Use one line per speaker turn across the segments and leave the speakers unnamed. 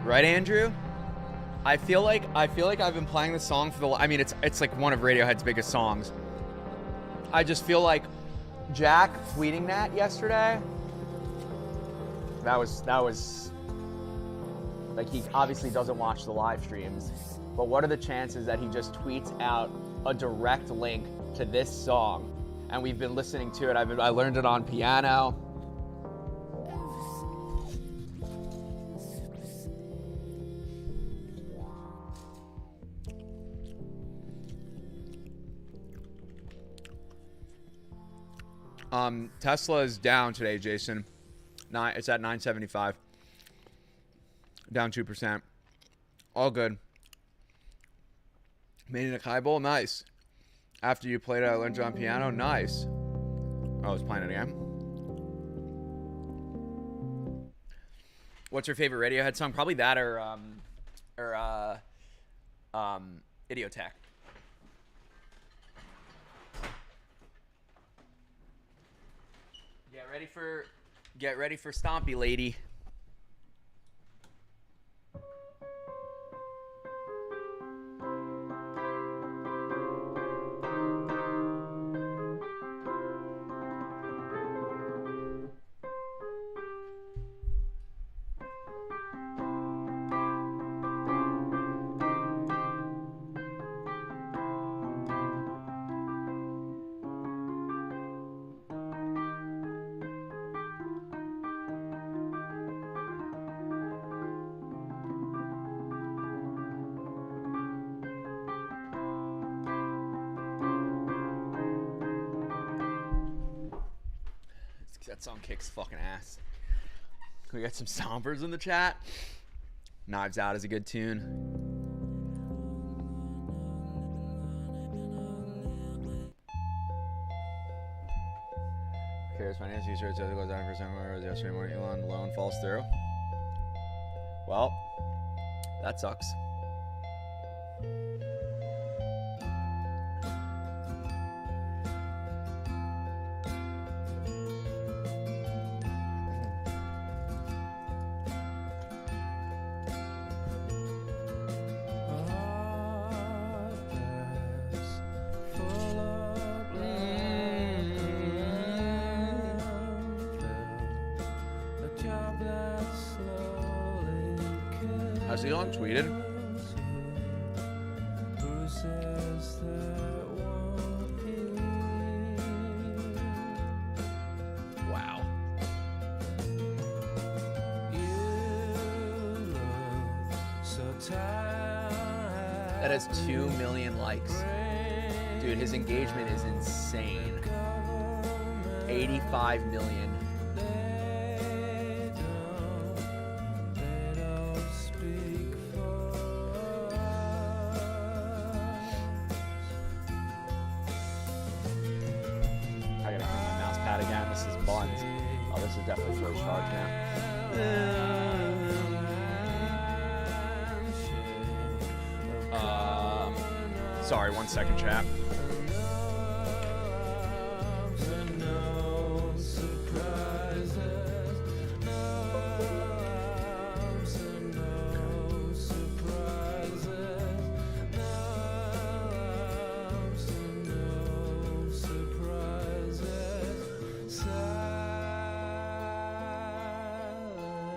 Right, Andrew? I feel like I've been playing this song for the. I mean, it's like one of Radiohead's biggest songs. I just feel like Jack tweeting that yesterday. That was like, he obviously doesn't watch the live streams, but what are the chances that he just tweets out a direct link to this song? And we've been listening to it. I learned it on piano. Tesla is down today, Jason. It's at 975. Down 2%. All good. Made in a Kai Bowl? Nice. After you played it, I learned it on piano? Nice. Oh, I was playing it again. What's your favorite Radiohead song? Probably that or Idiotech. Get ready for Stompy, lady. That song kicks fucking ass. We got some Stompers in the chat. Knives Out is a good tune. Cares finance user says it goes down for some hours yesterday morning. Elon loan falls through. Well, that sucks. Has Elon tweeted? Wow. That has 2 million likes. Dude, his engagement is insane. 85 million. I gotta clean my mouse pad again. This is buns. Oh, this is definitely first charge now. Sorry, 1 second, chat.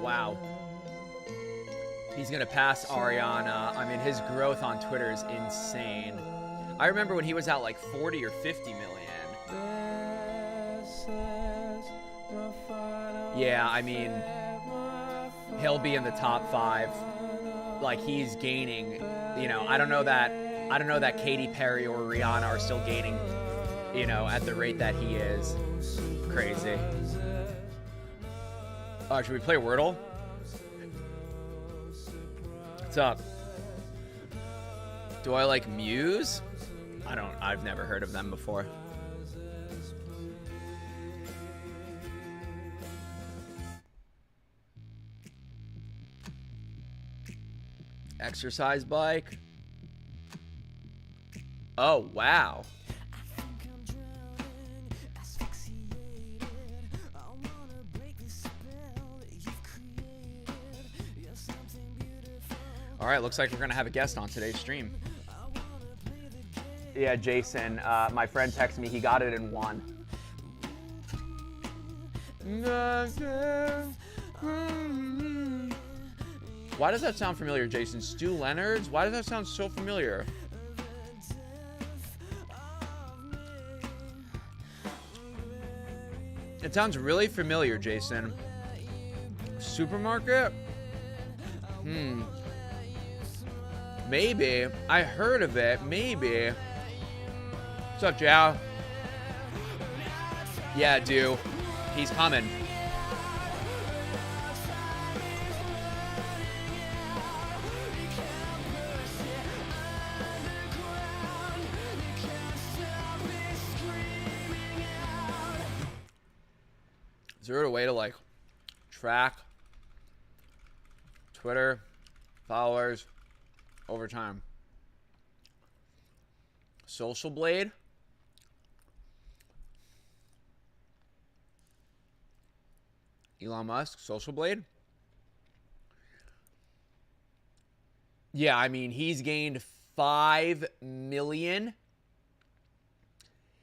Wow. He's going to pass Ariana. I mean, his growth on Twitter is insane. I remember when he was at like 40 or 50 million. Yeah, I mean, he'll be in the top 5. Like, he's gaining, you know, I don't know that Katy Perry or Rihanna are still gaining, you know, at the rate that he is. Crazy. Should we play Wordle? What's up? Do I like Muse? I've never heard of them before. Exercise bike. Oh, wow. All right, looks like we're going to have a guest on today's stream. Yeah, Jason, my friend texted me. He got it in 1. Why does that sound familiar, Jason? Stu Leonard's? Why does that sound so familiar? It sounds really familiar, Jason. Supermarket? Maybe. I heard of it. Maybe. What's up, Jow? Yeah, dude. He's coming. Is there a way to, like, track Twitter followers over time? Social Blade? Elon Musk, Social Blade? Yeah, I mean, he's gained 5 million.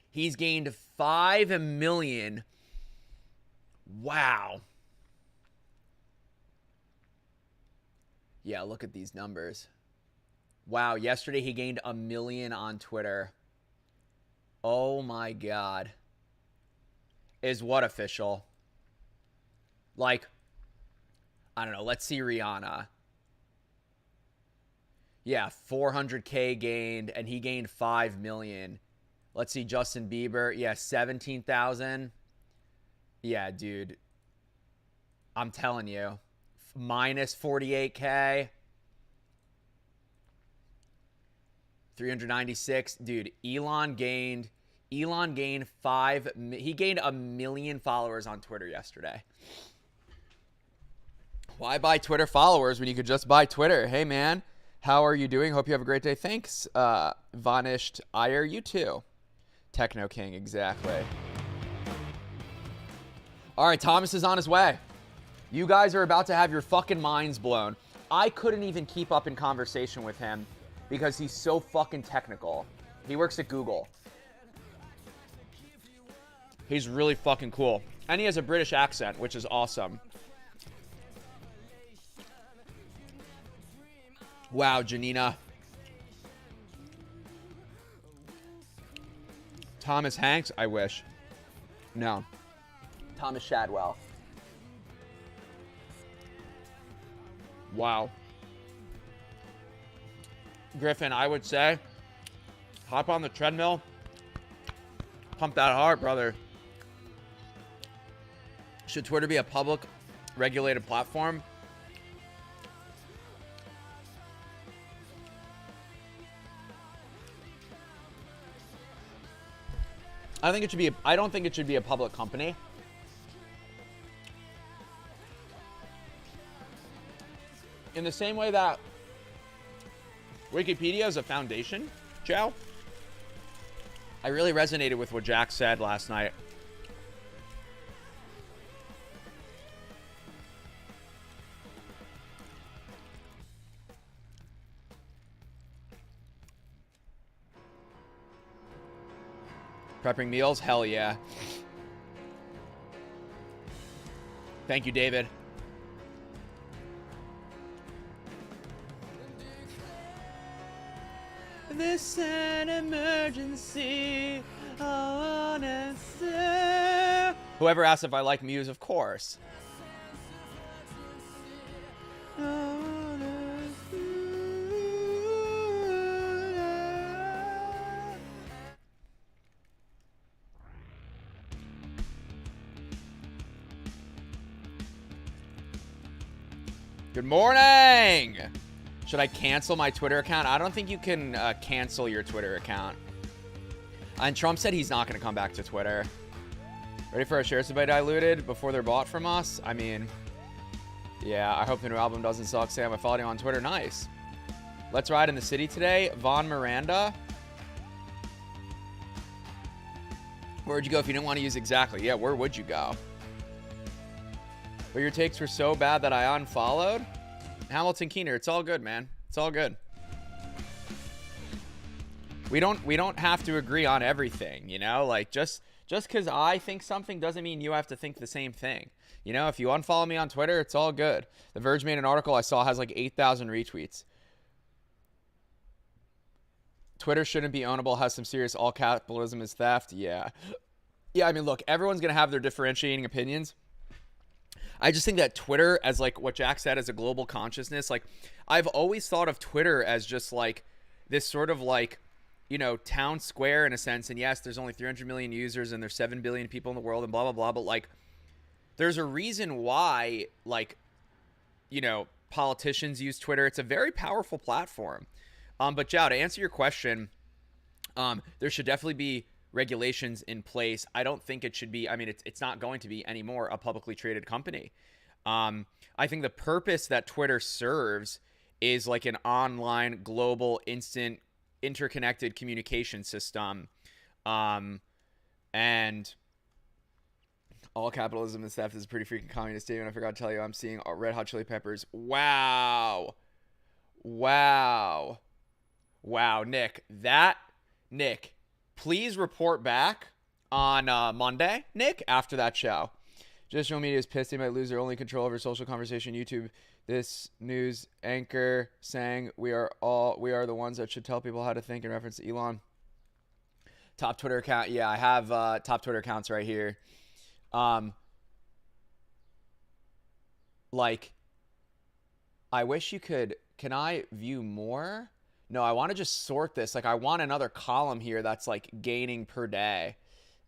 He's gained 5 million. Wow. Yeah, look at these numbers. Wow, yesterday he gained 1 million on Twitter. Oh my God. Is what official? Like, I don't know. Let's see Rihanna. Yeah, 400K gained, and he gained 5 million. Let's see Justin Bieber. Yeah, 17,000. Yeah, dude. I'm telling you. Minus 48K. 396. Dude, Elon gained 5. He gained 1 million followers on Twitter yesterday. Why buy Twitter followers when you could just buy Twitter? Hey, man. How are you doing? Hope you have a great day. Thanks, Vanished Ire. You too. Techno King, exactly. All right, Thomas is on his way. You guys are about to have your fucking minds blown. I couldn't even keep up in conversation with him because he's so fucking technical. He works at Google. He's really fucking cool. And he has a British accent, which is awesome. Wow, Janina. Thomas Hanks, I wish. No. Thomas Shadwell. Wow. Griffin, I would say, hop on the treadmill. Pump that hard, brother. Should Twitter be a public regulated platform? I think it should be. I don't think it should be a public company. In the same way that Wikipedia is a foundation, Joe. I really resonated with what Jack said last night. Prepping meals? Hell yeah. Thank you, David. This an emergency. Whoever asked if I like Muse, of course. Good morning! Should I cancel my Twitter account? I don't think you can cancel your Twitter account. And Trump said he's not going to come back to Twitter. Ready for our shares to be diluted before they're bought from us? I mean, yeah, I hope the new album doesn't suck. Sam, I followed you on Twitter. Nice. Let's ride in the city today. Von Miranda. Where'd you go if you didn't want to use exactly? Yeah, where would you go? But your takes were so bad that I unfollowed. Hamilton Keener, it's all good, man. It's all good. We don't have to agree on everything, you know? Like just because I think something doesn't mean you have to think the same thing. You know, if you unfollow me on Twitter, it's all good. The Verge made an article I saw has like 8,000 retweets. Twitter shouldn't be ownable, has some serious all capitalism is theft. Yeah. Yeah, I mean, look, everyone's going to have their differentiating opinions. I just think that Twitter, as like what Jack said, as a global consciousness, like I've always thought of Twitter as just like this sort of like, you know, town square in a sense. And yes, there's only 300 million users and there's 7 billion people in the world and blah, blah, blah. But like, there's a reason why, like, you know, politicians use Twitter. It's a very powerful platform. But Joe, to answer your question, there should definitely be regulations in place. I don't think it should be, I mean, it's not going to be anymore a publicly traded company. I think the purpose that Twitter serves is like an online, global, instant, interconnected communication system. And all capitalism and theft is a pretty freaking communist statement. I forgot to tell you, I'm seeing Red Hot Chili Peppers. Wow. Wow. Wow, Nick. Nick, please report back on Monday, Nick, after that show. Social media is pissed they might lose their only control over social conversation. YouTube, this news anchor saying we are the ones that should tell people how to think in reference to Elon. Top Twitter account. Yeah, I have top Twitter accounts right here. Like, I wish you could, can I view more? No, I want to just sort this. Like, I want another column here that's like gaining per day.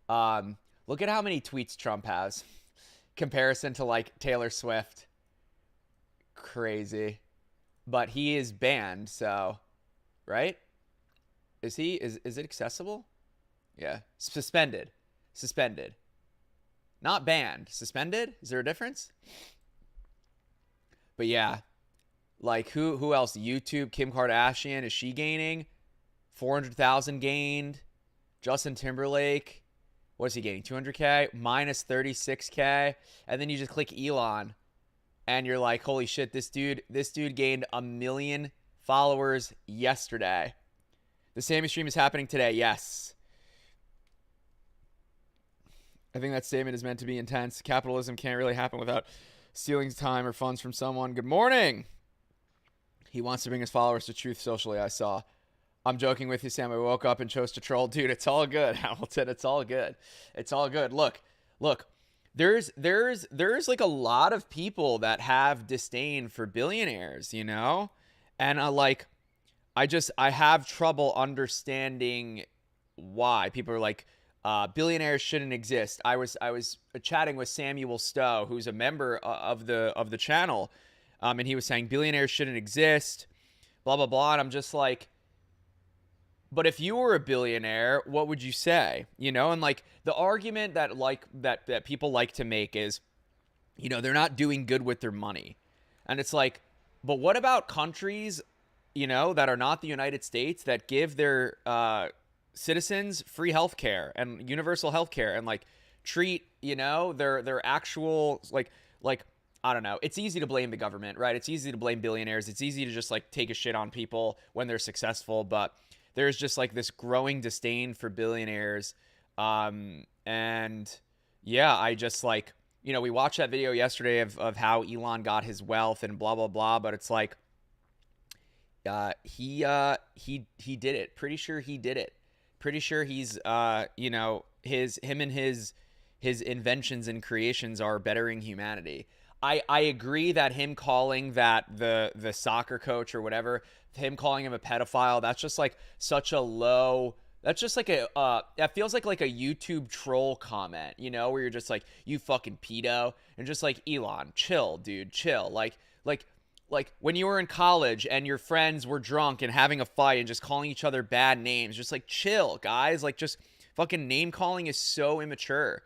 Look at how many tweets Trump has. Comparison to like Taylor Swift. Crazy. But he is banned, so, right? Is it accessible? Yeah. Suspended. Not banned. Suspended? Is there a difference? But yeah. Like, who else? YouTube, Kim Kardashian, is she gaining? 400,000 gained. Justin Timberlake, what is he gaining? 200K? Minus 36K. And then you just click Elon, and you're like, holy shit, this dude gained 1 million followers yesterday. The same stream is happening today, yes. I think that statement is meant to be intense. Capitalism can't really happen without stealing time or funds from someone. Good morning. He wants to bring his followers to Truth Socially, I saw. I'm joking with you, Sam. I woke up and chose to troll. Dude, it's all good, Hamilton. It's all good. It's all good. Look. There's like a lot of people that have disdain for billionaires, you know? And I have trouble understanding why. People are like, billionaires shouldn't exist. I was chatting with Samuel Stowe, who's a member of the channel, and he was saying billionaires shouldn't exist, blah blah blah. And I'm just like, but if you were a billionaire, what would you say? You know, and like the argument that people like to make is, you know, they're not doing good with their money. And it's like, but what about countries, you know, that are not the United States that give their citizens free healthcare and universal healthcare and like treat, you know, their actual like I don't know. It's easy to blame the government, right? It's easy to blame billionaires. It's easy to just like take a shit on people when they're successful, but there's just like this growing disdain for billionaires. And yeah, I just like, you know, we watched that video yesterday of how Elon got his wealth and blah, blah, blah. But it's like, he did it. Pretty sure he did it. Pretty sure he's, you know, him and his inventions and creations are bettering humanity. I agree that him calling that the soccer coach or whatever, him calling him a pedophile, that's just like such a low, that's just like that feels like a YouTube troll comment, you know, where you're just like, you fucking pedo, and just like, Elon, chill, dude, chill. Like when you were in college and your friends were drunk and having a fight and just calling each other bad names, just like, chill, guys. Like, just fucking name calling is so immature.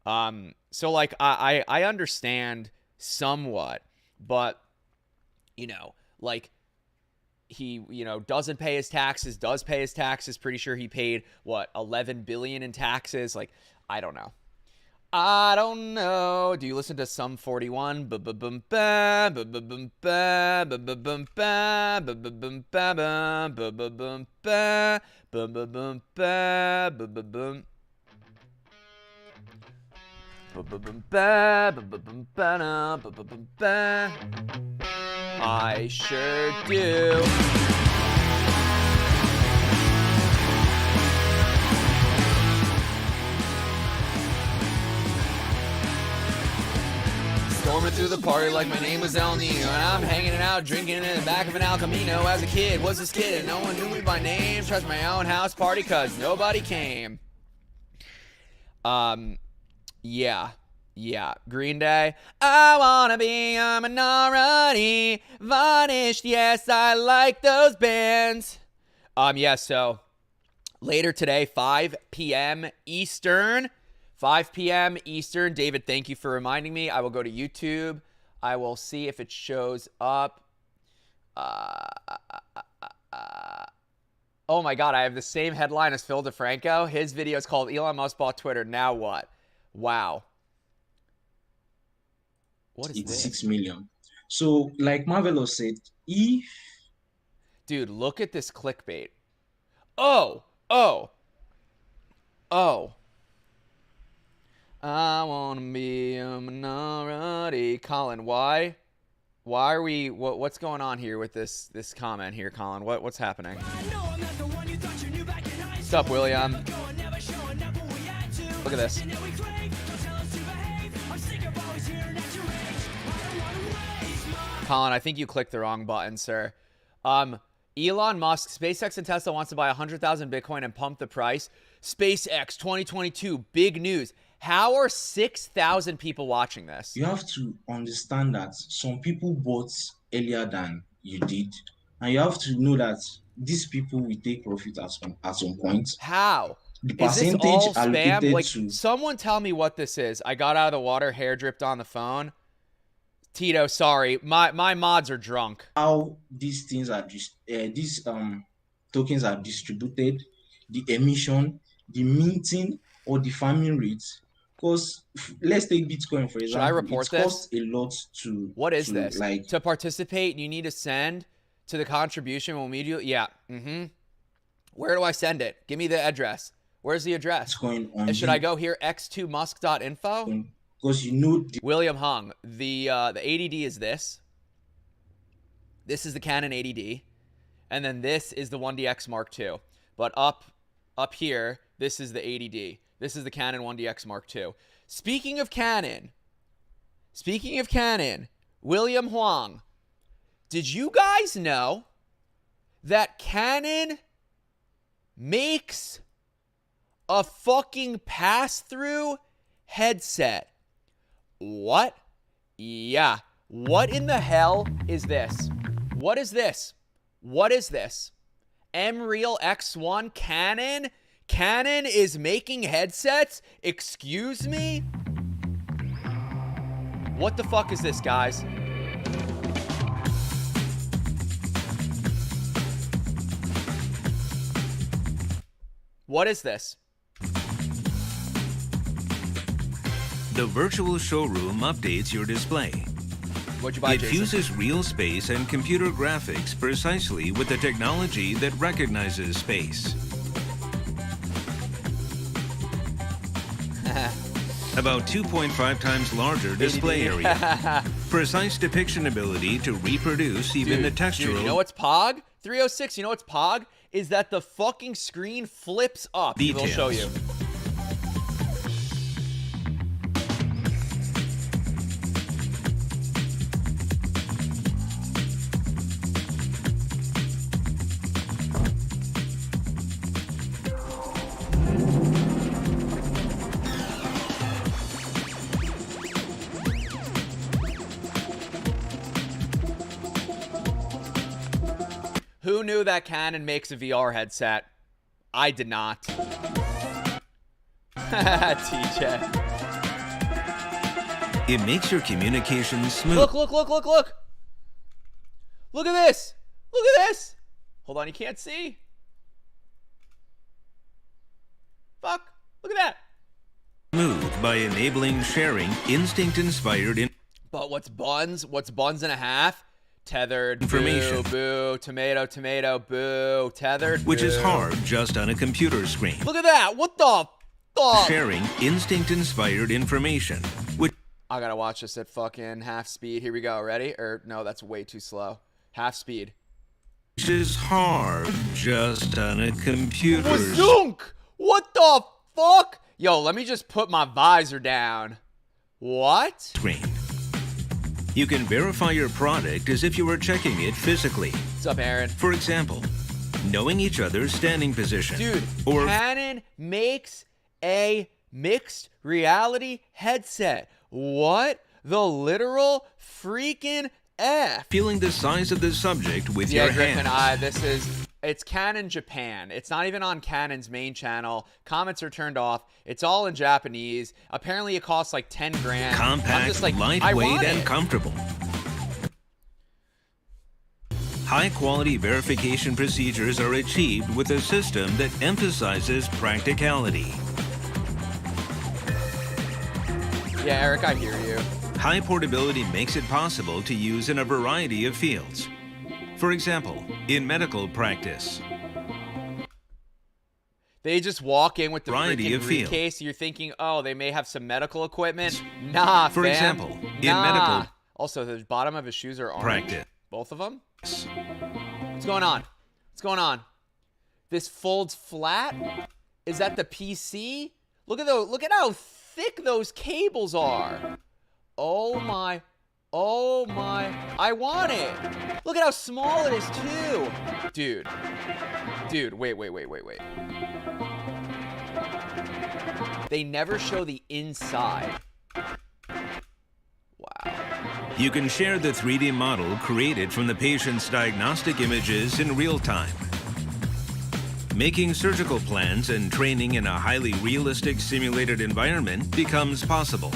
So like I understand somewhat, but you know, like he, you know, doesn't pay his taxes, does pay his taxes. Pretty sure he paid what, 11 billion in taxes. Like, I don't know. Do you listen to Sum 41? I sure do. Storming through the party like my name was El Nino, and I'm hanging out, drinking in the back of an El Camino. As a kid, was this kid, and no one knew me by name. Trust my own house party, cause nobody came. Yeah, Green Day. I wanna be a minority, vanished. Yes, I like those bands. Yeah. So later today, 5 p.m. Eastern. 5 p.m. Eastern. David, thank you for reminding me. I will go to YouTube. I will see if it shows up. Oh my God, I have the same headline as Phil DeFranco. His video is called Elon Musk bought Twitter. Now what? Wow. What is
It's
this?
6 million. So, like Marvelous said,
Dude, look at this clickbait. Oh. I want to be a minority. Colin, why are we, what's going on here with this comment here, Colin? What's happening? What's up, William? Look at this. Colin, I think you clicked the wrong button, sir. Elon Musk, SpaceX and Tesla wants to buy 100,000 Bitcoin and pump the price. SpaceX 2022, big news. How are 6,000 people watching this?
you have to understand that some people bought earlier than you did, and you have to know that these people will take profit at some point.
How?
The
Is this
percentage
all spam?
allocated
Like,
to
someone tell me what this is. I got out of the water, hair dripped on the phone. Tito, sorry. My mods are drunk.
how these things are these tokens are distributed, the emission, the minting, or the farming rates. Because let's take Bitcoin for
Should I
example, it
report this?
costs a lot to
What is this?
like
To participate, you need to send to the contribution when we do. Yeah. Where do I send it? Give me the address. Where's the address?
Bitcoin on
And should I go here? x2musk.info?
because you know
William Hung. The ADD is this. This is the Canon 80D. And then this is the 1DX Mark II. But up here, this is the 80D. This is the Canon 1DX Mark II. Speaking of Canon, William Huang, did you guys know that Canon makes a fucking pass-through headset? What? Yeah. What in the hell is this? What is this? What is this? M-Real X1 Canon? Canon is making headsets? Excuse me? What the fuck is this, guys? What is this?
The virtual showroom updates your display.
What'd you buy,
It
Jason?
fuses real space and computer graphics precisely with the technology that recognizes space. About 2.5 times larger display area. Precise depiction ability to reproduce even the textural.
Dude, you know what's Pog? 306, you know what's Pog? Is that the fucking screen flips up.
Details.
We'll show you. Who knew that Canon makes a VR headset? I did not. TJ.
It makes your communication smooth.
Look. Look at this. Look at this. Hold on, you can't see. Fuck. Look at that.
Smooth by enabling sharing instinct-inspired
But what's buns? What's buns and a half? Tethered,
information.
Boo, tomato, boo, tethered,
which is
boo.
hard just on a computer screen.
Look at that. What the fuck?
Sharing instinct-inspired information, which
I gotta watch this at fucking half speed. Here we go. Ready? Or no, that's way too slow. Half speed.
is hard just on a computer
Wazunk! What the fuck? Yo, let me just put my visor down. What?
screen. You can verify your product as if you were checking it physically.
What's up, Aaron?
For example, knowing each other's standing position.
Dude,
or
Canon makes a mixed reality headset. What the literal freaking F?
feeling the size of the subject with
Yeah,
your
Griffin,
hands.
it's Canon Japan. It's not even on Canon's main channel. Comments are turned off. It's all in Japanese. Apparently it costs like 10 grand. I'm
Compact,
just like, I
lightweight,
want
and
it.
comfortable. High-quality verification procedures are achieved with a system that emphasizes practicality.
Yeah, Eric, I hear you.
High portability makes it possible to use in a variety of fields. For example, in medical practice.
They just walk in with the
Variety
freaking
of field.
briefcase. You're thinking, oh, they may have some medical equipment. Nah,
For
fam.
example, in
Nah.
medical
Also, the bottom of his shoes are orange.
practice.
Both of them? What's going on? What's going on? This folds flat? Is that the PC? Look at those. Look at how thick those cables are. Oh my. Oh my. I want it. Look at how small it is too. Dude. Dude, wait. They never show the inside. Wow.
You can share the 3D model created from the patient's diagnostic images in real time. Making surgical plans and training in a highly realistic simulated environment becomes possible.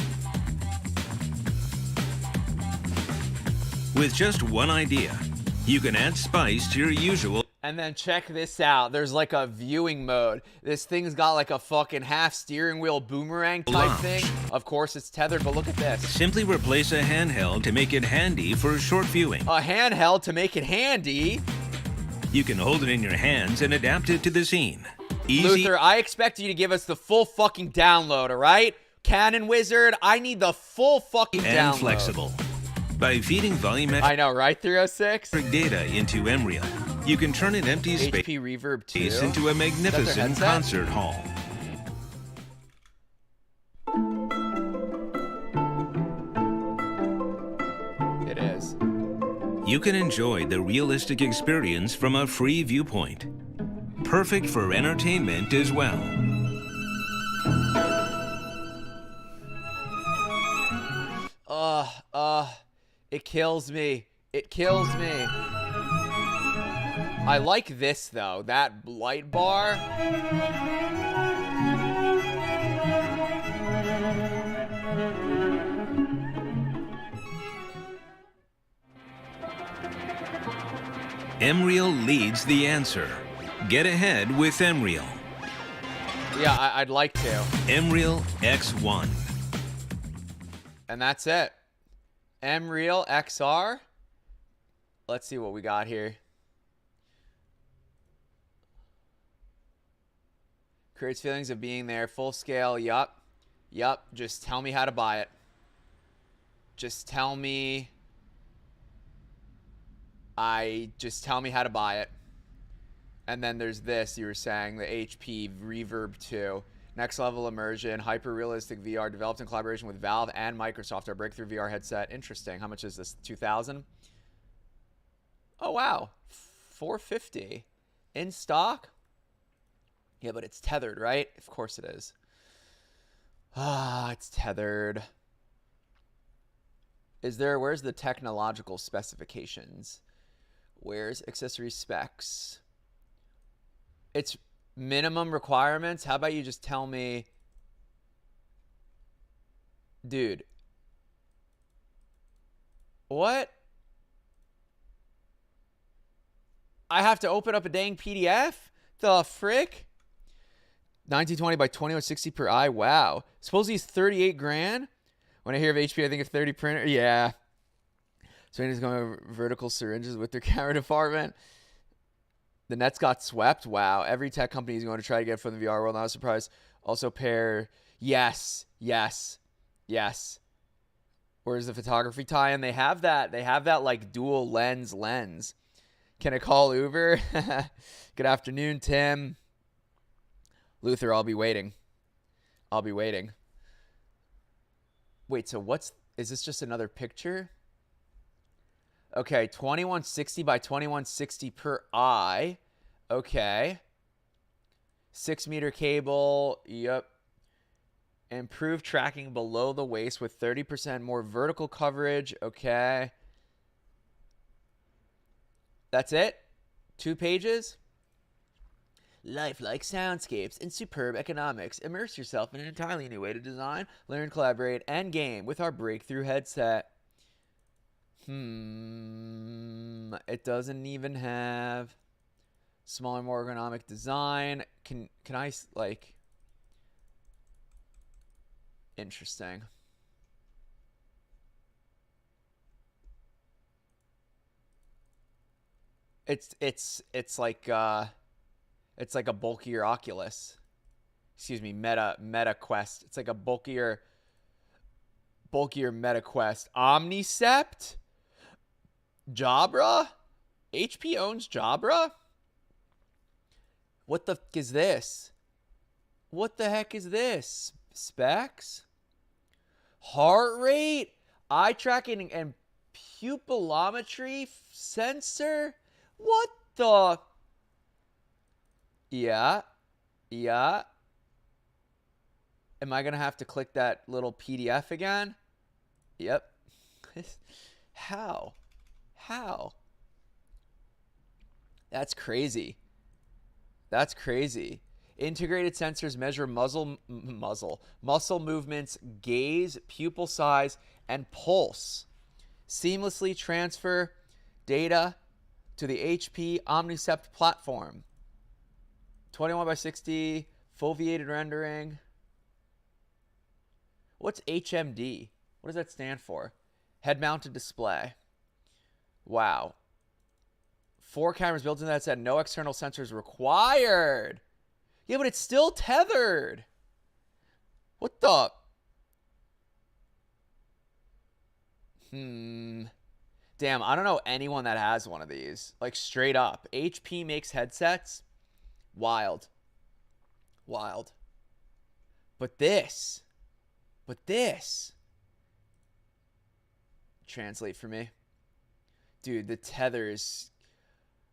With just one idea, you can add spice to your usual.
And then check this out. There's like a viewing mode. This thing's got like a fucking half steering wheel boomerang type
Lounge.
thing. Of course, it's tethered, but look at this.
Simply replace a handheld to make it handy for short viewing.
A handheld to make it handy.
You can hold it in your hands and adapt it to the scene. Easy.
Luther, I expect you to give us the full fucking download, all right? Canon Wizard, I need the full fucking
and
download.
flexible. By feeding volumetric
I know, right? 306.
data into Emreal, you can turn an empty space
HP Reverb 2.
into a magnificent
headset?
concert hall.
It is.
You can enjoy the realistic experience from a free viewpoint. Perfect for entertainment as well.
It kills me. It kills me. I like this though. That light bar.
Emreal leads the answer. Get ahead with Emreal.
Yeah, I'd like to.
Emreal X1.
And that's it. Emreal XR. Let's see what we got here. Creates feelings of being there. Full scale. Yup. Yup. Just tell me how to buy it. Just tell me. Just tell me how to buy it. And then there's this, you were saying, the HP Reverb 2. Next level immersion, hyper-realistic VR, developed in collaboration with Valve and Microsoft, our breakthrough VR headset. Interesting. How much is this? 2,000? Oh, wow. 450. In stock? Yeah, but it's tethered, right? Of course it is. Ah, it's tethered. Where's the technological specifications? Where's accessory specs? It's minimum requirements. How about you just tell me, dude, what? I have to open up a dang PDF? The frick? 1920 by 2160 per eye. Wow. Suppose he's 38 grand? When I hear of HP, I think of 30 printer. Yeah. Sony's going vertical syringes with their camera department. The Nets got swept. Wow. Every tech company is going to try to get from the VR world. Not a surprise. Also pair. Yes. Yes. Yes. Where's the photography tie-in? They have that. They have that like dual lens. Can I call Uber? Good afternoon, Tim. Luther, I'll be waiting. Wait, so is this just another picture? Okay, 2160 by 2160 per eye. Okay. 6-meter cable. Yep. Improved tracking below the waist with 30% more vertical coverage. Okay. That's it? 2 pages? Lifelike soundscapes and superb economics. Immerse yourself in an entirely new way to design, learn, collaborate, and game with our breakthrough headset. It doesn't even have smaller, more ergonomic design. Can I like? Interesting. It's like a bulkier Oculus. Excuse me, Meta Quest. It's like a bulkier Meta Quest. Omnicept? Jabra? HP owns Jabra? What the fuck is this? What the heck is this? Specs? Heart rate? Eye tracking and pupillometry sensor? What the? Yeah. Am I going to have to click that little PDF again? Yep. How? That's crazy. Integrated sensors measure muscle movements, gaze, pupil size, and pulse. Seamlessly transfer data to the HP Omnicept platform. 21 by 60, foveated rendering. What's HMD? What does that stand for? Head-mounted display. Wow. 4 cameras built into that set. No external sensors required. Yeah, but it's still tethered. What the? Damn, I don't know anyone that has one of these. Like, straight up. HP makes headsets. Wild. Wild. But this. Translate for me. Dude, the tethers.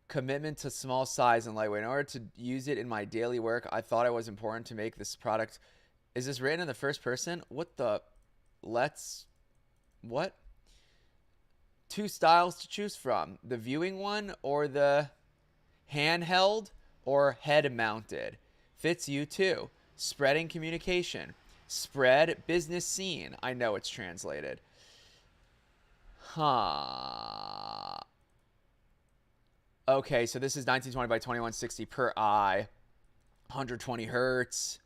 Commitment to small size and lightweight. In order to use it in my daily work, I thought it was important to make this product. Is this written in the first person? What the? What? 2 styles to choose from. The viewing one or the handheld or head mounted. Fits you too. Spreading communication. Spread business scene. I know it's translated. Huh. Okay, so this is 1920 by 2160 per eye. 120 hertz.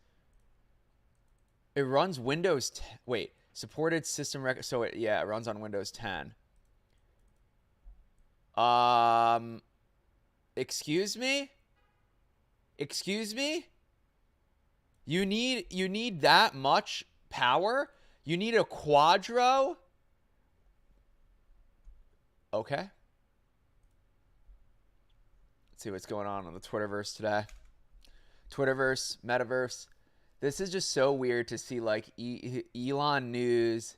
It runs Windows 10. Wait, supported system record. So it runs on Windows 10. Excuse me? You need that much power? You need a Quadro? Okay. Let's see what's going on the Twitterverse today. Twitterverse, Metaverse. This is just so weird to see, like, Elon news.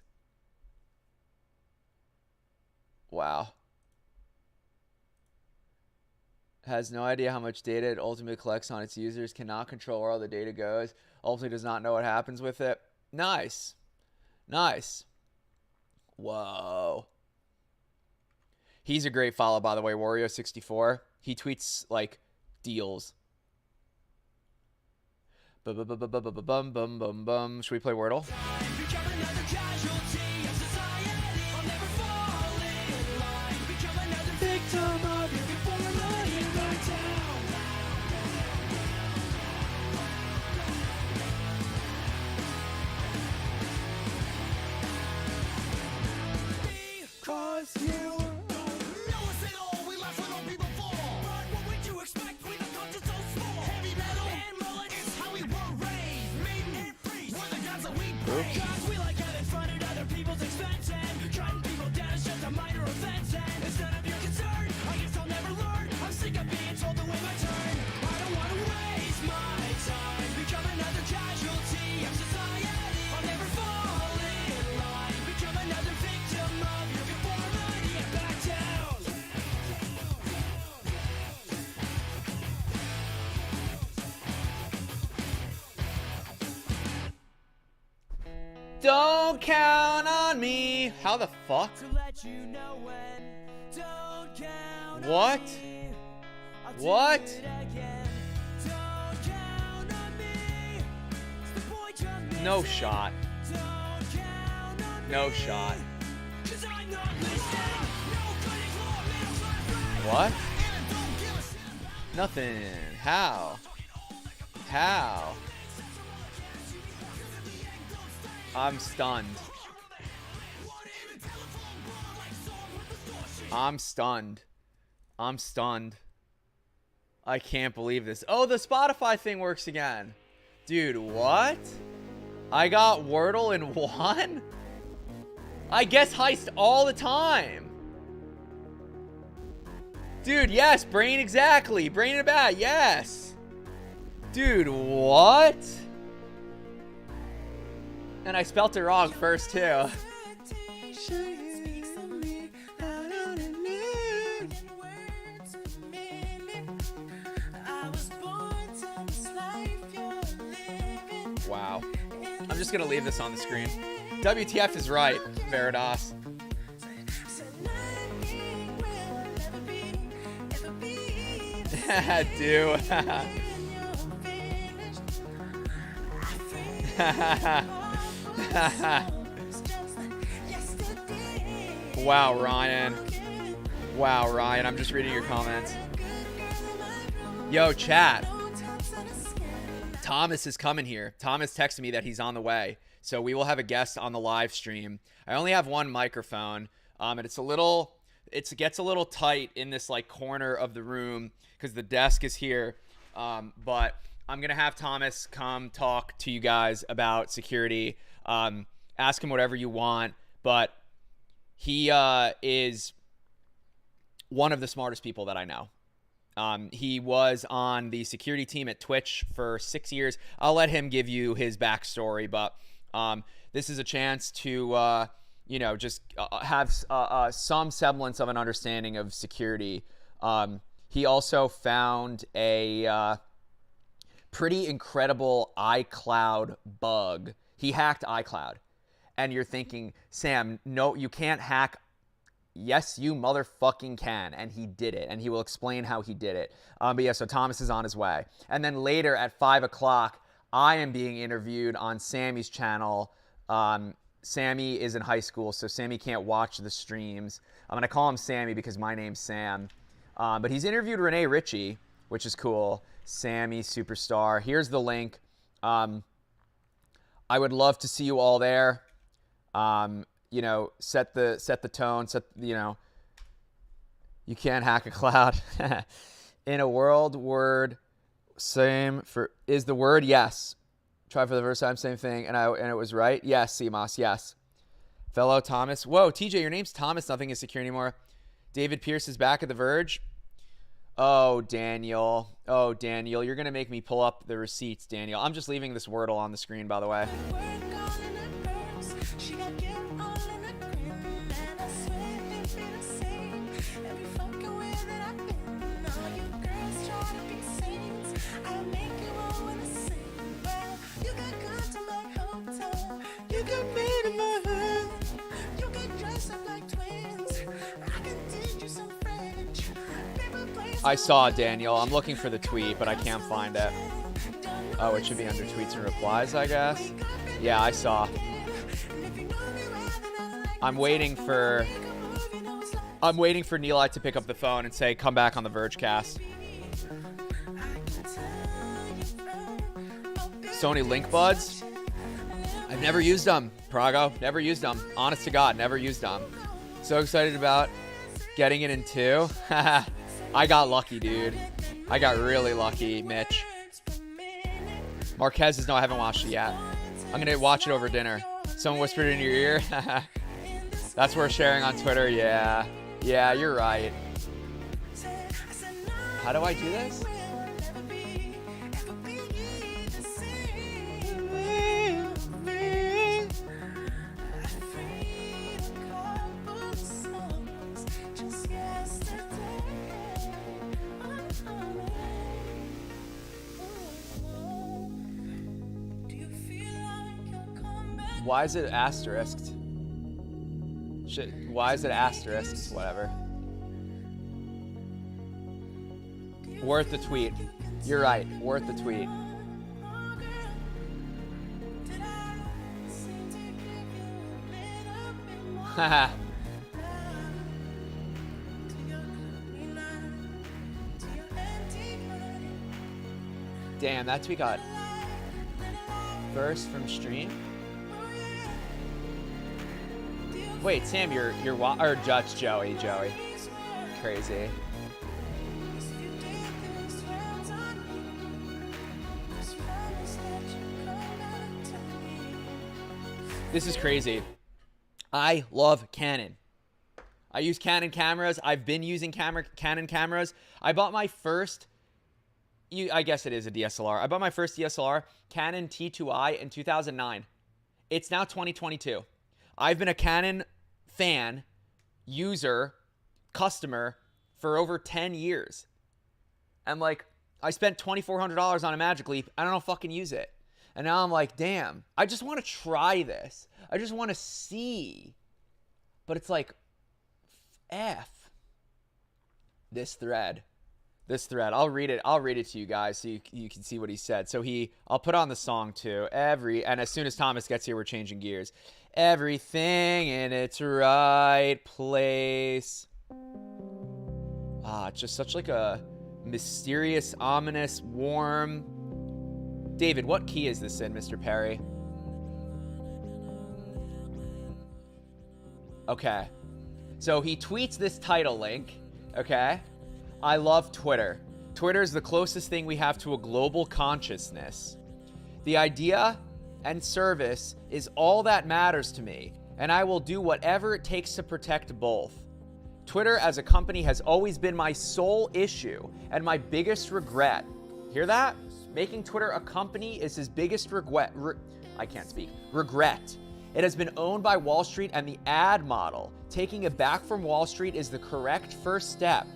Wow. Has no idea how much data it ultimately collects on its users, cannot control where all the data goes, ultimately does not know what happens with it. Nice. Whoa. He's a great follow, by the way, Wario64. He tweets, like, deals. Should we play Wordle? Don't count on me. How the fuck? What? What? No shot. No shot. What? Nothing. How? How? I'm stunned. I'm stunned. I'm stunned. I can't believe this. Oh, the Spotify thing works again. Dude, what? I got Wordle in one? I guess heist all the time. Dude, yes, brain exactly. Brain in a bat, yes. Dude, what? And I spelt it wrong first, too. Wow. I'm just going to leave this on the screen. WTF is right, Veritas. Do. Wow, Ryan. Wow, Ryan. I'm just reading your comments. Yo, chat. Thomas is coming here. Thomas texted me that he's on the way. So we will have a guest on the live stream. I only have one microphone. And it gets a little tight in this like corner of the room because the desk is here. But I'm going to have Thomas come talk to you guys about security. Ask him whatever you want. But He is one of the smartest people that I know. He was on the security team at Twitch for 6 years. I'll let him give you his backstory, but this is a chance to, just have some semblance of an understanding of security. He also found a pretty incredible iCloud bug. He hacked iCloud. And you're thinking, Sam, no, you can't hack. Yes, you motherfucking can. And he did it. And he will explain how he did it. But yeah, so Thomas is on his way. And then later at 5 o'clock, I am being interviewed on Sammy's channel. Sammy is in high school, so Sammy can't watch the streams. I'm going to call him Sammy because my name's Sam. But he's interviewed Renee Ritchie, which is cool. Sammy, superstar. Here's the link. I would love to see you all there. Set the tone, you can't hack a cloud. In a world, word, same for, is the word, yes. Try for the first time, same thing, and it was right. Yes, CMOS, yes. Fellow Thomas. Whoa, TJ, your name's Thomas, nothing is secure anymore. David Pierce is back at The Verge. Oh, Daniel, you're going to make me pull up the receipts, Daniel. I'm just leaving this Wordle on the screen, by the way. I saw Daniel. I'm looking for the tweet, but I can't find it. Oh, it should be under tweets and replies, I guess. Yeah, I saw. I'm waiting for Neeli to pick up the phone and say, "Come back on the Vergecast." Sony Link Buds. I've never used them, Prago. Never used them. Honest to God, never used them. So excited about getting it in 2. I got lucky, dude. I got really lucky, Mitch. Marquez is no, I haven't watched it yet. I'm gonna watch it over dinner. Someone whispered in your ear. That's worth sharing on Twitter. Yeah, you're right. How do I do this? Why is it asterisked? Why is it asterisked? Whatever. Worth the tweet. You're right. Worth the tweet. Haha. Damn, that tweet got first from stream. Wait, Sam, you're or Judge Joey. Crazy. This is crazy. I love Canon. I use Canon cameras. I've been using Canon cameras. I bought my first, I guess it is a DSLR. I bought my first DSLR, Canon T2i, in 2009. It's now 2022. I've been a Canon fan, user, customer for over 10 years. And like, I spent $2,400 on a Magic Leap. I don't fucking use it. And now I'm like, damn, I just want to try this. I just want to see. But it's like, F. This thread. I'll read it to you guys so you can see what he said. So I'll put on the song too. And as soon as Thomas gets here, we're changing gears. Everything in its right place. It's just such like a mysterious, ominous, warm. David, what key is this in, Mr. Perry? Okay. So he tweets this title link, okay? I love Twitter. Twitter is the closest thing we have to a global consciousness. The idea and service is all that matters to me. and I will do whatever it takes to protect both. Twitter as a company has always been my sole issue and my biggest regret. Hear that? Making Twitter a company is his biggest regret. Regret. It has been owned by Wall Street and the ad model. Taking it back from Wall Street is the correct first step.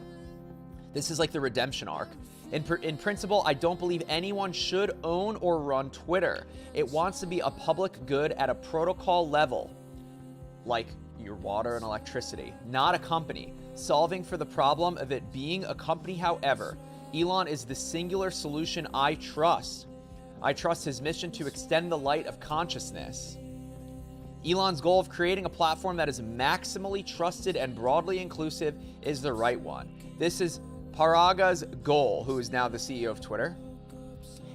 This is like the redemption arc. In principle, I don't believe anyone should own or run Twitter. It wants to be a public good at a protocol level, like your water and electricity, not a company. Solving for the problem of it being a company, however, Elon is the singular solution I trust. I trust his mission to extend the light of consciousness. Elon's goal of creating a platform that is maximally trusted and broadly inclusive is the right one. This is Paraga's goal, who is now the CEO of Twitter,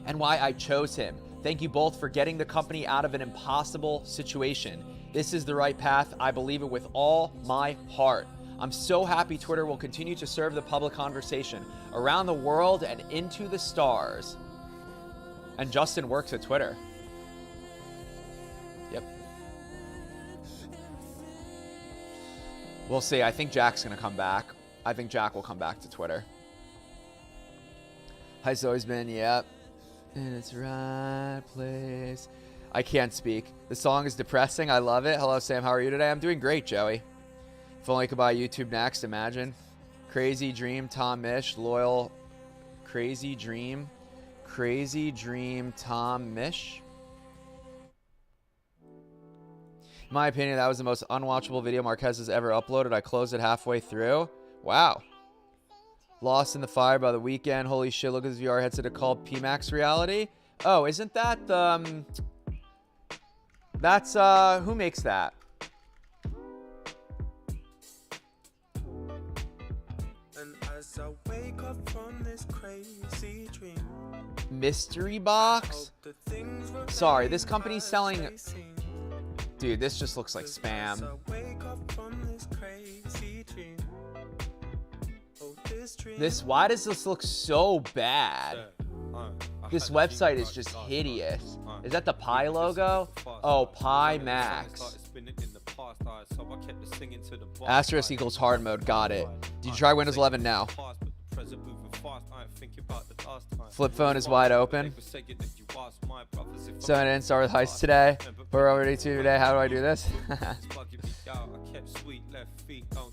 and why I chose him. Thank you both for getting the company out of an impossible situation. This is the right path. I believe it with all my heart. I'm so happy Twitter will continue to serve the public conversation around the world and into the stars. And Justin works at Twitter. Yep. We'll see. I think Jack's going to come back. I think Jack will come back to Twitter. Has always been, yep. In its right place. I can't speak. The song is depressing. I love it. Hello, Sam. How are you today? I'm doing great, Joey. If only I could buy YouTube next. Imagine. Crazy Dream, Tom Mish. Loyal. Crazy Dream. Crazy Dream, Tom Mish. In my opinion, that was the most unwatchable video Marquez has ever uploaded. I closed it halfway through. Wow. Lost in the Fire by The Weeknd. Holy shit, look at this VR headset called PMax Reality. Oh, isn't that the... that's, who makes that?
And as I wake up from this crazy dream,
Mystery Box? Sorry, this company's selling... Dude, this just looks like spam. Why does this look so bad? This website is just hideous. Is that the Pi logo? Oh, Pi Max. Asterisk equals hard mode. Got it. Did you try Windows 11 now? Flip phone is wide open. So I didn't start with heist today. We're already to today. How do I do this?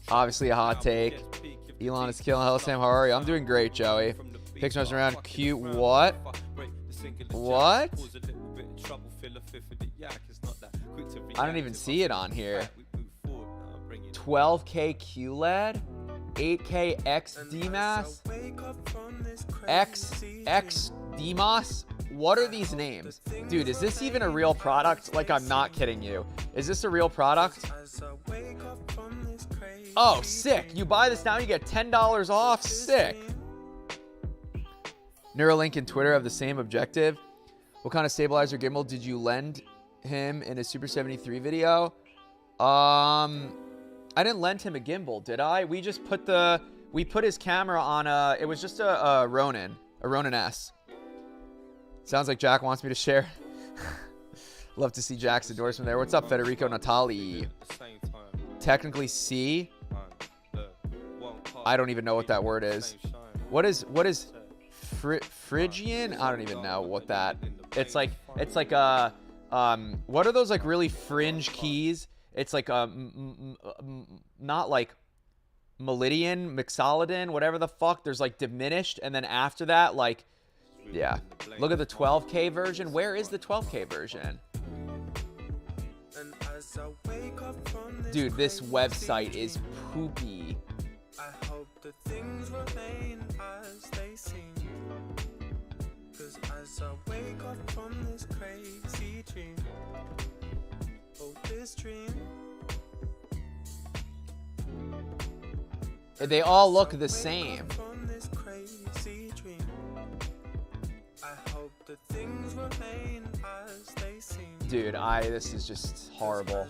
Obviously a hot take. Elon is killing. Hello, Sam. How are you? I'm doing great, Joey. Pictures around cute. What? What? I don't even see it on here. 12K QLED? 8K XDMAS? XDMAS? What are these names? Dude, is this even a real product? Like, I'm not kidding you. Is this a real product? Oh, sick. You buy this now, you get $10 off. Sick. Neuralink and Twitter have the same objective. What kind of stabilizer gimbal did you lend him in his Super 73 video? I didn't lend him a gimbal, did I? We just put his camera on it was just a Ronin S. Sounds like Jack wants me to share. Love to see Jack's endorsement there. What's up, Federico Natali? Technically C. I don't even know what that word is. What is Phrygian? I don't even know what that. It's like what are those like really fringe keys? It's like not like Meridian, Mixolydian, whatever the fuck. There's like diminished, and then after that, like, yeah. Look at the 12K version. Where is the 12K version? Dude, this website is poopy.
I hope the things remain as they seem. 'Cause as I wake up from this crazy dream, oh, this dream.
They all look the same. Dude, this is just horrible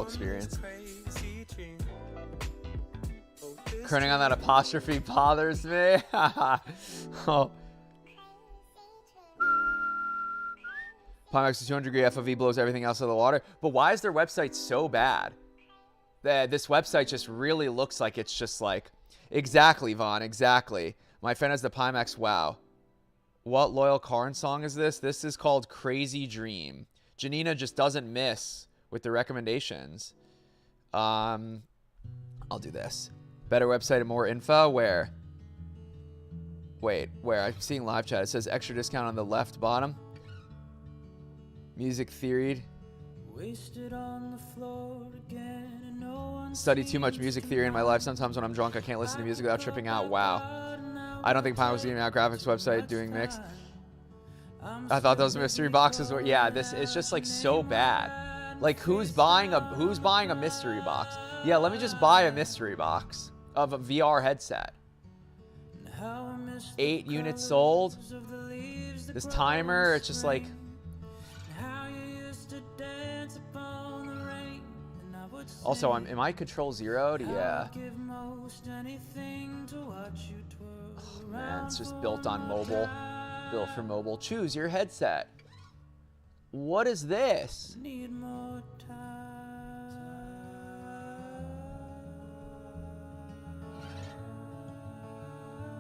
experience. Crowning on that apostrophe bothers me. Oh. Pimax's 200-degree FOV blows everything else out of the water. But why is their website so bad? This website just really looks like it's just like... Exactly, Vaughn, exactly. My friend has the Pimax. Wow. What Loyal Karn song is this? This is called Crazy Dream. Janina just doesn't miss with the recommendations. I'll do this. Better website and more info. Where? Wait, where? I'm seeing live chat. It says extra discount on the left bottom. Music theory.
Wasted on the floor again, and no one
Study too much music theory in my life. Sometimes when I'm drunk, I can't listen to music without tripping out. Wow. I don't think Pine was giving out graphics website doing mix. I thought those mystery boxes were... Yeah, this is just like so bad. Like who's buying a mystery box? Yeah, let me just buy a mystery box of a VR headset. 8 units sold. This timer, it's just like... Also, am I control zeroed? Yeah. Oh, man, it's just built on mobile. Built for mobile. Choose your headset. What is this?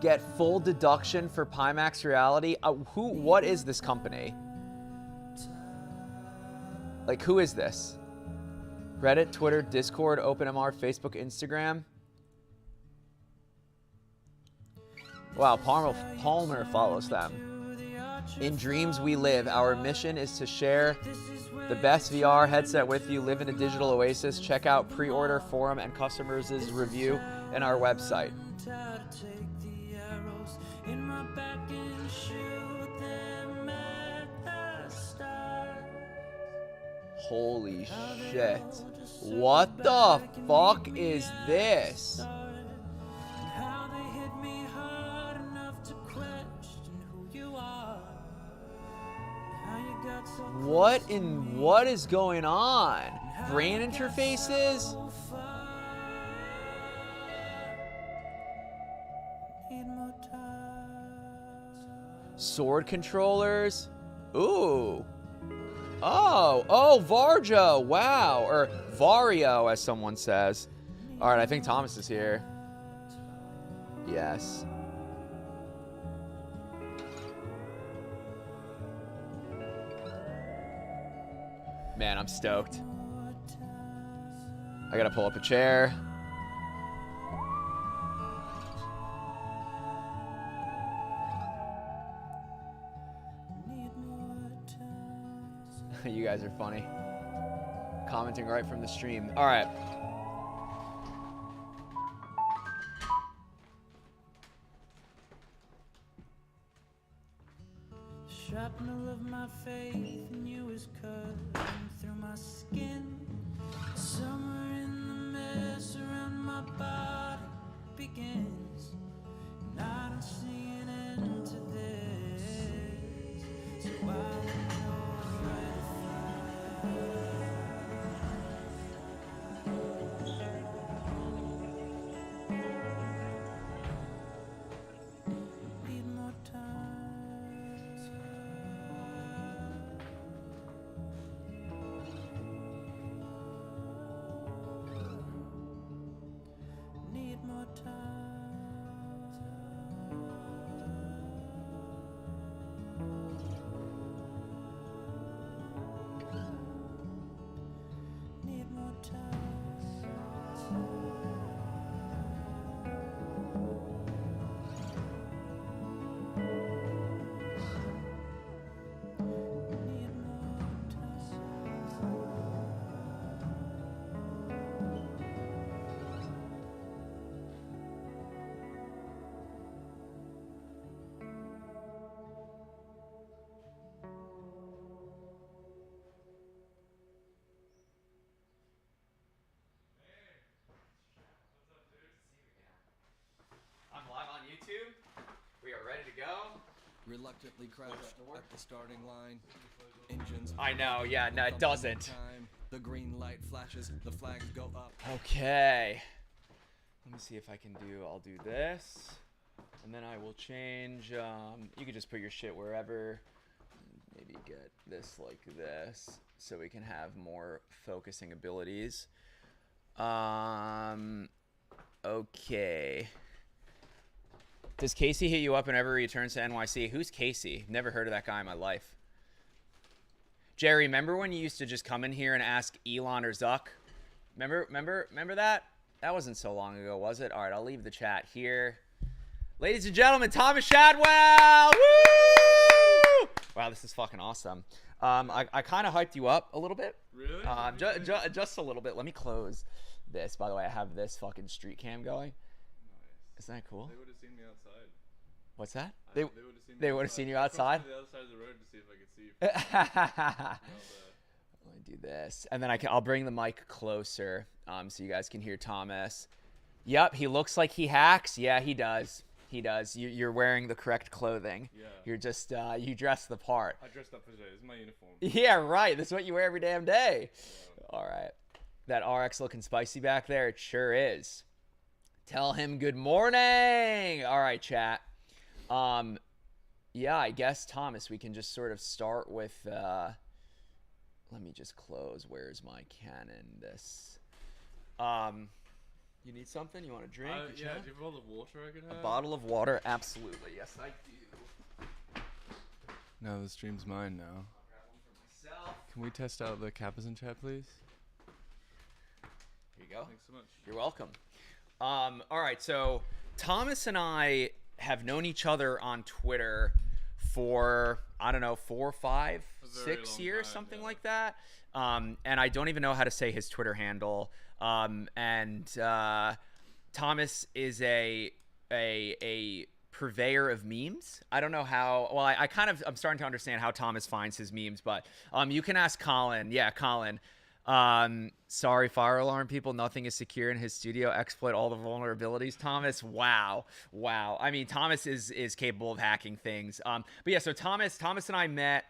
Get full deduction for Pimax Reality. What is this company? Like, who is this? Reddit, Twitter, Discord, OpenMR, Facebook, Instagram. Wow, Palmer follows them. In dreams we live. Our mission is to share the best VR headset with you. Live in a digital oasis. Check out pre-order forum and customers' review in our website. Holy shit. What the fuck is this? What is going on? Brain interfaces? Sword controllers? Ooh. Oh, Varjo, wow, or Vario, as someone says. All right, I think Thomas is here. Yes. Man, I'm stoked. I gotta pull up a chair. You guys are funny. Commenting right from the stream. All right.
Shrapnel of my faith in you is cutting through my skin. Somewhere in the mess around my body begins, and I don't see an end to this. So I will know where to fly. Need more time. Need more time. Need more time. Need more
I'm live on YouTube. We are ready to go.
Reluctantly crouched at the starting line. Engines.
I know, yeah, no, it doesn't.
Time. The green light flashes. The flags go up.
Okay. Let me see if I can I'll do this. And then I will change, you can just put your shit wherever. maybe get this like this so we can have more focusing abilities. Okay. Does Casey hit you up whenever he returns to NYC? Who's Casey? Never heard of that guy in my life. Jerry, remember when you used to just come in here and ask Elon or Zuck? Remember that? That wasn't so long ago, was it? All right, I'll leave the chat here. Ladies and gentlemen, Thomas Shadwell! Woo! Wow, this is fucking awesome. I kind of hyped you up a little bit.
Really?
Just a little bit. Let me close this. By the way, I have this fucking street cam going.
Nice.
Isn't that cool?
They would have seen me outside.
What's that?
They would have seen you outside.
You outside?
I crossed to the other side of the road to see if I could see you.
Let me do this, and then I'll bring the mic closer, so you guys can hear Thomas. Yep, he looks like he hacks. Yeah, he does. He does. You're wearing the correct clothing.
Yeah.
You're just you dress the part.
I dressed up for today. This is my uniform.
Yeah, right. This is what you wear every damn day.
Yeah.
All right. That RX looking spicy back there. It sure is. Tell him good morning. All right, chat. Yeah, I guess, Thomas, we can just sort of start with, let me just close. Where's my Canon? This. You need something? You want a drink?
Yeah, do you have a bottle of water I could have?
A bottle of water? Absolutely. Yes, I do.
No, the stream's mine now.
I'll grab one for myself.
Can we test out the Kappas in chat, please?
Here you go.
Thanks so much.
You're welcome. All right, so Thomas and I have known each other on Twitter for, I don't know, 4, 5, 6 years, something like that. And I don't even know how to say his Twitter handle. And Thomas is a purveyor of memes. I don't know how. Well, I'm starting to understand how Thomas finds his memes, but you can ask Colin. Yeah, Colin. Sorry, fire alarm people. Nothing is secure in his studio. Exploit all the vulnerabilities. Thomas, wow. I mean, Thomas is capable of hacking things. But yeah, so Thomas and I met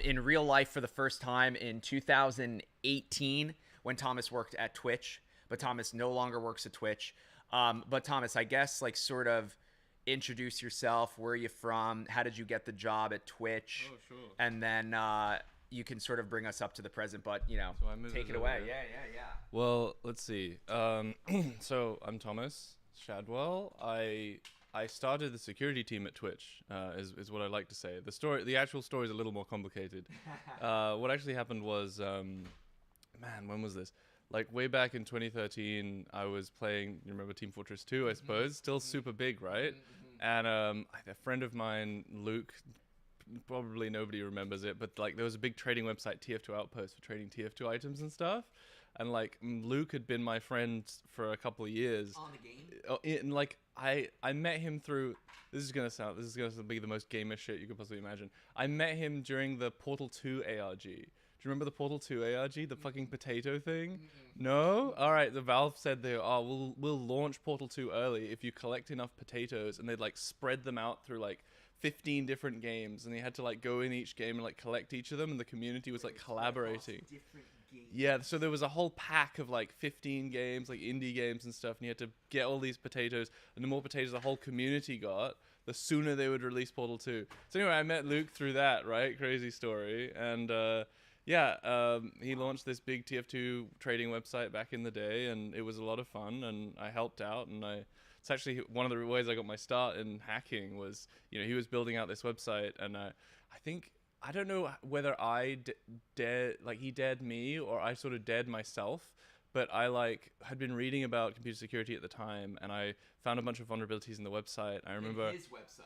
in real life for the first time in 2018 when Thomas worked at Twitch, but Thomas no longer works at Twitch. But Thomas, I guess, like, sort of introduce yourself. Where are you from? How did you get the job at Twitch?
Oh, sure.
And then you can sort of bring us up to the present, but, you know,
So
take it away. Yeah.
Well, let's see. So I'm Thomas Shadwell. I started the security team at Twitch, is what I like to say. The actual story is a little more complicated. What actually happened was, man, when was this? Like, way back in 2013, I was playing, you remember Team Fortress 2, I suppose? Still super big, right? And a friend of mine, Luke, probably nobody remembers it, but, like, there was a big trading website, TF2 Outpost, for trading TF2 items and stuff. And, like, Luke had been my friend for a couple of years.
On the game?
And, like, I met him through... This is gonna be the most gamer shit you could possibly imagine. I met him during the Portal 2 ARG. Do you remember the Portal 2 ARG? The fucking potato thing? No? Alright, the Valve said we'll launch Portal 2 early if you collect enough potatoes, and they'd, like, spread them out through, like, 15 different games, and they had to, like, go in each game and, like, collect each of them, and the community was, like, collaborating. Yeah, so there was a whole pack of, like, 15 games, like, indie games and stuff, and you had to get all these potatoes, and the more potatoes the whole community got, the sooner they would release Portal 2. So anyway, I met Luke through that, right? Crazy story. And he launched this big TF2 trading website back in the day, and it was a lot of fun, and I helped out, and it's actually one of the ways I got my start in hacking was, you know, he was building out this website, and I don't know whether he dared me or I sort of dared myself, but I, like, had been reading about computer security at the time, and I found a bunch of vulnerabilities in the website. I remember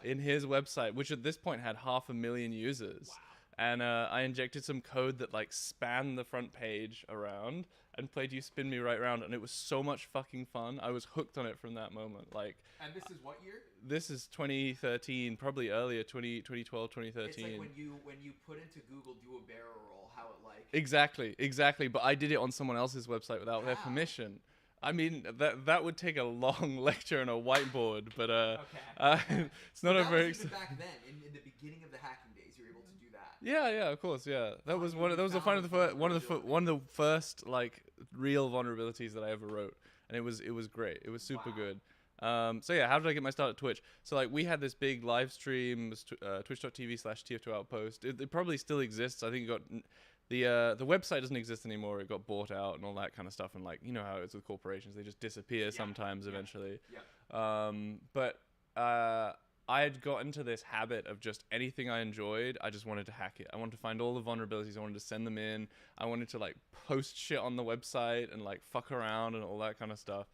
in his website, which at this point had 500,000 users. Wow. And I injected some code that, like, spanned the front page around and played You Spin Me Right Round, and it was so much fucking fun. I was hooked on it from that moment. Like.
And this is what year?
This is 2013, probably earlier, 2012, 2013.
It's like when you put into Google do a barrel roll, how it, like.
Exactly. But I did it on someone else's website without their permission. I mean, that would take a long lecture and a whiteboard, but it's not a very.
Even back then, in the beginning of the hacking days, you were able to do that.
Yeah, of course, yeah. That was one of the first, like, real vulnerabilities that I ever wrote, and it was great. It was super good. So yeah, how did I get my start at Twitch? So like we had this big live stream, twitch.tv/TF2 Outpost. It probably still exists. I think it got the website doesn't exist anymore. It got bought out and all that kind of stuff. And like you know how it's with corporations, they just disappear sometimes eventually. But I had got into this habit of just anything I enjoyed, I just wanted to hack it. I wanted to find all the vulnerabilities. I wanted to send them in. I wanted to like post shit on the website and like fuck around and all that kind of stuff.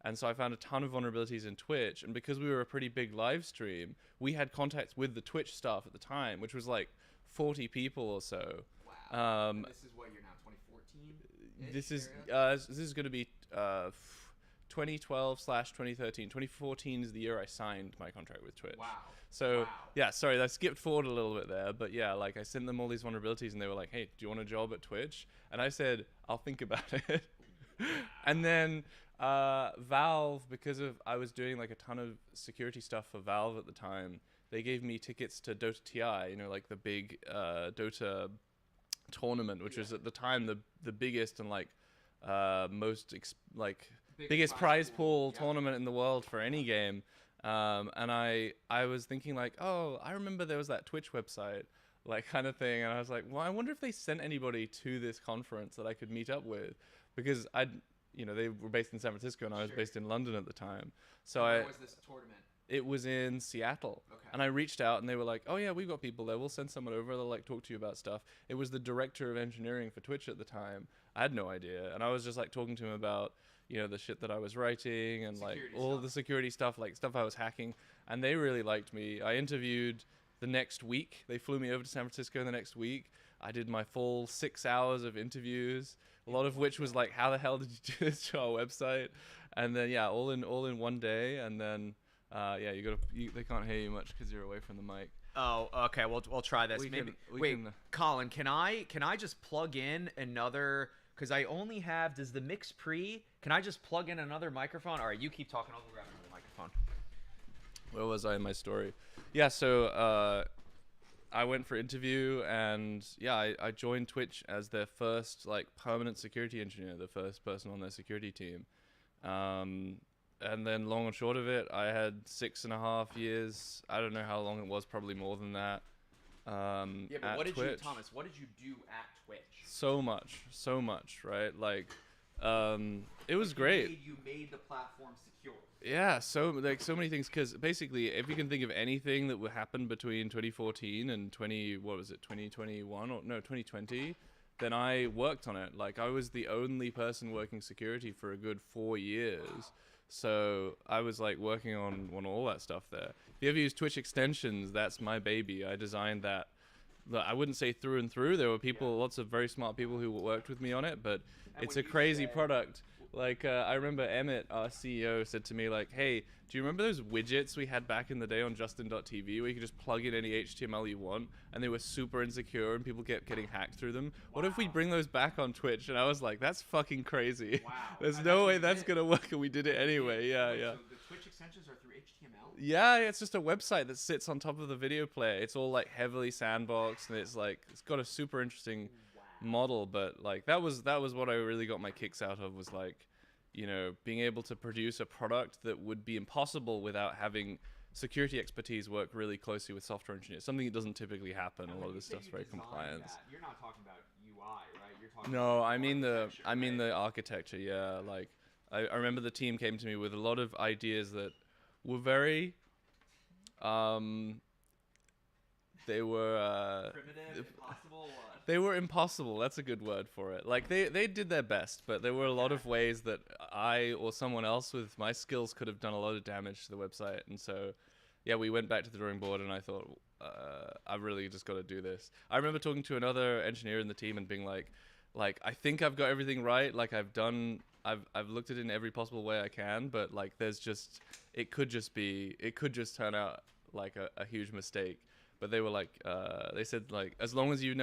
And so I found a ton of vulnerabilities in Twitch. And because we were a pretty big live stream, we had contacts with the Twitch staff at the time, which was like 40 people or so.
Wow. And this is what year now, 2014?
This is going to be 2012/2013. 2014 is the year I signed my contract with Twitch.
Wow.
So
Wow.
yeah, sorry, I skipped forward a little bit there, but yeah, like I sent them all these vulnerabilities and they were like, "Hey, do you want a job at Twitch?" And I said, "I'll think about it." And then Valve, because of I was doing like a ton of security stuff for Valve at the time, they gave me tickets to Dota TI, you know, like the big Dota tournament, which was at the time the biggest and like biggest prize pool tournament in the world for any game. And I was thinking like, oh, I remember there was that Twitch website, like kind of thing. And I was like, well, I wonder if they sent anybody to this conference that I could meet up with, because they were based in San Francisco and I was based in London at the time. So
Where was this tournament?
It was in Seattle.
Okay.
And I reached out and they were like, oh yeah, we've got people there. We'll send someone over. They'll like talk to you about stuff. It was the director of engineering for Twitch at the time. I had no idea. And I was just like talking to him about, the shit that I was writing and like all the security stuff, like stuff I was hacking. And they really liked me. I interviewed the next week. They flew me over to San Francisco the next week. I did my full 6 hours of interviews, a lot of which was like, how the hell did you do this to our website? And then, yeah, all in one day. And then, they can't hear you much because you're away from the mic.
Oh, okay. We'll try this. Wait, Colin, can I just plug in another? Because I only have. Does the mix pre? Can I just plug in another microphone? All right, you keep talking. I'll go grab another microphone.
Where was I in my story? Yeah, so I went for interview and yeah, I joined Twitch as their first like permanent security engineer, the first person on their security team. And then long and short of it, I had 6.5 years. I don't know how long it was, probably more than that.
Yeah, but
at
what did
Twitch.
you, Thomas? What did you do at Twitch?
So much, right? Like, it was great.
You made the platform secure.
Yeah, so many things. Because basically, if you can think of anything that would happen between 2014 and 2021 or no 2020, then I worked on it. Like, I was the only person working security for a good 4 years. Wow. So I was like working on all that stuff there. If you ever use Twitch extensions, that's my baby. I designed that. I wouldn't say through and through. There were lots of very smart people who worked with me on it, but it's a crazy product. Like, I remember Emmett, our CEO, said to me, like, hey, do you remember those widgets we had back in the day on Justin.tv where you could just plug in any HTML you want, and they were super insecure and people kept getting hacked through them? Wow. What if we bring those back on Twitch? And I was like, that's fucking crazy. Wow. There's no way that's going to work, and we did it anyway. Yeah.
So the Twitch extensions are through HTML?
Yeah, it's just a website that sits on top of the video player. It's all like heavily sandboxed, and it's got a super interesting model, but like that was what I really got my kicks out of, was like, being able to produce a product that would be impossible without having security expertise work really closely with software engineers. Something that doesn't typically happen. A lot of this stuff's very compliance.
You're not talking about UI, right? You're talking
No, I mean the architecture. Yeah, like I remember the team came to me with a lot of ideas that were very they were
primitive, impossible. What?
They were impossible. That's a good word for it. Like they did their best, but there were a lot of ways that I or someone else with my skills could have done a lot of damage to the website. And so, yeah, we went back to the drawing board, and I thought, I've really just got to do this. I remember talking to another engineer in the team and being like, I think I've got everything right. Like I've looked at it in every possible way I can, but like it could just turn out like a huge mistake. But they were like, they said like, as long as you've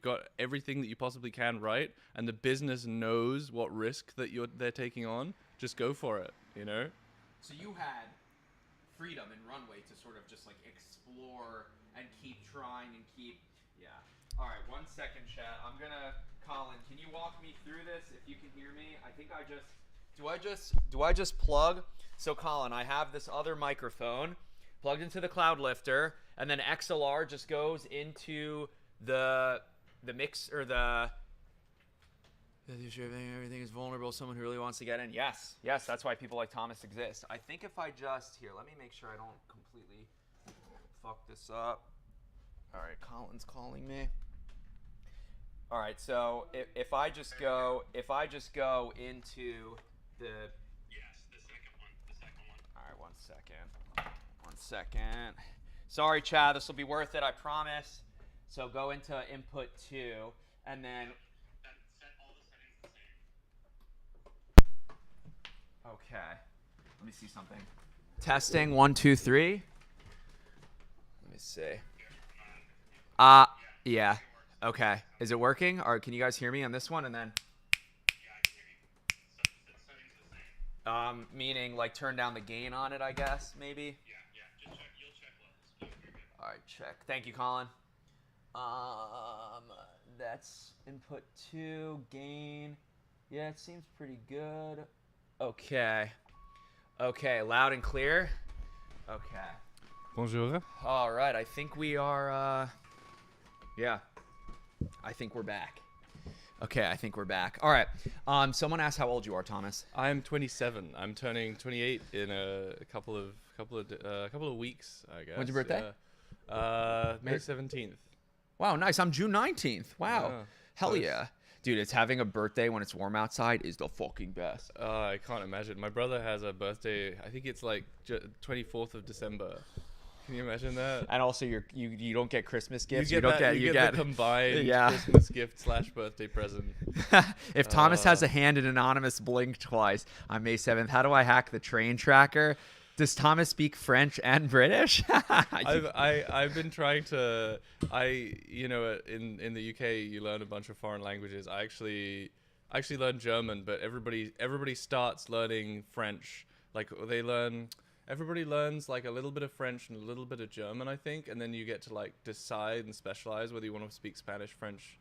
got everything that you possibly can right, and the business knows what risk that they're taking on, just go for it,
So you had freedom and runway to sort of just like explore and keep trying and keep, yeah. All right, 1 second, chat. Colin, can you walk me through this if you can hear me? I think do do I just plug? So Colin, I have this other microphone plugged into the cloud lifter, and then XLR just goes into the mix or the. Everything is vulnerable. Someone who really wants to get in. Yes, that's why people like Thomas exist. I think if I just here, let me make sure I don't completely fuck this up. All right, Colin's calling me. All right, so if I just go into the second one. All right, 1 second. Sorry, Chad, this will be worth it, I promise. So go into input 2, and then set all the settings the same. Okay, let me see something. Testing 1 2 3. Let me see. Yeah. Okay. Is it working? Or can you guys hear me on this one? And then. Meaning like turn down the gain on it, I guess, maybe. Yeah. Just check. You'll check levels. All right, check. Thank you, Colin. That's input 2, gain. Yeah, it seems pretty good. Okay, loud and clear. Okay.
Bonjour.
All right, I think we are. Yeah. I think we're back. Okay, I think we're back. All right. Someone asked how old you are, Thomas.
I'm 27. I'm turning 28 in a couple of weeks, I guess.
When's your birthday?
May 17th.
Wow, nice. I'm June 19th. Wow.
Yeah.
Hell yeah. Dude, it's having a birthday when it's warm outside is the fucking best.
I can't imagine. My brother has a birthday. I think it's like 24th of December. Can you imagine that?
And also, you don't get Christmas gifts.
You get the combined Christmas gift / birthday present.
If Thomas has a hand in Anonymous blink twice on May 7th, how do I hack the train tracker? Does Thomas speak French and British?
I've been trying to. In the UK you learn a bunch of foreign languages. I actually learned German, but everybody starts learning French. Like everybody learns like a little bit of French and a little bit of German, I think, and then you get to like decide and specialize whether you want to speak Spanish, French,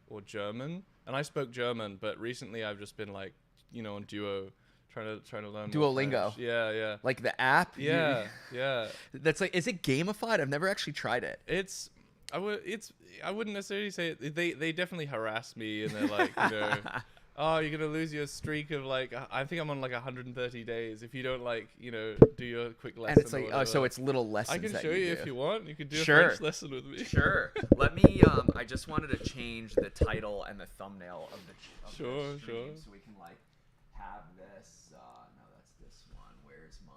or German. And I spoke German, but recently I've just been like, on Duo, trying to learn more
Duolingo.
French. Yeah.
Like the app.
Yeah.
That's like, is it gamified? I've never actually tried it.
I wouldn't necessarily say it. They definitely harass me, and they're like, oh, you're gonna lose your streak of like, I think I'm on like 130 days if you don't like, do your quick lesson.
And it's like, so it's little lessons.
I can show you if you want. You could do a
Sure.
French lesson with me.
Sure. Let me. I just wanted to change the title and the thumbnail of the stream so we can like have this. No, that's this one. Where's my?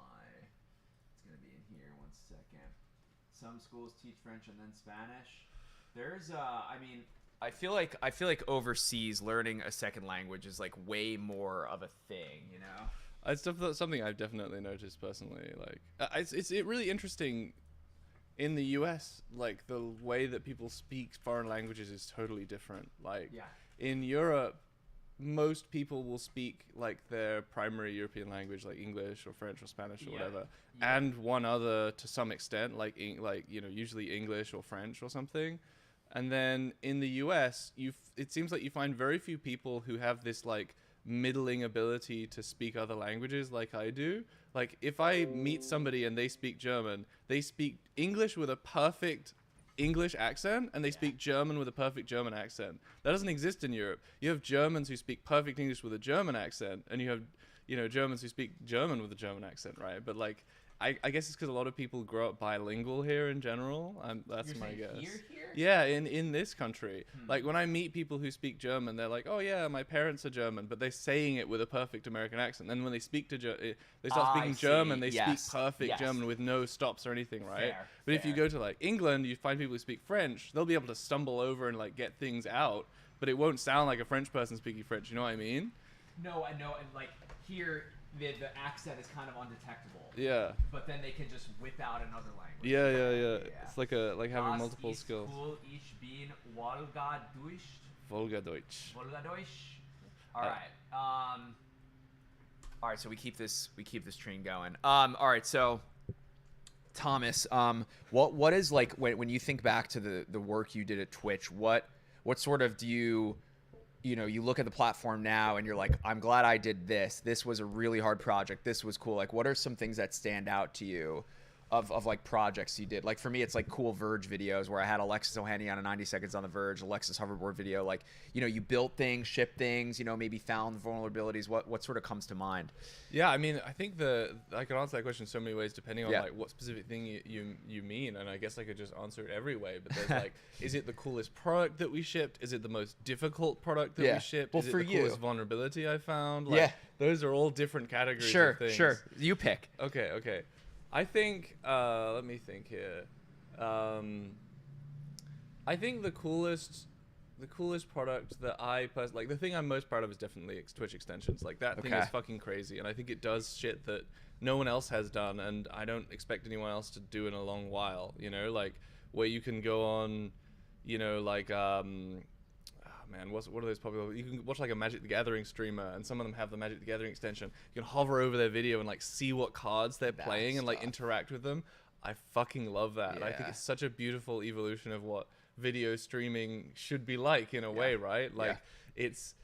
It's gonna be in here. 1 second. Some schools teach French and then Spanish. There's I feel like overseas learning a second language is like way more of a thing,
It's something I've definitely noticed personally. Like, it's really interesting. In the U.S., like the way that people speak foreign languages is totally different. Like, in Europe, most people will speak like their primary European language, like English or French or Spanish or whatever, and one other to some extent, like usually English or French or something. And then in the US, it seems like you find very few people who have this like middling ability to speak other languages like I do. Like if I meet somebody and they speak German, they speak English with a perfect English accent, and they speak German with a perfect German accent. That doesn't exist in Europe. You have Germans who speak perfect English with a German accent, and you have Germans who speak German with a German accent, right? But like I guess it's because a lot of people grow up bilingual here in general. That's my guess.
Here?
Yeah, in this country. Like when I meet people who speak German, they're like, "Oh yeah, my parents are German," but they're saying it with a perfect American accent. Then when they speak they start speaking German, they speak perfect German with no stops or anything, right? But if you go to like England, you find people who speak French. They'll be able to stumble over and like get things out, but it won't sound like a French person speaking French. You know what I mean?
No, I know, and like here. The accent is kind of undetectable.
Yeah.
But then they can just whip out another language.
Yeah. It's like having multiple skills.
Cool, ich bin Wolgadeutsch.
Wolgadeutsch.
All right. All right. So we keep this train going. All right. So Thomas, what is like when you think back to the work you did at Twitch? What sort of do you you know, you look at the platform now and you're like, I'm glad I did this. This was a really hard project. This was cool. Like, what are some things that stand out to you of like projects you did? Like for me, it's like cool Verge videos where I had Alexis Ohanian on a 90 Seconds on the Verge, Alexis hoverboard video. Like, you know, you built things, shipped things, you know, maybe found vulnerabilities. What sort of comes to mind?
Yeah, I mean, I think I could answer that question so many ways depending on
Yeah.
like what specific thing you mean, and I guess I could just answer it every way. But there's like, is it the coolest product that we shipped? Is it the most difficult product that
Yeah.
we shipped?
Well,
is it
for
the
you.
coolest vulnerability I found? Like,
Yeah.
those are all different categories.
Sure,
of things.
sure. You pick.
Okay. I think, let me think here. I think the coolest product that I like, the thing I'm most proud of is definitely Twitch extensions. Like that thing
Okay.
is fucking crazy, and I think it does shit that no one else has done, and I don't expect anyone else to do in a long while. You know, like where you can go on, you know, like man, what are those popular? You can watch like a Magic the Gathering streamer, and some of them have the Magic the Gathering extension. You can hover over their video and like see what cards they're playing and like
stuff.
interact with them. I fucking love that. And I think
Yeah.
it's such a beautiful evolution of what video streaming should be like in a way, right? Like it's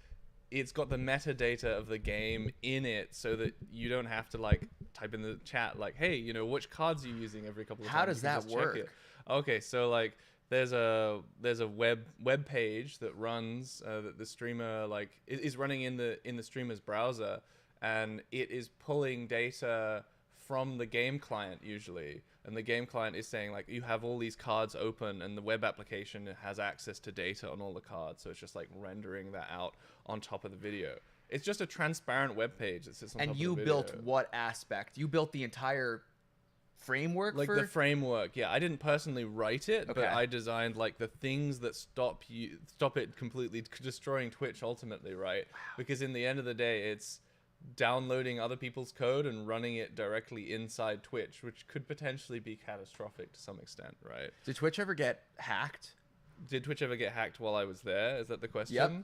got the metadata of the game in it, so that you don't have to like type in the chat like, hey, you know, which cards are you using every couple of times.
How does
You can
that
just check
work?
it. Okay, so like there's a web page that runs that the streamer like is running in the streamer's browser, and it is pulling data from the game client usually, and the game client is saying like, you have all these cards open, and the web application has access to data on all the cards, so it's just like rendering that out on top of the video. It's just a transparent web page that sits on top
And
of
you
the
built
video.
what aspect? You built the entire framework
Like
for
the framework, yeah. I didn't personally write it, but
Okay.
I designed like the things that stop it completely destroying Twitch ultimately, right? Because in the end of the day, it's downloading other people's code and running it directly inside Twitch, which could potentially be catastrophic to some extent, right?
Did Twitch ever get hacked?
Did Twitch ever get hacked while I was there? Is that the question?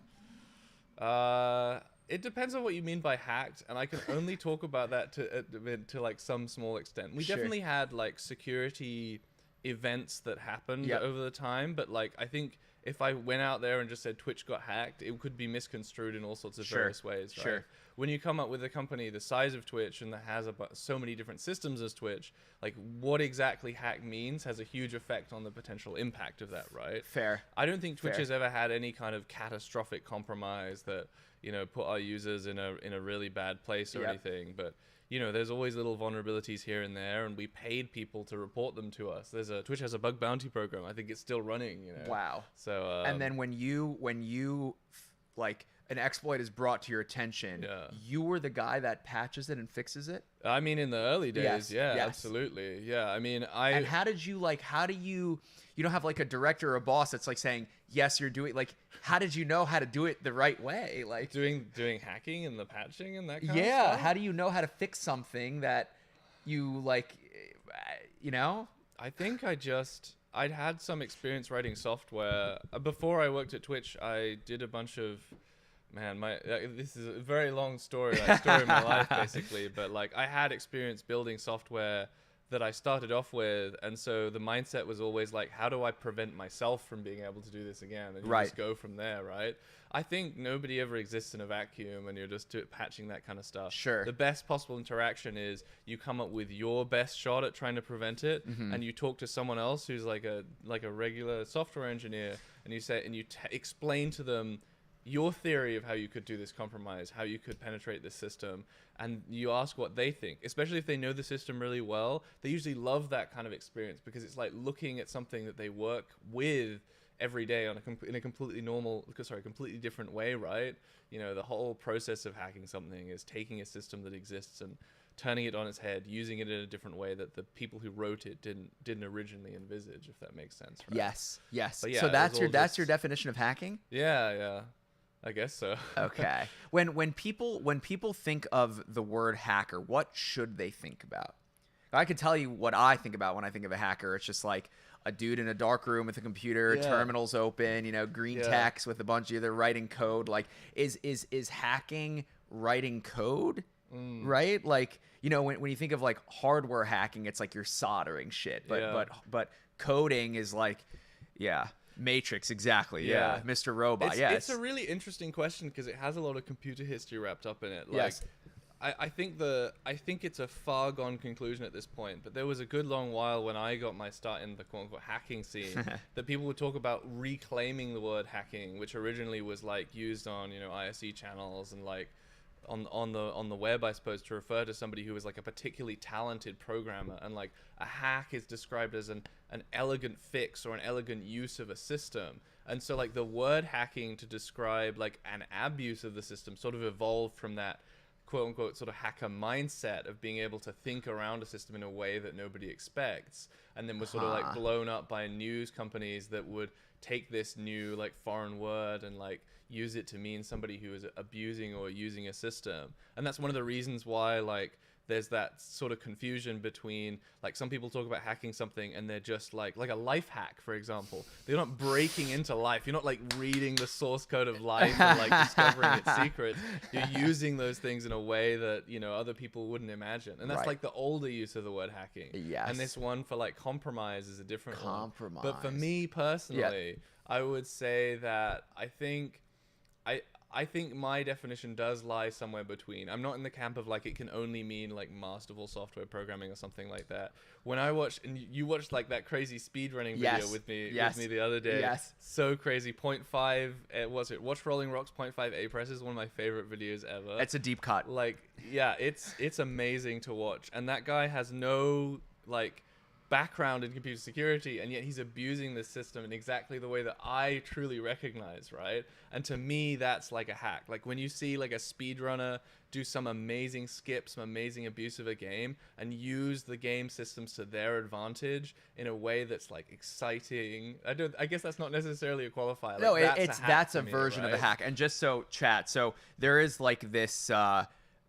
It depends on what you mean by hacked, and I can only talk about that to like some small extent. We
Sure.
definitely had like security events that happened
Yep.
over the time, but like I think if I went out there and just said Twitch got hacked, it could be misconstrued in all sorts of
Sure.
various ways, right?
Sure.
When you come up with a company the size of Twitch and that has so many different systems as Twitch, like what exactly hack means has a huge effect on the potential impact of that, right?
Fair.
I don't think Twitch
Fair.
has ever had any kind of catastrophic compromise that, you know, put our users in a really bad place or
Yep.
anything. But, you know, there's always little vulnerabilities here and there, and we paid people to report them to us. Twitch has a bug bounty program. I think it's still running, you know.
Wow.
So
And then when you like an exploit is brought to your attention,
Yeah.
you were the guy that patches it and fixes it?
I mean, in the early days,
Yes,
yeah,
yes.
absolutely. Yeah, I mean,
And how do you don't have like a director or a boss that's like saying, yes, you're doing, like, how did you know how to do it the right way? Like,
doing hacking and the patching and that kind of
yeah,
stuff?
how do you know how to fix something that you like, you know?
I think I'd had some experience writing software. Before I worked at Twitch, I did a bunch of, this is a very long story of my life basically, but like I had experience building software that I started off with, and so the mindset was always like, how do I prevent myself from being able to do this again? And you
Right.
just go from there, right? I think nobody ever exists in a vacuum, and you're just patching that kind of stuff.
Sure.
The best possible interaction is you come up with your best shot at trying to prevent it,
Mm-hmm.
and you talk to someone else who's like a regular software engineer, and you explain to them your theory of how you could do this compromise, how you could penetrate this system, and you ask what they think. Especially if they know the system really well, they usually love that kind of experience because it's like looking at something that they work with every day in a completely different way, right? You know, the whole process of hacking something is taking a system that exists and turning it on its head, using it in a different way that the people who wrote it didn't originally envisage, if that makes sense, right?
Yes.
But yeah,
So
it
that's
was
your
all
that's
just-
your definition of hacking?
Yeah. I guess so.
Okay. when people think of the word hacker, what should they think about? I can tell you what I think about when I think of a hacker. It's just like a dude in a dark room with a computer,
Yeah.
terminals open, green
Yeah.
text with a bunch of they're writing code. Like, is hacking writing code? Right? Like, when you think of like hardware hacking, it's like you're soldering shit. But
Yeah.
but coding is like, yeah. Matrix, exactly. Yeah, Mr. Robot.
It's a really interesting question because it has a lot of computer history wrapped up in it. Like,
Yes.
I think it's a far gone conclusion at this point, but there was a good long while when I got my start in the quote unquote hacking scene that people would talk about reclaiming the word hacking, which originally was like used on, you know, ISE channels and like on the web, I suppose, to refer to somebody who was like a particularly talented programmer. And like a hack is described as an elegant fix or an elegant use of a system. And so like the word hacking to describe like an abuse of the system sort of evolved from that quote unquote sort of hacker mindset of being able to think around a system in a way that nobody expects, and then was sort of like blown up by news companies that would take this new like foreign word and like use it to mean somebody who is abusing or using a system. And that's one of the reasons why like there's that sort of confusion between like some people talk about hacking something and they're just like a life hack, for example. They're not breaking into life. You're not like reading the source code of life and like discovering its secrets. You're using those things in a way that, you know, other people wouldn't imagine. And that's like the older use of the word hacking.
Yes.
And this one for like compromise is a different
Compromise.
one. But for me personally, I would say that I think my definition does lie somewhere between. I'm not in the camp of like it can only mean like masterful software programming or something like that. When I watched, and you watched like that crazy speedrunning video with me the other day.
Yes.
So crazy. 0.5, was it? Watch Rolling Rocks 0.5 A Press is one of my favorite videos ever.
It's a deep cut.
Like, yeah, it's amazing to watch. And that guy has no like background in computer security, and yet he's abusing this system in exactly the way that I truly recognize, right? And to me, that's like a hack. Like when you see like a speedrunner do some amazing skip, some amazing abuse of a game, and use the game systems to their advantage in a way that's like exciting. I guess that's not necessarily a qualifier. Like,
No,
that's
a
me,
version of a
right?
hack. And just so chat, so there is like this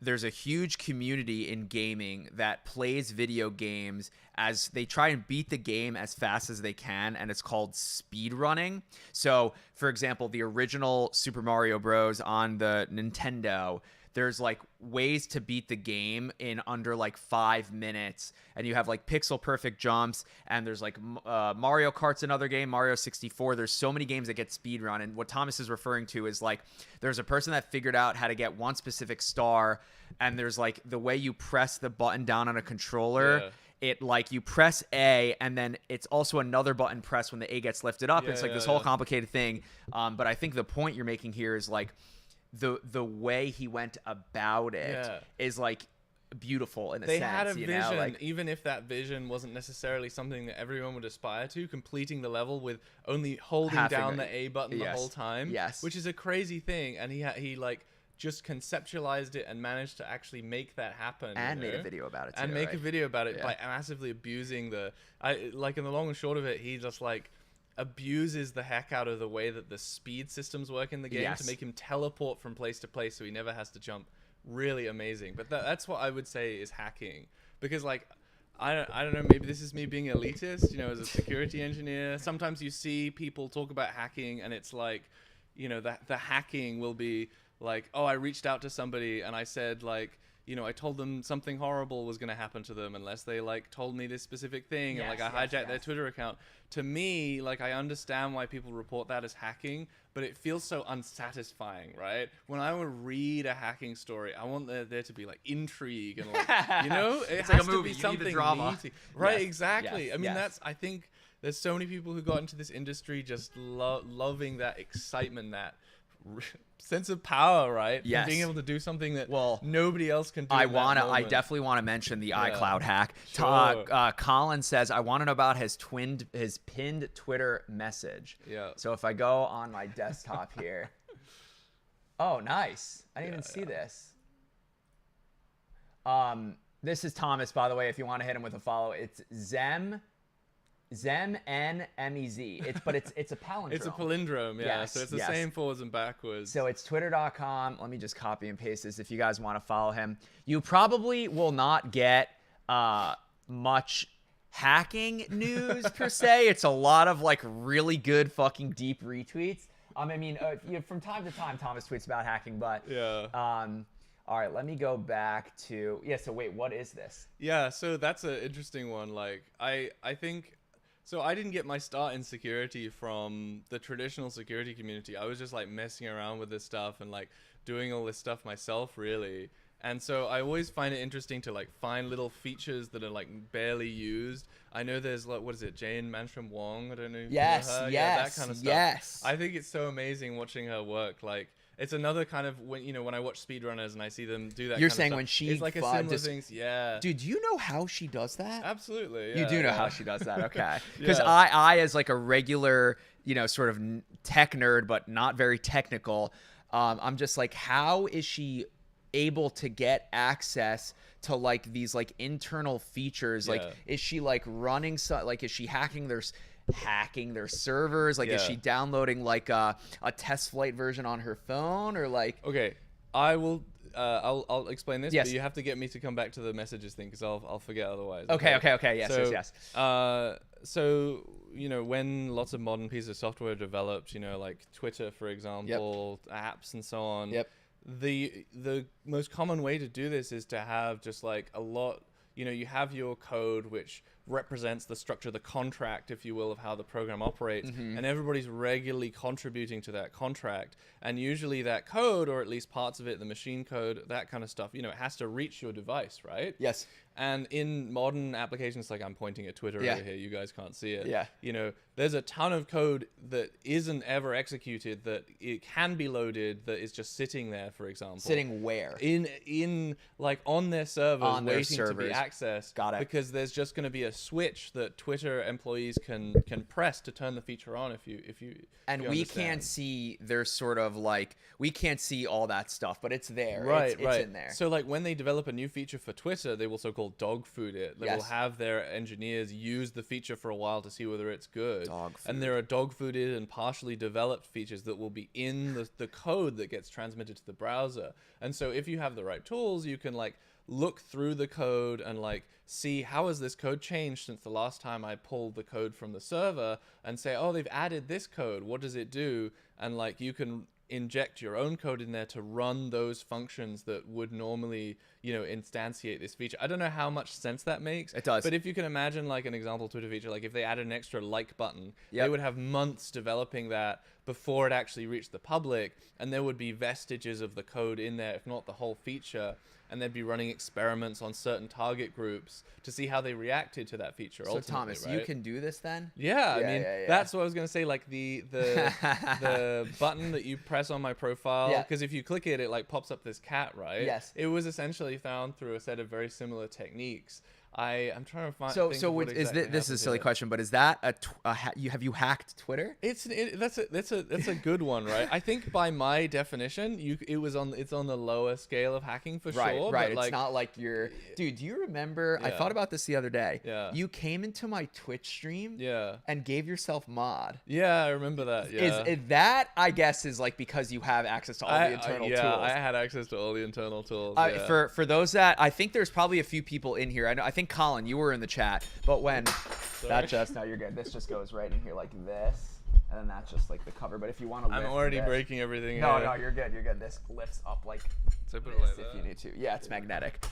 there's a huge community in gaming that plays video games as they try and beat the game as fast as they can, and it's called speedrunning. So, for example, the original Super Mario Bros. On the Nintendo, there's like ways to beat the game in under like 5 minutes, and you have like pixel perfect jumps, and there's like Mario Kart's another game, Mario 64. There's so many games that get speedrun, and what Thomas is referring to is like there's a person that figured out how to get one specific star, and there's like the way you press the button down on a controller. It like you press A, and then it's also another button press when the A gets lifted up. It's like this whole complicated thing. But I think the point you're making here is like the way he went about it is like beautiful in a sense.
They had a vision,
know? Like,
even if that vision wasn't necessarily something that everyone would aspire to, completing the level with only holding down the A button the whole time.
Yes.
Which is a crazy thing. And he like just conceptualized it and managed to actually make that happen.
and
you
made
know?
a video about it too,
And make
right?
a video about it by massively abusing like in the long and short of it, he just like abuses the heck out of the way that the speed systems work in the game to make him teleport from place to place so he never has to jump. Really amazing. But that's what I would say is hacking, because like I don't know, maybe this is me being elitist, you know, as a security engineer. Sometimes you see people talk about hacking and it's like, you know, the hacking will be like, oh, I reached out to somebody and I said like, you know, I told them something horrible was going to happen to them unless they like told me this specific thing, and like I hijacked their Twitter account. To me, like I understand why people report that as hacking, but it feels so unsatisfying, right? When I would read a hacking story, I want there to be like intrigue and like, you know, it
It's
has
like a
to
movie.
be
You need the
something
drama.
meaty. Right?
Yes.
Exactly.
Yes.
I mean,
Yes.
I think there's so many people who got into this industry just loving that excitement, that sense of power, right?
Yes.
And being able to do something that
Well,
nobody else can do.
I definitely want to mention the iCloud hack.
Sure.
Colin says, I want to know about his pinned Twitter message.
Yeah.
So if I go on my desktop here. Oh, nice. I didn't even see this. This is Thomas, by the way, if you want to hit him with a follow. It's N-M-E-Z. It's a palindrome.
It's a palindrome, yeah.
Yes,
So it's the
yes.
same forwards and backwards.
So it's twitter.com. Let me just copy and paste this if you guys want to follow him. You probably will not get much hacking news per se. It's a lot of like really good fucking deep retweets. I mean, from time to time, Thomas tweets about hacking, but all right, let me go back to so wait, what is this?
Yeah, so that's an interesting one. Like I think So I didn't get my start in security from the traditional security community. I was just like messing around with this stuff and like doing all this stuff myself, really. And so I always find it interesting to like find little features that are like barely used. I know there's like, what is it, Jane Manstrom Wong? I don't know. If you know her. Yeah, that kind of stuff.
Yes.
I think it's so amazing watching her work. Like, it's another kind of when I watch speedrunners and I see them do that.
You're
kind
saying
of stuff,
when she
it's like a similar thing. Yeah.
Dude, do you know how she does that?
Absolutely.
You
yeah,
do know
yeah.
how she does that, okay? Because
Yeah.
I as like a regular, sort of tech nerd, but not very technical, I'm just like, how is she able to get access to like these like internal features? Like,
Yeah.
is she like running like, is she hacking their servers? Like, is
Yeah.
she downloading like a test flight version on her phone, or like?
Okay, I will. I'll explain this.
Yes.
But you have to get me to come back to the messages thing because I'll forget otherwise.
Okay. Yes.
So,
Yes.
So when lots of modern pieces of software are developed, like Twitter, for example, apps and so on.
Yep.
The most common way to do this is to have just like a lot. You have your code which represents the structure, the contract, if you will, of how the program operates, and everybody's regularly contributing to that contract. And usually that code, or at least parts of it, the machine code, that kind of stuff, it has to reach your device, right?
Yes.
And in modern applications, like I'm pointing at Twitter over here, you guys can't see it.
Yeah.
There's a ton of code that isn't ever executed, that it can be loaded, that is just sitting there, for example.
Sitting where?
In like on their servers,
On their
waiting to be
servers.
accessed.
Got it.
Because there's just going to be a switch that Twitter employees can press to turn the feature on if you
And
you
we
understand.
can't see, there's sort of like, we can't see all that stuff, but it's there.
Right,
it's
right.
in there.
So like when they develop a new feature for Twitter, they will so-called dog food it. They will
Yes.
have their engineers use the feature for a while to see whether it's good.
Dog food.
And there are dog fooded and partially developed features that will be in the code that gets transmitted to the browser. And so if you have the right tools, you can like look through the code and like see how has this code changed since the last time I pulled the code from the server, and say, oh, they've added this code. What does it do? And like you can inject your own code in there to run those functions that would normally, instantiate this feature. I don't know how much sense that makes.
It does.
But if you can imagine like an example Twitter feature, like if they added an extra like button,
Yep.
they would have months developing that before it actually reached the public, and there would be vestiges of the code in there, if not the whole feature. And they'd be running experiments on certain target groups to see how they reacted to that feature.
So
ultimately,
Thomas,
right?
you can do this then?
Yeah, I
Yeah,
mean,
yeah.
that's what I was going to say, like the the button that you press on my profile,
Yeah.
because if you click it, it like pops up this cat, right?
Yes.
It was essentially found through a set of very similar techniques. I'm trying to find.
So
think of what
is
exactly
this is a
happened
silly
here.
question, but is that have you hacked Twitter?
That's a good one, right? I think by my definition, it's on the lower scale of hacking for
Right,
sure.
right.
But
It's not like you're, dude. Do you remember? I
Yeah.
thought about this the other day.
Yeah.
You came into my Twitch stream.
Yeah.
And gave yourself mod.
Yeah, I remember that. Yeah.
Is that, I guess, is like because you have access to all the internal
yeah,
tools.
I had access to all the internal tools. Yeah.
For those that, I think there's probably a few people in here. I think Colin, you were in the chat, but when no, you're good. This just goes right in here like this, and then that's just like the cover. But if you want to,
I'm already breaking everything.
No,
here.
no, you're good. You're good. This lifts up like
So put
this
it like
if
that.
you need to. Yeah, it's magnetic.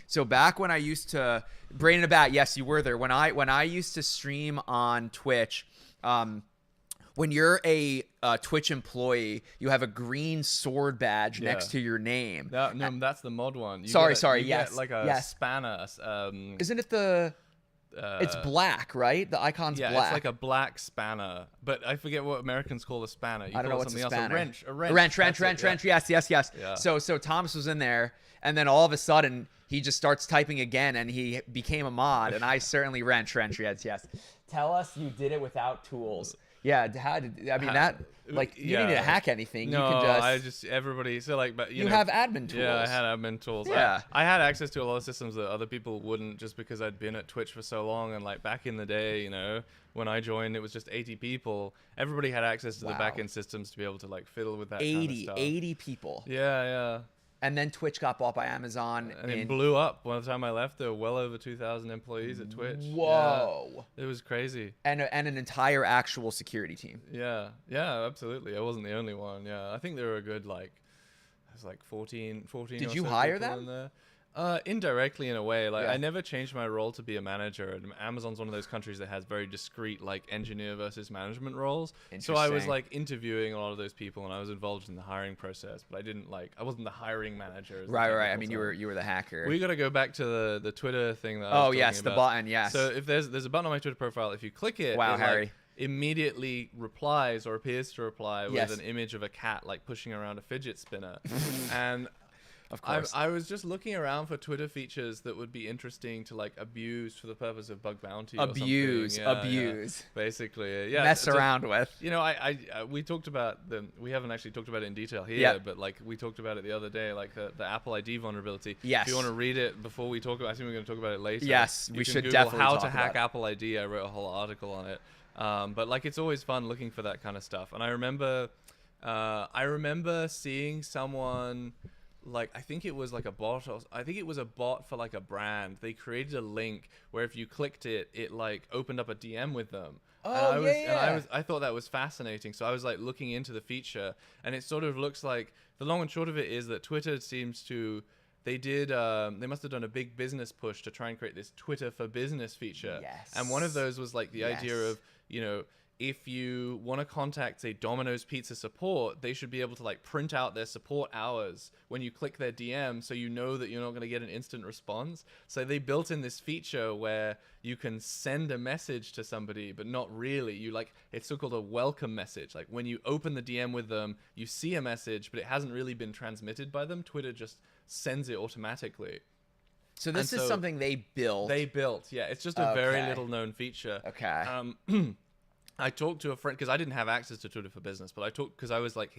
So back when I used to, Brain in a Bat, yes, you were there. When I used to stream on Twitch, when you're a Twitch employee, you have a green sword badge next to your name.
No, that's the mod one.
Sorry,
You
yes,
get like a
yes.
spanner.
Isn't it the? It's black, right? The icon's
Yeah,
black.
it's like a black spanner, but I forget what Americans call a spanner. You
I don't know
call it
what's a
something else.
spanner.
A wrench. That's it, yeah.
Yes.
Yeah.
So Thomas was in there, and then all of a sudden he just starts typing again, and he became a mod, and I certainly wrench. Yes. Tell us you did it without tools. Yeah, you don't need to hack anything.
No,
you can just
everybody. So like, but
you
know,
have admin tools.
Yeah, I had admin tools.
Yeah.
I had access to a lot of systems that other people wouldn't, just because I'd been at Twitch for so long. And like back in the day, when I joined, it was just 80 people. Everybody had access to the back-end systems to be able to like fiddle with that kind of stuff.
80 people.
Yeah.
And then Twitch got bought by Amazon.
And it blew up. By the time I left, there were well over 2,000 employees at Twitch.
Whoa.
Yeah, it was crazy.
And an entire actual security team.
Yeah, absolutely. I wasn't the only one. Yeah, I think there were a good there's like 14
Did
or
you
so
hire
people
them?
in there. Indirectly in a way. Like
Yeah.
I never changed my role to be a manager, and Amazon's one of those countries that has very discrete like engineer versus management roles. So I was
Interesting.
like interviewing a lot of those people, and I was involved in the hiring process, but I wasn't the hiring manager. As the
Right. I
technical
mean,
term.
you were the hacker.
We got to go back to the Twitter thing that I was
Oh
talking
yes, the
about.
button. Yes.
So if there's a button on my Twitter profile, if you click it,
Wow,
it,
Harry.
like, immediately replies or appears to reply with
Yes.
an image of a cat like pushing around a fidget spinner. And
Of course.
I was just looking around for Twitter features that would be interesting to like abuse for the purpose of bug bounty.
Abuse,
or something.
abuse.
Basically, yeah.
Mess
to-
around with.
You know, we talked about we haven't actually talked about it in detail here,
Yeah.
but like we talked about it the other day, like the Apple ID vulnerability.
Yes.
If you want to read it before we talk about, I think we're going to talk about it later.
Yes,
You
we
can
should
Google
definitely
how
talk
to
about
hack
it.
Apple ID. I wrote a whole article on it. But like it's always fun looking for that kind of stuff. And I remember seeing someone. Like I think it was like a bot. I think it was a bot for like a brand. They created a link where if you clicked it, it like opened up a DM with them.
Oh,
and
yeah.
I thought that was fascinating. So I was like looking into the feature, and it sort of looks like the long and short of it is that Twitter seems to. They must have done a big business push to try and create this Twitter for Business feature.
Yes.
And one of those was like the idea
Yes.
of, you know, if you want to contact, say, Domino's Pizza support, they should be able to like print out their support hours when you click their DM, so you know that you're not going to get an instant response. So they built in this feature where you can send a message to somebody, but not really. You like, it's so-called a welcome message. Like when you open the DM with them, you see a message, but it hasn't really been transmitted by them. Twitter just sends it automatically.
So this
and
is
so
something they built.
Yeah. It's just a very
Okay.
little known feature.
Okay.
I talked to a friend because I didn't have access to Twitter for Business, but I talked because I was like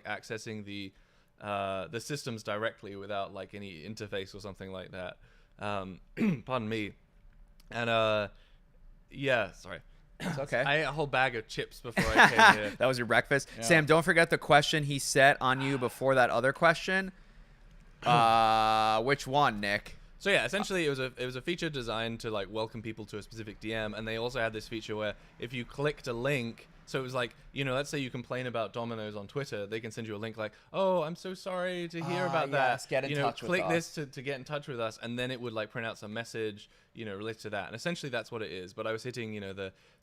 accessing the systems directly without like any interface or something like that. Pardon me. And yeah, sorry.
It's okay.
I ate a whole bag of chips before I came here.
That was your breakfast.
Yeah.
Sam, don't forget the question he set on you before that other question. Which one, Nick?
So yeah, essentially it was a feature designed to like welcome people to a specific DM, and they also had this feature where if you clicked a link, so it was like, you know, let's say you complain about Domino's on Twitter, they can send you a link like, oh, I'm so sorry to hear about
yes,
that.
get in
you know,
touch with
click
us.
this to get in touch with us, and then it would like print out some message, you know, related to that. And essentially that's what it is. But I was hitting, you know,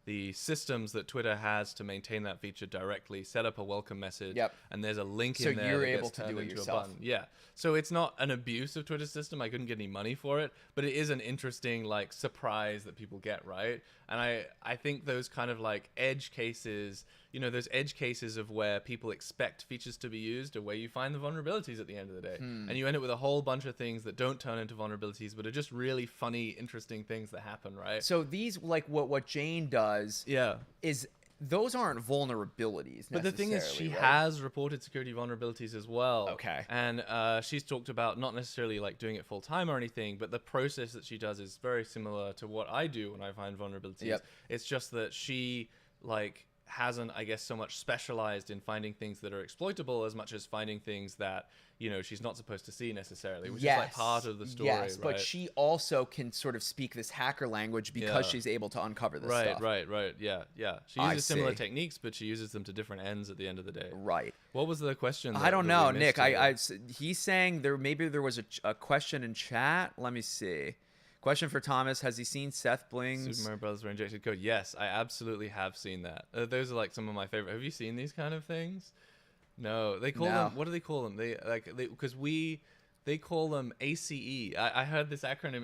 the systems that Twitter has to maintain that feature directly, set up a welcome message,
Yep.
and there's a link
So
in there
you're
that
able
gets
to
turned
do it
into
yourself.
a button. Yeah. So it's not an abuse of Twitter's system. I couldn't get any money for it, but it is an interesting like surprise that people get, right? And I think those kind of like edge cases, you know, those edge cases of where people expect features to be used are where you find the vulnerabilities at the end of the day. And you end up with a whole bunch of things that don't turn into vulnerabilities, but are just really funny, interesting things that happen, right?
So these, like what Jane does,
Yeah.
is those aren't vulnerabilities.
But the thing is, she
necessarily, right?
has reported security vulnerabilities as well.
Okay.
And she's talked about not necessarily like doing it full time or anything, but the process that she does is very similar to what I do when I find vulnerabilities.
Yep.
It's just that she like hasn't, I guess, so much specialized in finding things that are exploitable as much as finding things that, you know, she's not supposed to see necessarily, which is like part of the story.
Yes,
right?
but she also can sort of speak this hacker language because
Yeah.
she's able to uncover this
Right,
stuff.
right. Yeah. She
I
uses similar
see.
techniques, but she uses them to different ends at the end of the day.
Right.
What was the question?
I don't know, Nick.
I
He's saying there was a question in chat. Let me see. Question for Thomas: has he seen Seth Bling's?
Super Mario Brothers injected code. Yes, I absolutely have seen that. Those are like some of my favorite. Have you seen these kind of things? No, they call
No.
them. What do they call them? They call them ACE. I heard this acronym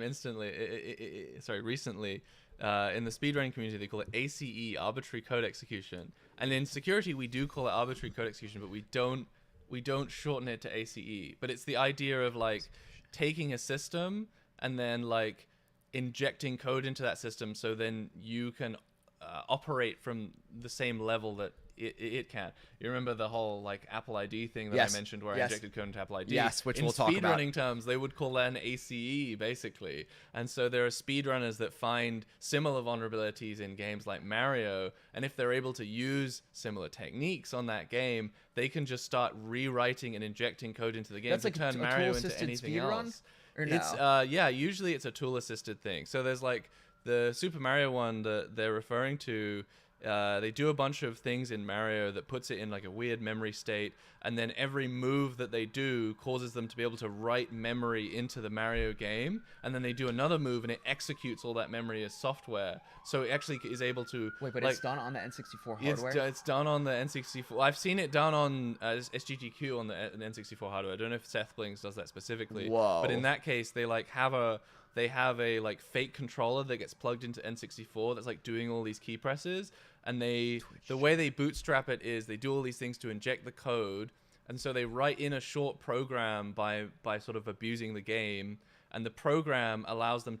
recently. In the speedrunning community, they call it ACE, arbitrary code execution. And in security, we do call it arbitrary code execution, but we don't shorten it to ACE. But it's the idea of like taking a system and then like injecting code into that system, so then you can operate from the same level that it can. You remember the whole like Apple ID thing that
Yes.
I mentioned, where
Yes.
I injected code into Apple ID?
Yes, which
in
we'll talk about.
speedrunning terms, they would call that an ACE basically. And so there are speedrunners that find similar vulnerabilities in games like Mario, and if they're able to use similar techniques on that game, they can just start rewriting and injecting code into the game
That's
to
like
turn
a
Mario into
tool-assisted
anything
speedrun?
else.
Or
It's
no?
yeah, usually it's a tool assisted thing. So there's like the Super Mario one that they're referring to. they do a bunch of things in Mario that puts it in like a weird memory state, and then every move that they do causes them to be able to write memory into the Mario game, and then they do another move and it executes all that memory as software. So it actually is able to
Wait, but
like,
it's done on the N64 hardware?
it's done on the N64. I've seen it done on SGTQ on the N64 hardware. I don't know if Seth Blinks does that specifically.
Whoa.
But in that case, they like have a like fake controller that gets plugged into N64 that's like doing all these key presses, and the way they bootstrap it is they do all these things to inject the code, and so they write in a short program by sort of abusing the game, and the program allows them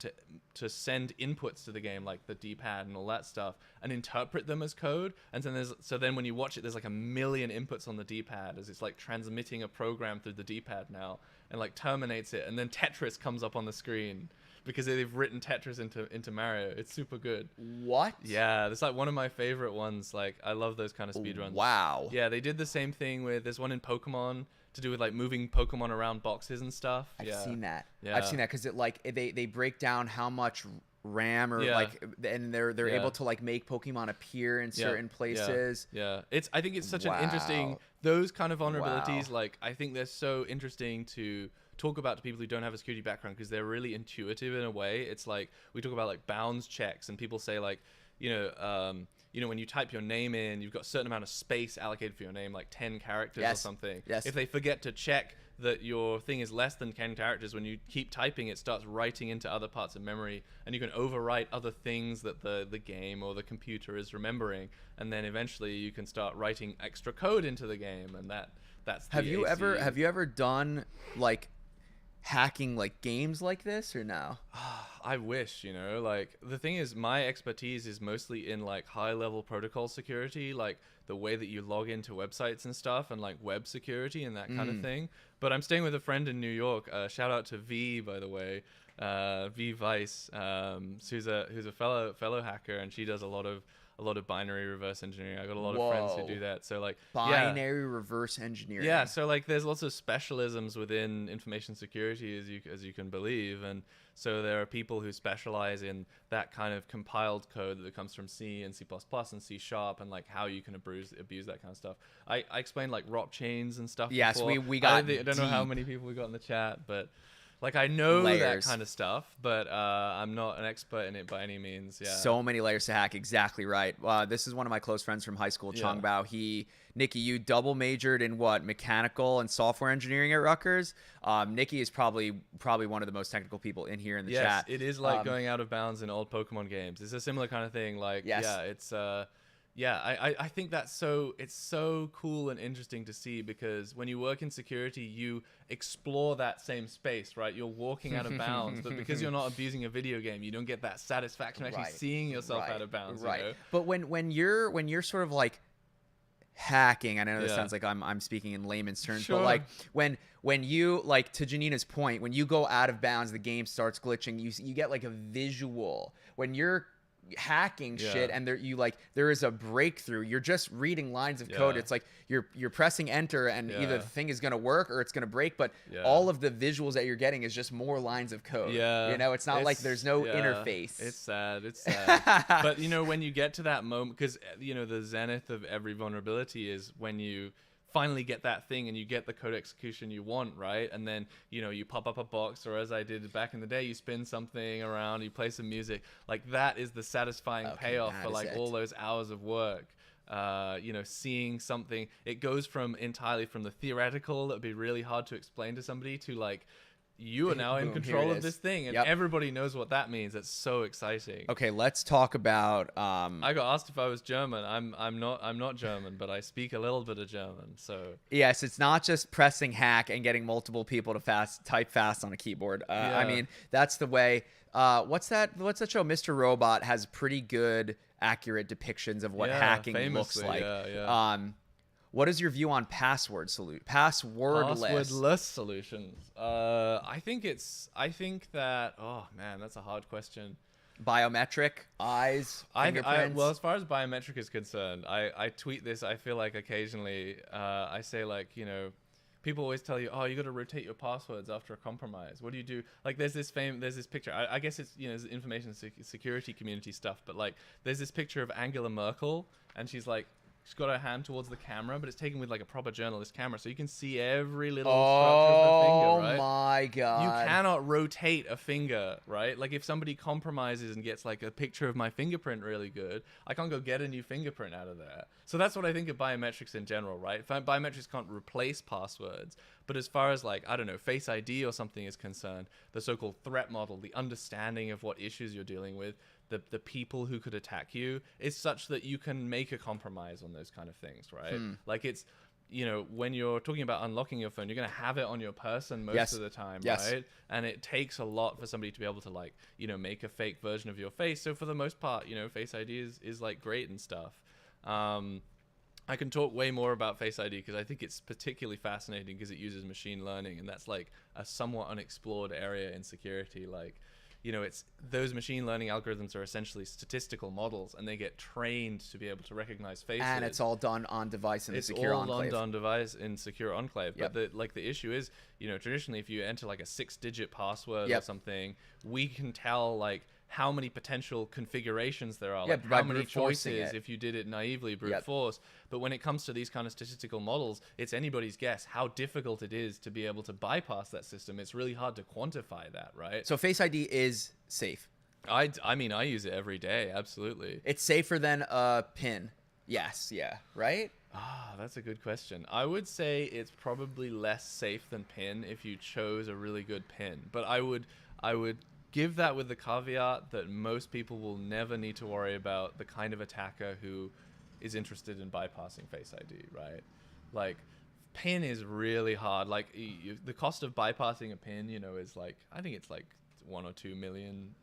to send inputs to the game like the D-pad and all that stuff and interpret them as code. And so then when you watch it, there's like a million inputs on the D-pad as it's like transmitting a program through the D-pad now, and like terminates it, and then Tetris comes up on the screen because they've written Tetris into Mario. It's super good.
What?
Yeah, that's like one of my favorite ones. Like, I love those kind of speedruns.
Wow.
Yeah, they did the same thing with, there's one in Pokemon to do with like moving Pokemon around boxes and stuff.
I've seen that.
Yeah.
I've seen that because it like they break down how much RAM or
Yeah.
like, and they're
Yeah.
able to like make Pokemon appear in certain places.
Yeah. I think it's such an
Wow.
interesting, those kind of vulnerabilities,
Wow.
like, I think they're so interesting to talk about to people who don't have a security background because they're really intuitive in a way. It's like, we talk about like bounds checks, and people say like, when you type your name in, you've got a certain amount of space allocated for your name, like 10 characters or something.
Yes.
If they forget to check that your thing is less than 10 characters, when you keep typing, it starts writing into other parts of memory, and you can overwrite other things that the game or the computer is remembering, and then eventually you can start writing extra code into the game, and that's the
Have you
AC.
ever done like hacking like games like this or no?
I wish, like, the thing is, my expertise is mostly in like high level protocol security, like the way that you log into websites and stuff, and like web security and that kind of thing. But I'm staying with a friend in New York. Shout out to V, by the way, V Vice, who's a fellow hacker, and she does a lot of binary reverse engineering. I got a lot of friends who do that. So like,
Binary reverse engineering.
yeah, so like there's lots of specialisms within information security, as you can believe, and so there are people who specialize in that kind of compiled code that comes from C and C++ and C#, and like how you can abuse that kind of stuff. I explained like ROP chains and stuff.
Yes,
before.
we got
I don't know how
deep.
many people we got in the chat, but like, I know
Layers.
that kind of stuff, but I'm not an expert in it by any means. Yeah.
So many layers to hack. Exactly right. This is one of my close friends from high school, Chong Bao. Nikki, you double majored in what? Mechanical and software engineering at Rutgers. Nikki is probably one of the most technical people in here in the chat.
Yes, it is like going out of bounds in old Pokemon games. It's a similar kind of thing. Like,
Yes.
yeah, it's I think it's so cool and interesting to see, because when you work in security, you explore that same space, right? You're walking out of bounds, but because you're not abusing a video game, you don't get that satisfaction of actually seeing yourself out of bounds.
Right.
You know?
But when you're sort of like hacking, I know this
Yeah.
sounds like I'm speaking in layman's terms,
Sure.
but like when you, like, to Janina's point, when you go out of bounds, the game starts glitching. You get like a visual when you're hacking shit, and there is a breakthrough. You're just reading lines of code.
Yeah.
It's like you're pressing enter, and either the thing is gonna work or it's gonna break. But all of the visuals that you're getting is just more lines of code.
Yeah,
it's not like there's no interface.
It's sad. But when you get to that moment, because the zenith of every vulnerability is when you finally get that thing and you get the code execution you want, right? And then you pop up a box, or as I did back in the day, you spin something around, you play some music. Like, that is the satisfying payoff for like all those hours of work. Seeing something, it goes from entirely from the theoretical that would be really hard to explain to somebody to like, you are now in
Boom, here
control
it
of this
is.
thing, and
Yep.
everybody knows what that means. That's so exciting.
Okay, let's talk about
I got asked if I was German. I'm not German, but I speak a little bit of German. So
yes, it's not just pressing hack and getting multiple people to type fast on a keyboard. I mean, that's the way. What's that show? Mr. Robot has pretty good, accurate depictions of what hacking looks
famously,
like.
yeah.
What is your view on passwordless
Passwordless solutions. I think that. Oh man, that's a hard question.
biometric eyes, fingerprints?
Well, as far as biometric is concerned, I tweet this. I feel like occasionally I say like people always tell you, oh, you got to rotate your passwords after a compromise. What do you do? Like, there's this picture. I guess it's, it's information security community stuff, but like, there's this picture of Angela Merkel, and she's got her hand towards the camera, but it's taken with like a proper journalist camera, so you can see every little structure of her finger, right?
Oh my God.
You cannot rotate a finger, right? Like, if somebody compromises and gets like a picture of my fingerprint really good, I can't go get a new fingerprint out of there. So that's what I think of biometrics in general, right? Biometrics can't replace passwords, but as far as like, I don't know, Face ID or something is concerned, the so-called threat model, the understanding of what issues you're dealing with, the people who could attack you, is such that you can make a compromise on those kind of things, right? Like, it's, when you're talking about unlocking your phone, you're going to have it on your person most of the time, right? And it takes a lot for somebody to be able to like, make a fake version of your face. So for the most part, Face ID is like great and stuff. I can talk way more about Face ID because I think it's particularly fascinating because it uses machine learning, and that's like a somewhat unexplored area in security. Like, it's those machine learning algorithms are essentially statistical models, and they get trained to be able to recognize faces.
And it's all done on device in the secure enclave.
It's all on device in secure enclave.
Yep.
But the issue is, traditionally, if you enter like a 6-digit password or something, we can tell like how many potential configurations there are, like how many choices if you did it naively, brute force. But when it comes to these kind of statistical models, it's anybody's guess how difficult it is to be able to bypass that system. It's really hard to quantify that, right?
So Face ID is safe.
I mean, I use it every day, absolutely.
It's safer than a PIN. Yes, yeah, right?
That's a good question. I would say it's probably less safe than PIN if you chose a really good PIN. But I would give that with the caveat that most people will never need to worry about the kind of attacker who is interested in bypassing Face ID, right? Like, PIN is really hard. Like, the cost of bypassing a PIN, is like, I think it's like $1 or $2 million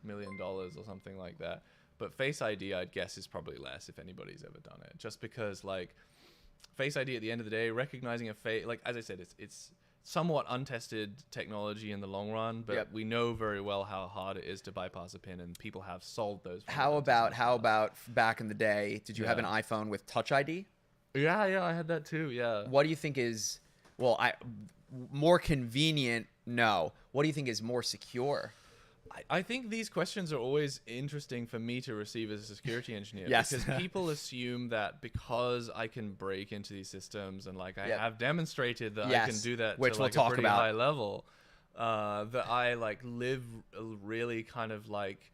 or something like that. But Face ID, I'd guess, is probably less if anybody's ever done it. Just because, like, Face ID at the end of the day, recognizing a face, like, as I said, it's somewhat untested technology in the long run, but we know very well how hard it is to bypass a PIN, and people have solved those.
How about back in the day? Did you have an iPhone with Touch ID?
Yeah, I had that too. Yeah.
What do you think is more convenient? No. What do you think is more secure?
I think these questions are always interesting for me to receive as a security engineer.
Yes.
Because people assume that because I can break into these systems and like I have demonstrated that I can do that
which
to
we'll
like
talk
a pretty
about.
high level, that I like live a really kind of like,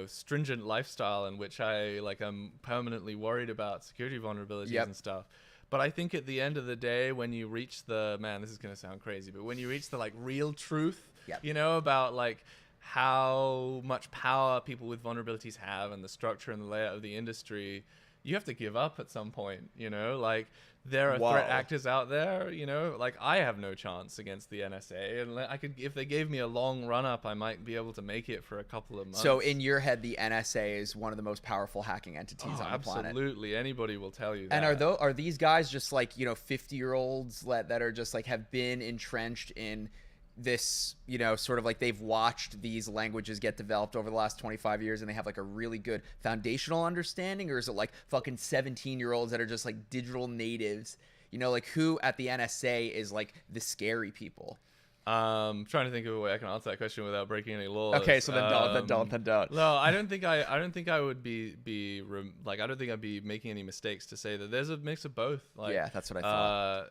stringent lifestyle in which I'm permanently worried about security vulnerabilities and stuff. But I think at the end of the day, when you reach this is going to sound crazy, but when you reach the like real truth, about like how much power people with vulnerabilities have and the structure and the layout of the industry, you have to give up at some point, like there are threat actors out there, like I have no chance against the NSA, and I could, if they gave me a long run up, I might be able to make it for a couple of months.
So in your head, the NSA is one of the most powerful hacking entities on the planet.
Absolutely. Anybody will tell you that.
And are these guys just like, 50-year-olds that are just like have been entrenched in this, sort of like they've watched these languages get developed over the last 25 years and they have like a really good foundational understanding? Or is it like fucking 17-year-olds that are just like digital natives? Like who at the NSA is like the scary people?
Trying to think of a way I can answer that question without breaking any laws.
Okay, so then don't.
No, I don't think I would be like, I don't think I'd be making any mistakes to say that there's a mix of both. Like,
yeah, that's what I thought.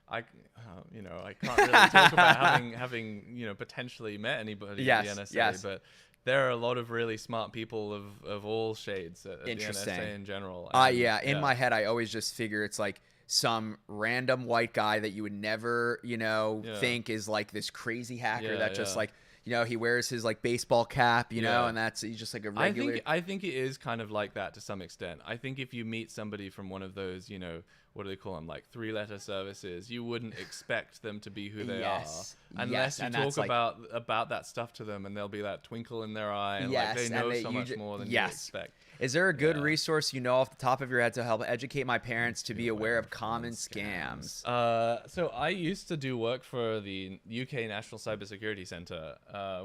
I can't really talk about having potentially met anybody at the NSA, but there are a lot of really smart people of all shades at the NSA in general.
In my head, I always just figure it's like some random white guy that you would never, think is like this crazy hacker that just like, he wears his like baseball cap, and he's just like a regular.
I think it is kind of like that to some extent. I think if you meet somebody from one of those, what do they call them? Like 3-letter services, you wouldn't expect them to be who they are unless you talk about that stuff to them, and there'll be that twinkle in their eye, and like they know so much more than you expect.
Is there a good resource off the top of your head to help educate my parents to be aware of common scams?
So I used to do work for the UK National Cybersecurity Centre,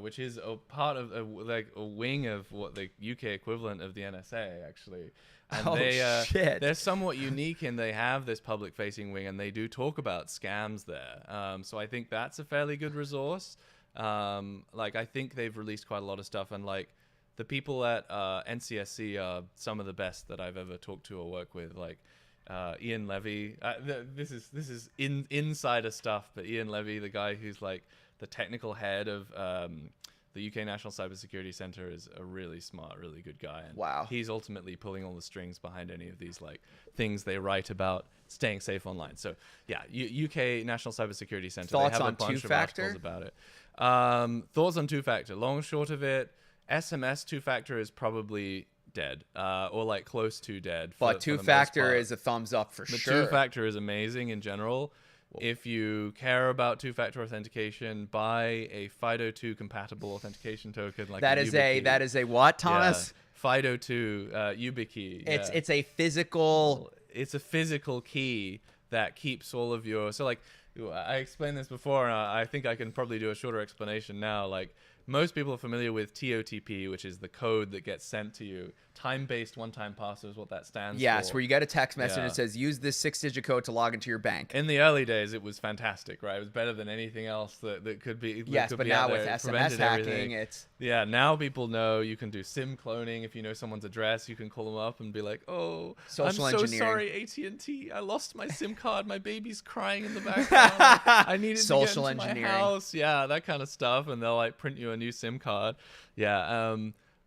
which is a part of a wing of what the UK equivalent of the NSA actually. And they're somewhat unique, and they have have this public-facing wing, and they do talk about scams there. So I think that's a fairly good resource. Like, I think they've released quite a lot of stuff, and like the people at NCSC are some of the best that I've ever talked to or worked with. Like Ian Levy. This is insider stuff, but Ian Levy, the guy who's like the technical head of the UK National Cybersecurity Centre, is a really smart, really good guy. And
Wow.
he's ultimately pulling all the strings behind any of these like things they write about staying safe online. So yeah, UK National Cybersecurity Centre.
Thoughts
they have
on
a bunch of
two-factor?
articles about it. Thoughts on two-factor. Long and short of it, SMS two-factor is probably dead, or like close to dead.
But
for the most
two-factor
part.
is a thumbs up for
The
sure.
two-factor is amazing in general. If you care about two-factor authentication, buy a FIDO2 compatible authentication token like
That is a what, Thomas?
Yeah. FIDO2 YubiKey.
It's a physical.
It's a physical key that keeps all of your. So like, I explained this before, and I think I can probably do a shorter explanation now. Like, most people are familiar with TOTP, which is the code that gets sent to you. Time-based one-time password is what that stands for.
Yes, where you get a text message
Yeah.
and it says, use this 6-digit code to log into your bank.
In the early days, it was fantastic, right? It was better than anything else that could be.
Yes,
could
but
be
now
out
with
there. It
SMS
prevented
hacking,
everything.
it's...
Yeah, now people know you can do SIM cloning. If you know someone's address, you can call them up and be like, "Oh,
Social
I'm so
engineering.
sorry, AT&T. I lost my SIM card. My baby's crying in the background. I needed
Social
to get into
engineering.
my house." Yeah, that kind of stuff, and they'll like print you a new SIM card. Yeah.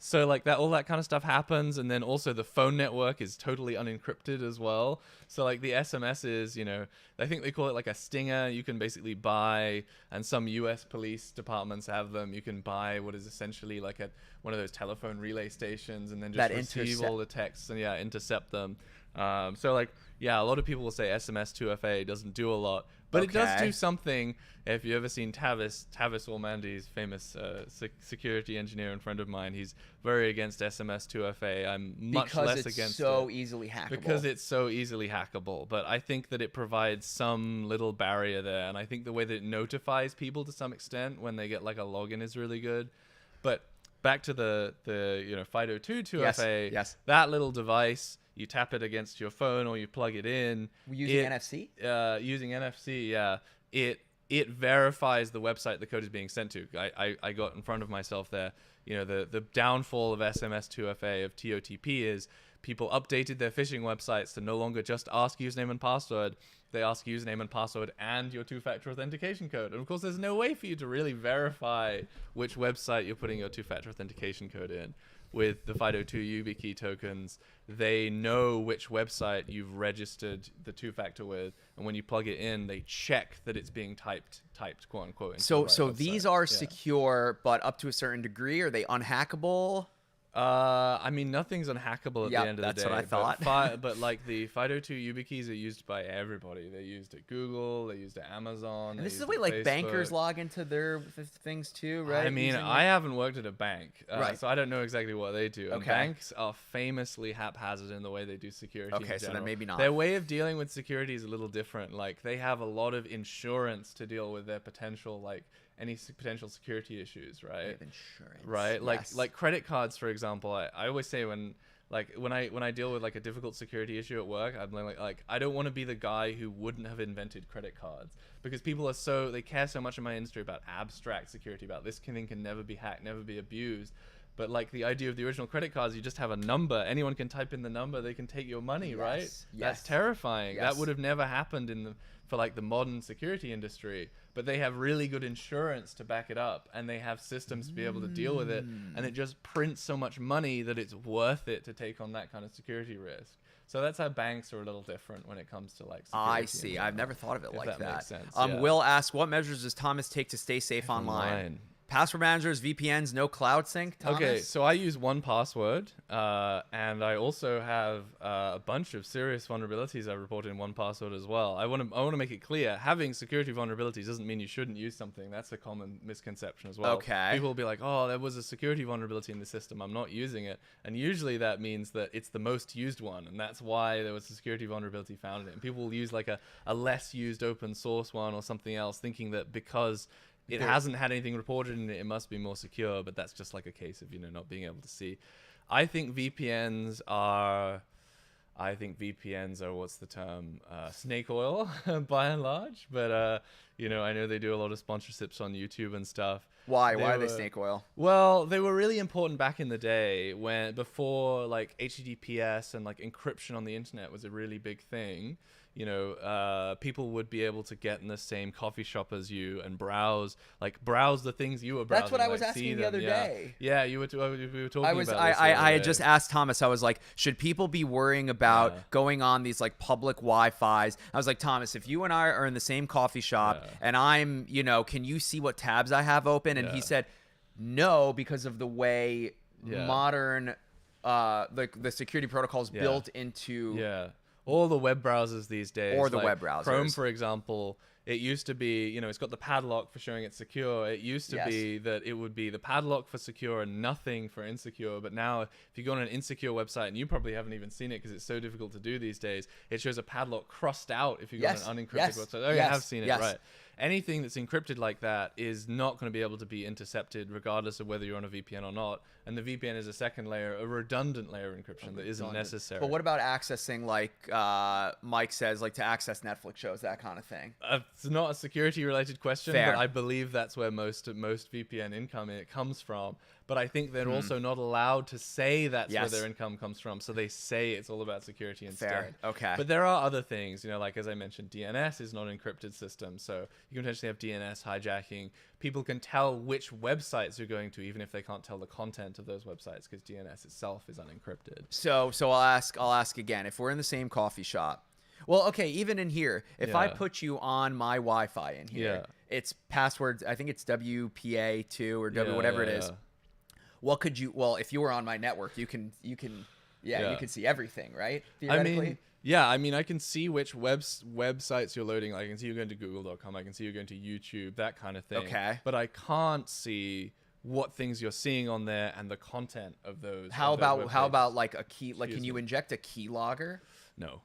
So like that, all that kind of stuff happens, and then also the phone network is totally unencrypted as well. So like the SMSs, you know, I think they call it like a stinger. You can basically buy, and some U.S. police departments have them. You can buy what is essentially like one of those telephone relay stations, and then just
That
receive all the texts and intercept them. So like, yeah, a lot of people will say SMS 2FA doesn't do a lot, but it does
Okay.
do something. If you ever seen Tavis Ormandy's famous security engineer and friend of mine, he's very against SMS 2FA. I'm much
Because
less
it's
against
so
it.
easily hackable.
Because it's so easily hackable. But I think that it provides some little barrier there, and I think the way that it notifies people to some extent when they get like a login is really good. But back to the FIDO2 2FA,
yes.
that little device, you tap it against your phone or you plug it in.
Using NFC?
Using NFC, yeah. It verifies the website the code is being sent to. I got in front of myself there. You know, the downfall of SMS 2FA, of TOTP, is people updated their phishing websites to no longer just ask username and password. They ask username and password and your two-factor authentication code. And of course, there's no way for you to really verify which website you're putting your two-factor authentication code in. With the FIDO2 YubiKey tokens, they know which website you've registered the two-factor with, and when you plug it in, they check that it's being typed, quote unquote. Into the right
So
website.
these are
Yeah.
secure, but up to a certain degree. Are they unhackable?
I mean, nothing's unhackable at
Yep,
the end of the day.
that's what I thought.
But like the FIDO2 YubiKeys are used by everybody. They're used at Google. They're used at Amazon.
And this is the
they're
way
used
like
at
bankers
Facebook.
log into their things too, right?
I mean,
Using,
I haven't worked at a bank,
Right.
so I don't know exactly what they do. And
Okay.
banks are famously haphazard in the way they do security.
Okay,
in
so then
general.
maybe not.
Their way of dealing with security is a little different. Like they have a lot of insurance to deal with their potential, like any potential security issues, right?
They have insurance.
Right,
Yes.
like credit cards, for example. I always say when I deal with like a difficult security issue at work, I'm like I don't want to be the guy who wouldn't have invented credit cards, because people are they care so much in my industry about abstract security, about this thing can never be hacked, never be abused. But like the idea of the original credit cards, you just have a number. Anyone can type in the number, they can take your money, right?
Yes,
That's
yes.
terrifying.
Yes.
That would have never happened for like the modern security industry. But they have really good insurance to back it up, and they have systems to be able to deal with it, and it just prints so much money that it's worth it to take on that kind of security risk. So that's how banks are a little different when it comes to like security.
I
in
see.
general,
I've never thought of it
if
like
that
that.
makes sense, yeah.
Will asks, what measures does Thomas take to stay safe online? Password managers, VPNs, no cloud sync. Thomas?
Okay, so I use 1Password, and I also have a bunch of serious vulnerabilities I reported in 1Password as well. I want to make it clear, having security vulnerabilities doesn't mean you shouldn't use something. That's a common misconception as well.
Okay.
People will be like, oh, there was a security vulnerability in the system, I'm not using it. And usually that means that it's the most used one, and that's why there was a security vulnerability found in it. And people will use like a less used open source one or something else, thinking that because it hasn't had anything reported in it, it must be more secure, but that's just like a case of, not being able to see. I think VPNs are I think VPNs are what's the term, snake oil by and large. But you know, I know they do a lot of sponsorships on YouTube and stuff.
Why are they snake oil?
Well, they were really important back in the day before like HTTPS and like encryption on the internet was a really big thing. You know, people would be able to get in the same coffee shop as you and browse the things you were browsing.
That's what I was
like,
asking the
them.
other day.
Yeah, we were talking about this.
I had just asked Thomas. I was like, should people be worrying about going on these like public Wi-Fi's? I was like, Thomas, if you and I are in the same coffee shop and I'm, you know, can you see what tabs I have open? And he said, no, because of the way modern, the security protocols built into.
Yeah. All the web browsers these days.
Or the
like
web browsers.
Chrome, for example, it used to be, you know, it's got the padlock for showing it's secure. It used to be that it would be the padlock for secure and nothing for insecure. But now, if you go on an insecure website, and you probably haven't even seen it because it's so difficult to do these days, it shows a padlock crossed out if you go on an unencrypted website. Oh, you have seen it, right. Anything that's encrypted like that is not going to be able to be intercepted regardless of whether you're on a VPN or not. And the VPN is a second layer, a redundant layer of encryption that isn't necessary.
But what about accessing, like Mike says, like to access Netflix shows, that kind of thing?
It's not a security-related question, but I believe that's where most VPN income comes from. But I think they're also not allowed to say that's where their income comes from. So they say it's all about security instead.
Fair. Okay.
But there are other things, you know, like as I mentioned, DNS is not an encrypted system. So you can potentially have DNS hijacking. People can tell which websites you're going to, even if they can't tell the content of those websites, because DNS itself is unencrypted.
So I'll ask again. If we're in the same coffee shop, well, okay, even in here, if I put you on my Wi-Fi in here, it's passwords. I think it's WPA2 or whatever it is. What could you? Well, if you were on my network, you can you can see everything, right? Theoretically.
I mean, I can see which websites you're loading. I can see you're going to google.com. I can see you're going to YouTube, that kind of thing.
Okay.
But I can't see what things you're seeing on there and the content of those.
How about like a key? Like, can you inject a keylogger?
No.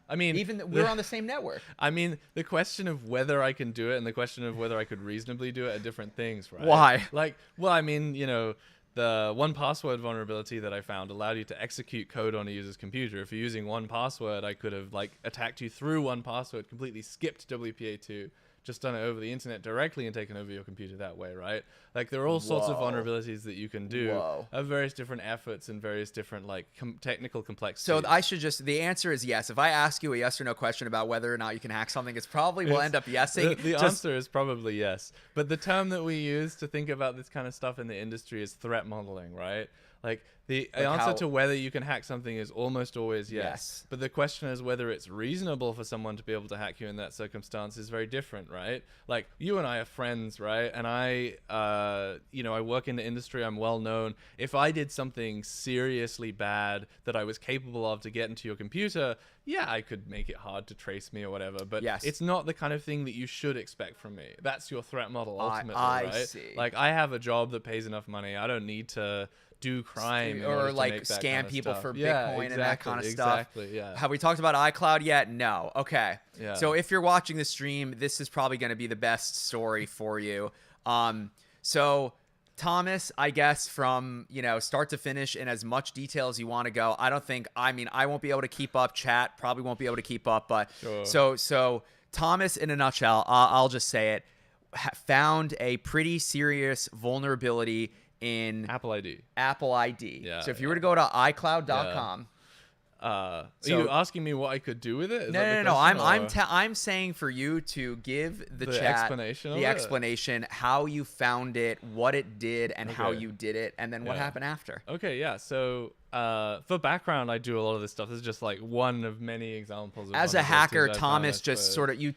I mean,
we're on the same network.
I mean, the question of whether I can do it and the question of whether I could reasonably do it are different things, right?
Why?
Like, well, I mean, you know, the 1Password vulnerability that I found allowed you to execute code on a user's computer. If you're using 1Password, I could have like attacked you through 1Password, completely skipped WPA2, just done it over the internet directly and taken over your computer that way, right? Like there are all sorts of vulnerabilities that you can do of various different efforts and various different like technical complexities.
So the answer is yes. If I ask you a yes or no question about whether or not you can hack something, it's probably will end up yesing.
The answer is probably yes. But the term that we use to think about this kind of stuff in the industry is threat modeling, right? Like the answer to whether you can hack something is almost always yes. But the question is whether it's reasonable for someone to be able to hack you in that circumstance is very different, right? Like you and I are friends, right? And I work in the industry. I'm well known. If I did something seriously bad that I was capable of to get into your computer, yeah, I could make it hard to trace me or whatever. But it's not the kind of thing that you should expect from me. That's your threat model ultimately, right?
I see.
Like I have a job that pays enough money. I don't need to do crime
or like scam people for Bitcoin and that kind of stuff.
Exactly, yeah.
Have we talked about iCloud yet? No. Okay.
Yeah.
So if you're watching the stream, this is probably going to be the best story for you. So Thomas, I guess from, start to finish in as much detail as you want to go. I won't be able to keep up. Chat probably won't be able to keep up, but
sure.
So Thomas, in a nutshell, I'll just say it, found a pretty serious vulnerability in
Apple ID.
Yeah. So if you were to go to iCloud.com.
Are you asking me what I could do with it?
No. I'm saying for you to give the chat
the
explanation, how you found it, what it did, and how you did it, and then what happened after.
Okay, yeah. So for background, I do a lot of this stuff. This is just like one of many examples.
As a hacker, Thomas just sort of you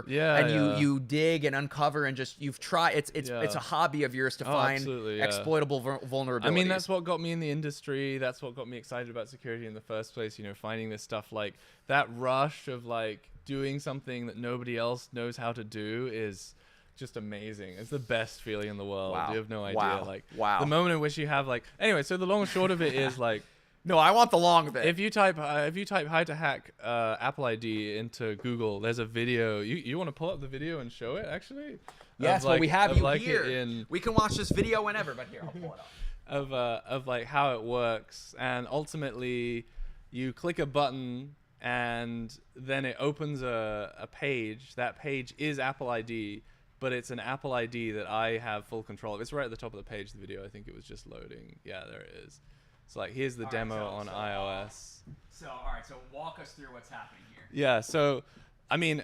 you dig and uncover and just you've tried. It's a hobby of yours to find exploitable vulnerabilities.
I mean, that's what got me in the industry. That's what got me excited about security in the first place. Finding this stuff, like that rush of like doing something that nobody else knows how to do is just amazing. It's the best feeling in the world.
Wow.
You have no idea.
Wow.
The moment in which you have anyway, so the long and short of it is like,
no, I want the long bit.
If you type how to hack Apple ID into Google, there's a video. You want to pull up the video and show it actually?
Yes, we have you here. We can watch this video whenever, but here, I'll pull it up.
Of how it works, and ultimately you click a button and then it opens a page. That page is Apple ID, but it's an Apple ID that I have full control of. It's right at the top of the page of the video. I think it was just loading. Yeah, there it is. So like, here's the
All right,
demo on iOS.
All right, so walk us through what's happening here.
Yeah, so, I mean,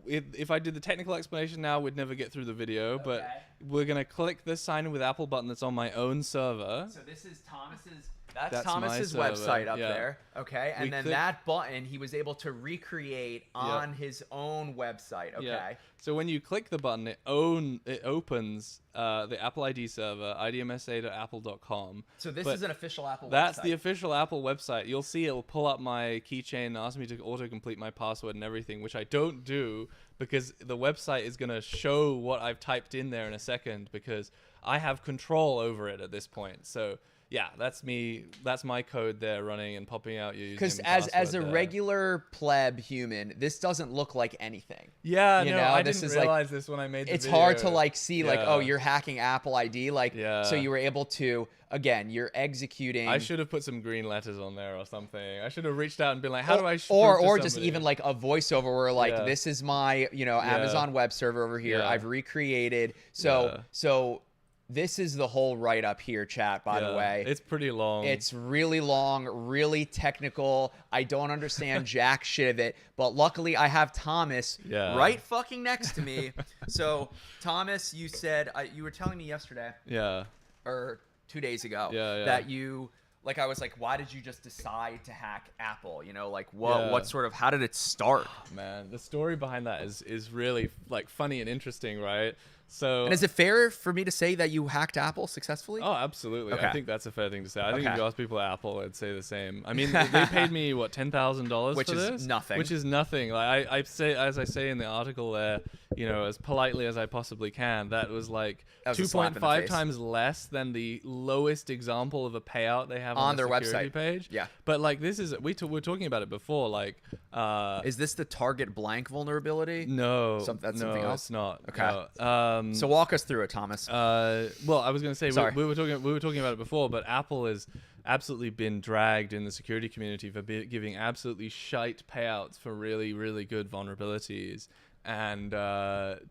if I did the technical explanation now, we'd never get through the video, but we're going to click this sign in with Apple button that's on my own server.
So this is Thomas's... That's
That's
Thomas's
my server,
website up
yeah.
there. Okay, and
We
then
click-
that button he was able to recreate on his own website. Okay.
Yeah. So when you click the button, it opens the Apple ID server, idmsa.apple.com.
So this
But
is an official Apple
That's
website.
the official Apple website. You'll see it'll pull up my keychain and ask me to autocomplete my password and everything, which I don't do because the website is going to show what I've typed in there in a second because I have control over it at this point. So yeah, that's me. That's my code there running and popping out your username
Because
and
as
password
a
there.
regular pleb human, this doesn't look like anything.
Yeah,
you
no,
know,
I
this
didn't
is like-
realize this when I made the
It's
video.
hard to like see like, oh,
Yeah.
you're hacking Apple ID, like
Yeah.
so you were able to again, you're executing.
I should have put some green letters on there or something. I should have reached out and been like, how do I
or
prove to
just
somebody?
even like a voiceover where like
Yeah.
this is my Amazon web server over here.
Yeah.
I've recreated. So
Yeah.
so this is the whole write up here, chat. By the
Yeah,
way,
it's pretty long.
it's really long, really technical. I don't understand jack shit of it, but luckily I have Thomas
Yeah.
right fucking next to me. So Thomas, you said you were telling me yesterday
yeah.
or 2 days ago
Yeah.
that you like I was like, why did you just decide to hack Apple? You know, like what
Yeah.
what sort of how did it start?
Man, the story behind that is really like funny and interesting, right? So
And is it fair for me to say that you hacked Apple successfully?
Oh, absolutely.
Okay.
I think that's a fair thing to say. I think
Okay.
if you ask people at Apple, I'd say the same. I mean, they paid me what $10,000
Which
for
is
this,
nothing.
Which is nothing. Like I say, as I say in the article there, you know, as politely as I possibly can, that was like
That was a slap in the
2.5
face.
times less than the lowest example of a payout they have
On
the
their
security
website.
page.
Yeah.
But like this is we were talking about it before. Like
Is this the target blank vulnerability?
no,
That's
no,
something else?
it's not.
Okay.
No.
So walk us through it, Thomas.
Well, I was going to say
Sorry.
we were talking about it before, but Apple has absolutely been dragged in the security community for giving absolutely shite payouts for really, really good vulnerabilities and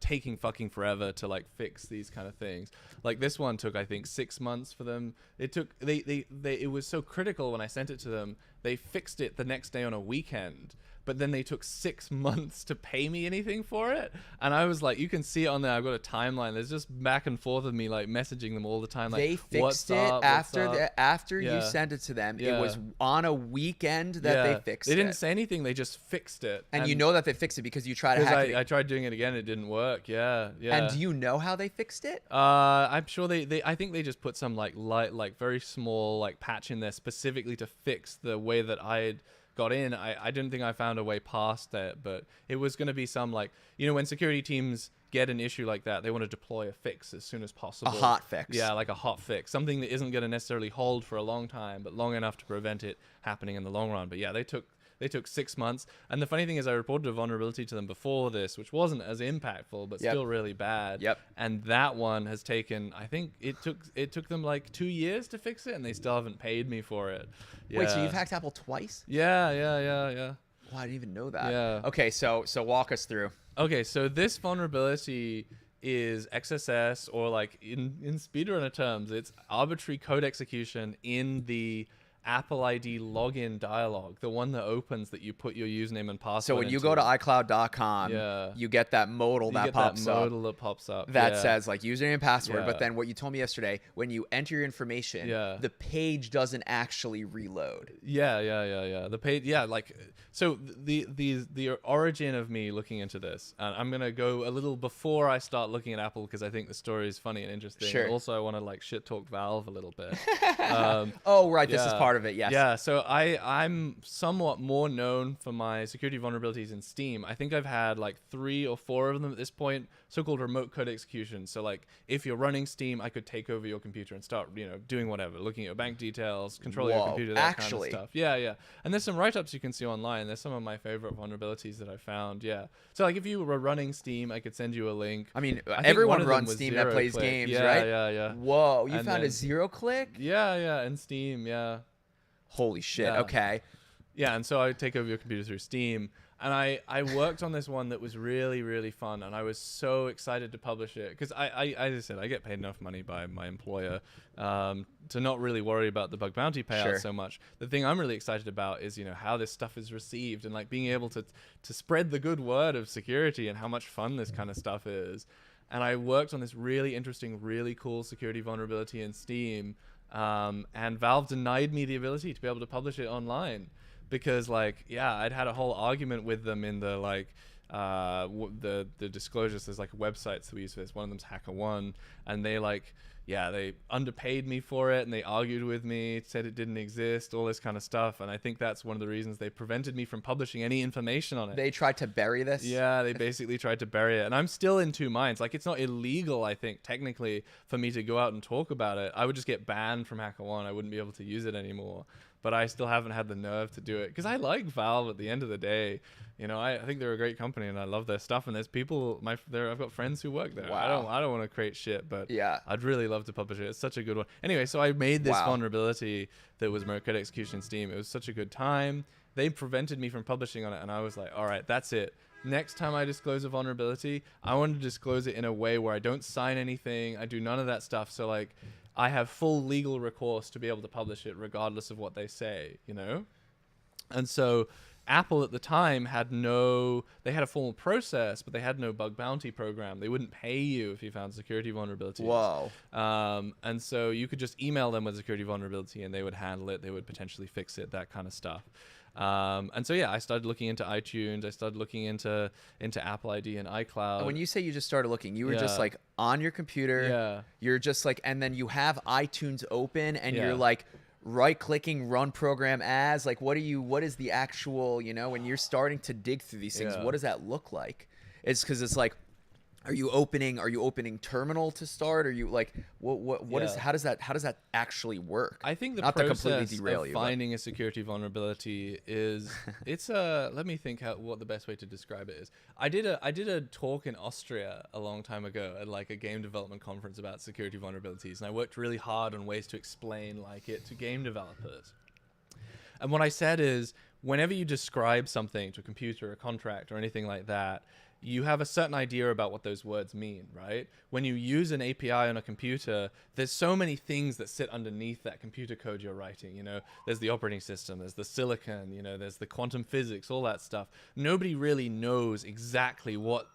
taking fucking forever to like fix these kind of things. Like this one took I think 6 months for them. It took it was so critical when I sent it to them. They fixed it the next day on a weekend. But then they took 6 months to pay me anything for it, and I was like, you can see it on there. I've got a timeline. There's just back and forth of me like messaging them all the time. Like,
They
what's
fixed it
up, what's
after
up?
after you
Yeah.
sent it to them. It
Yeah.
was on a weekend that they fixed it.
They didn't say anything. They just fixed it.
and you know that they fixed it because you tried to hack
because
it.
I tried doing it again. It didn't work. Yeah.
And do you know how they fixed it?
I'm sure they I think they just put some like very small like patch in there specifically to fix the way that I had got in. I didn't think I found a way past that, but it was going to be some like, you know, when security teams get an issue like that, they want to deploy a fix as soon as possible.
A hot fix.
Yeah, like a hot fix. Something that isn't going to necessarily hold for a long time, but long enough to prevent it happening in the long run. But yeah, they took 6 months. And the funny thing is I reported a vulnerability to them before this, which wasn't as impactful, but
Yep.
still really bad.
Yep.
And that one has taken, I think it took them like 2 years to fix it, and they still haven't paid me for it.
Wait, so
Yeah.
you've hacked Apple twice?
Yeah.
Oh, I didn't even know that.
Yeah.
Okay, so walk us through.
Okay, so this vulnerability is XSS, or like in speedrunner terms, it's arbitrary code execution in the Apple ID login dialog, the one that opens that you put your username and password
So when you
into.
go to iCloud.com,
Yeah.
you get that modal
You
that
get
pops
that
up.
modal that pops up
That
yeah.
says like username and password, but
Yeah.
then what you told me yesterday, when you enter your information,
Yeah.
the page doesn't actually reload.
Yeah. The page, yeah, like so. The origin of me looking into this, and I'm gonna go a little before I start looking at Apple because I think the story is funny and interesting.
Sure.
Also, I want to like shit talk Valve a little bit.
Oh, right, this is
Yeah.
part of it. Yes.
Yeah, so I'm somewhat more known for my security vulnerabilities in Steam. I think I've had like 3 or 4 of them at this point, so-called remote code execution. So like if you're running Steam, I could take over your computer and start, you know, doing whatever, looking at your bank details, controlling your
Whoa,
computer, that
actually?
kind of stuff. Yeah. And there's some write-ups you can see online. There's some of my favorite vulnerabilities that I found. Yeah. So like if you were running Steam, I could send you a link.
I mean,
think one
everyone
of them
runs
was
Steam that
zero
plays
click.
games,
Yeah,
right?
Yeah.
Whoa, you
And
found a
then-
0 click?
Yeah, in Steam, yeah.
Holy shit.
Yeah.
Okay.
Yeah, and so I take over your computer through Steam. And I worked on this one that was really, really fun, and I was so excited to publish it because as I said, I get paid enough money by my employer to not really worry about the bug bounty payout
Sure.
so much. The thing I'm really excited about is, you know, how this stuff is received and like being able to spread the good word of security and how much fun this kind of stuff is. And I worked on this really interesting, really cool security vulnerability in Steam, and Valve denied me the ability to be able to publish it online. Because like, yeah, I'd had a whole argument with them in the like the disclosures. There's like websites that we use for this. One of them's HackerOne, and they like, yeah, they underpaid me for it, and they argued with me, said it didn't exist, all this kind of stuff. And I think that's one of the reasons they prevented me from publishing any information on it.
They tried to bury this?
Yeah, they basically tried to bury it. And I'm still in two minds. Like, it's not illegal, I think, technically, for me to go out and talk about it. I would just get banned from HackerOne. I wouldn't be able to use it anymore. But I still haven't had the nerve to do it because I like Valve at the end of the day. You know, I think they're a great company and I love their stuff. And there's people, I've got friends who work there.
Wow.
I don't want to create shit, but
yeah,
I'd really love to publish it. It's such a good one. Anyway, so I made this
Wow.
vulnerability that was remote code execution in Steam. It was such a good time. They prevented me from publishing on it, and I was like, all right, that's it. Next time I disclose a vulnerability, I want to disclose it in a way where I don't sign anything. I do none of that stuff. So like, I have full legal recourse to be able to publish it regardless of what they say, you know? And so Apple at the time they had a formal process, but they had no bug bounty program. They wouldn't pay you if you found security vulnerabilities.
Whoa.
And so you could just email them with a security vulnerability and they would handle it. They would potentially fix it, that kind of stuff. And so, yeah, I started looking into iTunes. I started looking into Apple ID and iCloud.
And when you say you just started looking, you were just
Yeah.
like on your computer.
Yeah.
You're just like, and then you have iTunes open and
Yeah.
you're like right clicking run program as. Like, what is the actual, you know, when you're starting to dig through these things,
Yeah.
what does that look like? It's because it's like, are you opening terminal to start? Are you like, what is,
Yeah.
how does that actually work?
I think the
Not to
process
completely derail
of
you, but-
finding a security vulnerability is let me think what the best way to describe it is. I did a talk in Austria a long time ago at like a game development conference about security vulnerabilities, and I worked really hard on ways to explain like it to game developers. And what I said is, whenever you describe something to a computer, a contract, or anything like that, you have a certain idea about what those words mean, right? When you use an API on a computer, there's so many things that sit underneath that computer code you're writing. You know, there's the operating system, there's the silicon, you know, there's the quantum physics, all that stuff. Nobody really knows exactly what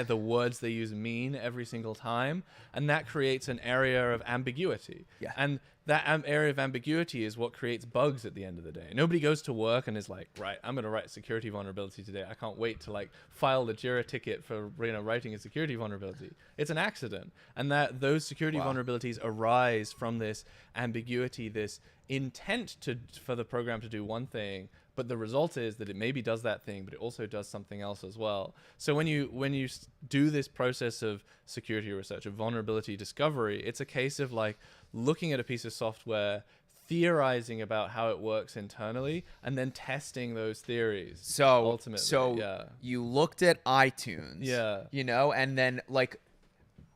the words they use mean every single time, and that creates an area of ambiguity.
Yeah.
And that area of ambiguity is what creates bugs at the end of the day. Nobody goes to work and is like, right, I'm going to write a security vulnerability today. I can't wait to like file the Jira ticket for, you know, writing a security vulnerability. It's an accident. And those security
Wow.
vulnerabilities arise from this ambiguity, this intent for the program to do one thing, but the result is that it maybe does that thing, but it also does something else as well. So when you do this process of security research, of vulnerability discovery, it's a case of like looking at a piece of software, theorizing about how it works internally, and then testing those theories.
So
ultimately, yeah.
you looked at iTunes,
Yeah.
you know, and then like,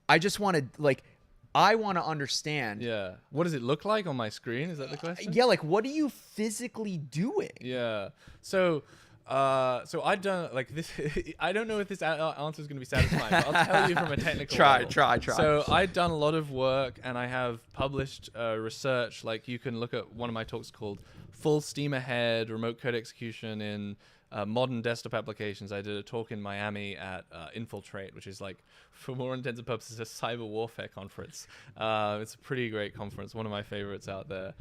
I want to understand,
Yeah. What does it look like on my screen? Is that the question?
yeah, like what are you physically doing?
Yeah. So I've done like this. I don't know if this answer is going to be satisfying, but I'll tell you from a technical level.
Try.
So I've done a lot of work, and I have published research. Like, you can look at one of my talks called "Full Steam Ahead: Remote Code Execution in Modern Desktop Applications." I did a talk in Miami at Infiltrate, which is like, for more intents and purposes, a cyber warfare conference. It's a pretty great conference, one of my favorites out there.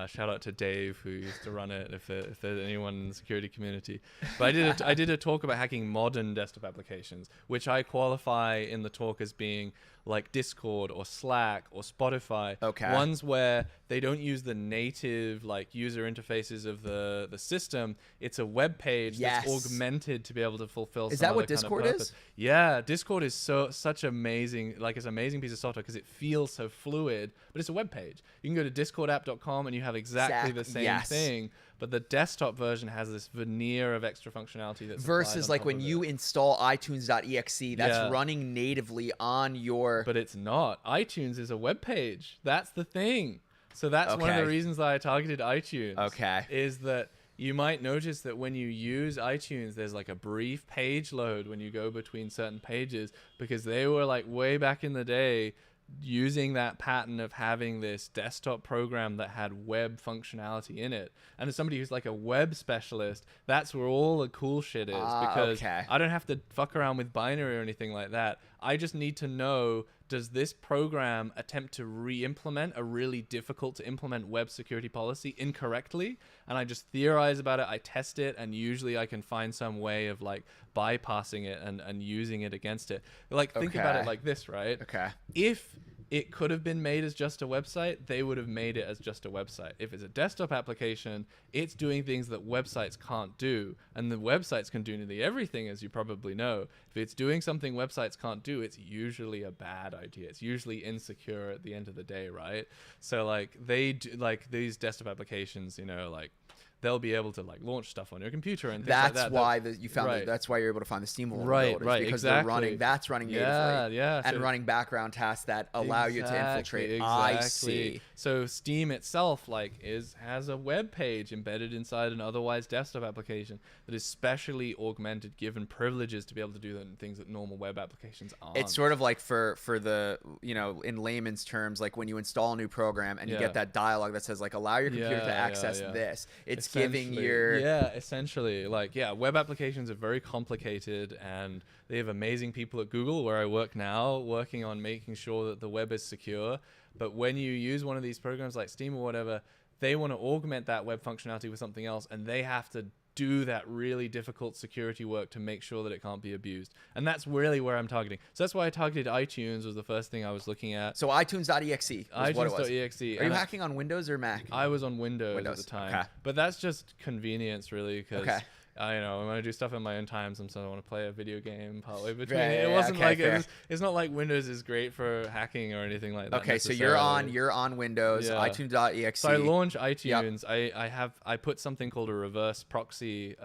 Shout out to Dave, who used to run it, if there's anyone in the security community. But I did a talk about hacking modern desktop applications, which I qualify in the talk as being like Discord or Slack or Spotify.
Okay.
Ones where they don't use the native like user interfaces of the system. It's a web page
Yes.
that's augmented to be able to fulfill
Is
some
that what
other kind of
Discord
purpose.
is?
Yeah, Discord is such amazing, like it's an amazing piece of software because it feels so fluid, but it's a web page. You can go to discordapp.com and you have exactly the same
Yes.
thing, but the desktop version has this veneer of extra functionality that's
Versus
applied on
like
top
when
of
you
it.
install iTunes.exe, that's
Yeah.
running natively on your.
But it's not. iTunes is a web page. That's the thing. So that's one of the
Okay.
reasons that I targeted iTunes.
Okay.
Is that you might notice that when you use iTunes, there's like a brief page load when you go between certain pages, because they were like way back in the day using that pattern of having this desktop program that had web functionality in it. And as somebody who's like a web specialist, that's where all the cool shit is, because
okay.
I don't have to fuck around with binary or anything like that. I just need to know, does this program attempt to re-implement a really difficult to implement web security policy incorrectly? And I just theorize about it, I test it, and usually I can find some way of like bypassing it and using it against it. Like, think about it
Okay.
like this, right?
Okay.
If it could have been made as just a website, they would have made it as just a website. If it's a desktop application, it's doing things that websites can't do. And the websites can do nearly everything, as you probably know. If it's doing something websites can't do, it's usually a bad idea. It's usually insecure at the end of the day, right? So like they do, like these desktop applications, you know, like they'll be able to like launch stuff on your computer and things like
That's
that.
why you found
Right.
that's why you're able to find the Steam vulnerabilities.
Right,
because
exactly.
that's running natively.
Yeah,
And
so-
running background tasks that allow you to infiltrate. I see.
So Steam itself has a web page embedded inside an otherwise desktop application that is specially augmented, given privileges to be able to do the things that normal web applications aren't.
It's sort of like for the, you know, in layman's terms, like when you install a new program and you
Yeah.
get that dialogue that says like allow your computer to access this. It's giving
Essentially,
your
essentially, like, web applications are very complicated, and they have amazing people at Google, where I work now, working on making sure that the web is secure. But when you use one of these programs like Steam or whatever, they want to augment that web functionality with something else, and they have to do that really difficult security work to make sure that it can't be abused. And that's really where I'm targeting. So that's why I targeted iTunes, was the first thing I was looking at.
So iTunes.exe is what it was.
iTunes.exe.
Are you
and
hacking on Windows or Mac?
I was on Windows at
Windows,
the time.
okay.
But that's just convenience, really, because
Okay.
I want to do stuff in my own time. Sometimes I want to play a video game partway between.
Right,
It
yeah,
wasn't
okay,
like
fair.
it's not like Windows is great for hacking or anything like that.
Okay, so you're
necessarily.
on Windows,
Yeah.
iTunes.exe.
So I launch iTunes. I put something called a reverse proxy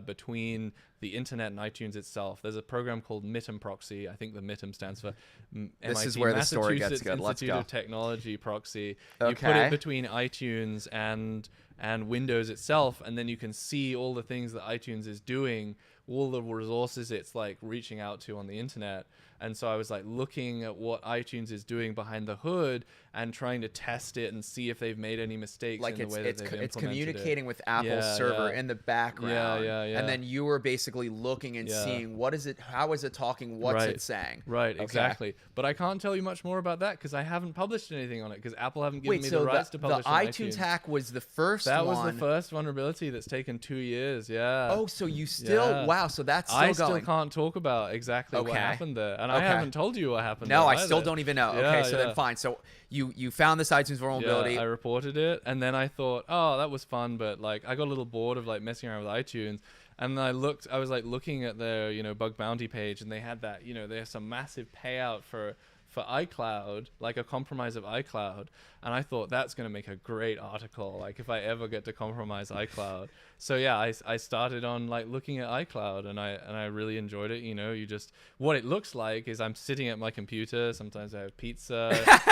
between the internet and iTunes itself. There's a program called MITM proxy. I think the MITM stands for
This is
MIT,
where the story gets
Massachusetts
good. Let's
Institute
go.
of Technology proxy. You put
Okay.
it between iTunes and Windows itself, and then you can see all the things that iTunes is doing, all the resources it's like reaching out to on the internet. And so I was like looking at what iTunes is doing behind the hood and trying to test it and see if they've made any mistakes
Like
in the way that they've
it's
implemented
communicating
it.
with Apple's
Yeah,
server
yeah.
in the background.
Yeah.
And then you were basically looking and
Yeah.
seeing what is it, how is it talking, what's
Right.
it saying.
Right,
Okay.
exactly. But I can't tell you much more about that because I haven't published anything on it, because Apple haven't given
Wait,
me
so
the rights to
the
publish on
iTunes
iTunes.
hack was the first
That
one.
was the first vulnerability that's taken 2 years. Yeah.
Oh, so you still
Yeah.
wow, so that's still
I
going.
still can't talk about exactly what
Okay.
happened there, and I
Okay.
haven't told you what happened.
No,
there
I still
either.
don't even know.
Yeah,
Okay, so then
yeah.
fine. So you found this iTunes vulnerability.
Yeah, I reported it, and then I thought, oh, that was fun, but like I got a little bored of like messing around with iTunes, and I was like looking at their bug bounty page, and they had that they have some massive payout for iCloud, like a compromise of iCloud, and I thought that's going to make a great article, like if I ever get to compromise iCloud. So yeah, I started on like looking at iCloud, and I really enjoyed it. You just, what it looks like is I'm sitting at my computer. Sometimes I have pizza.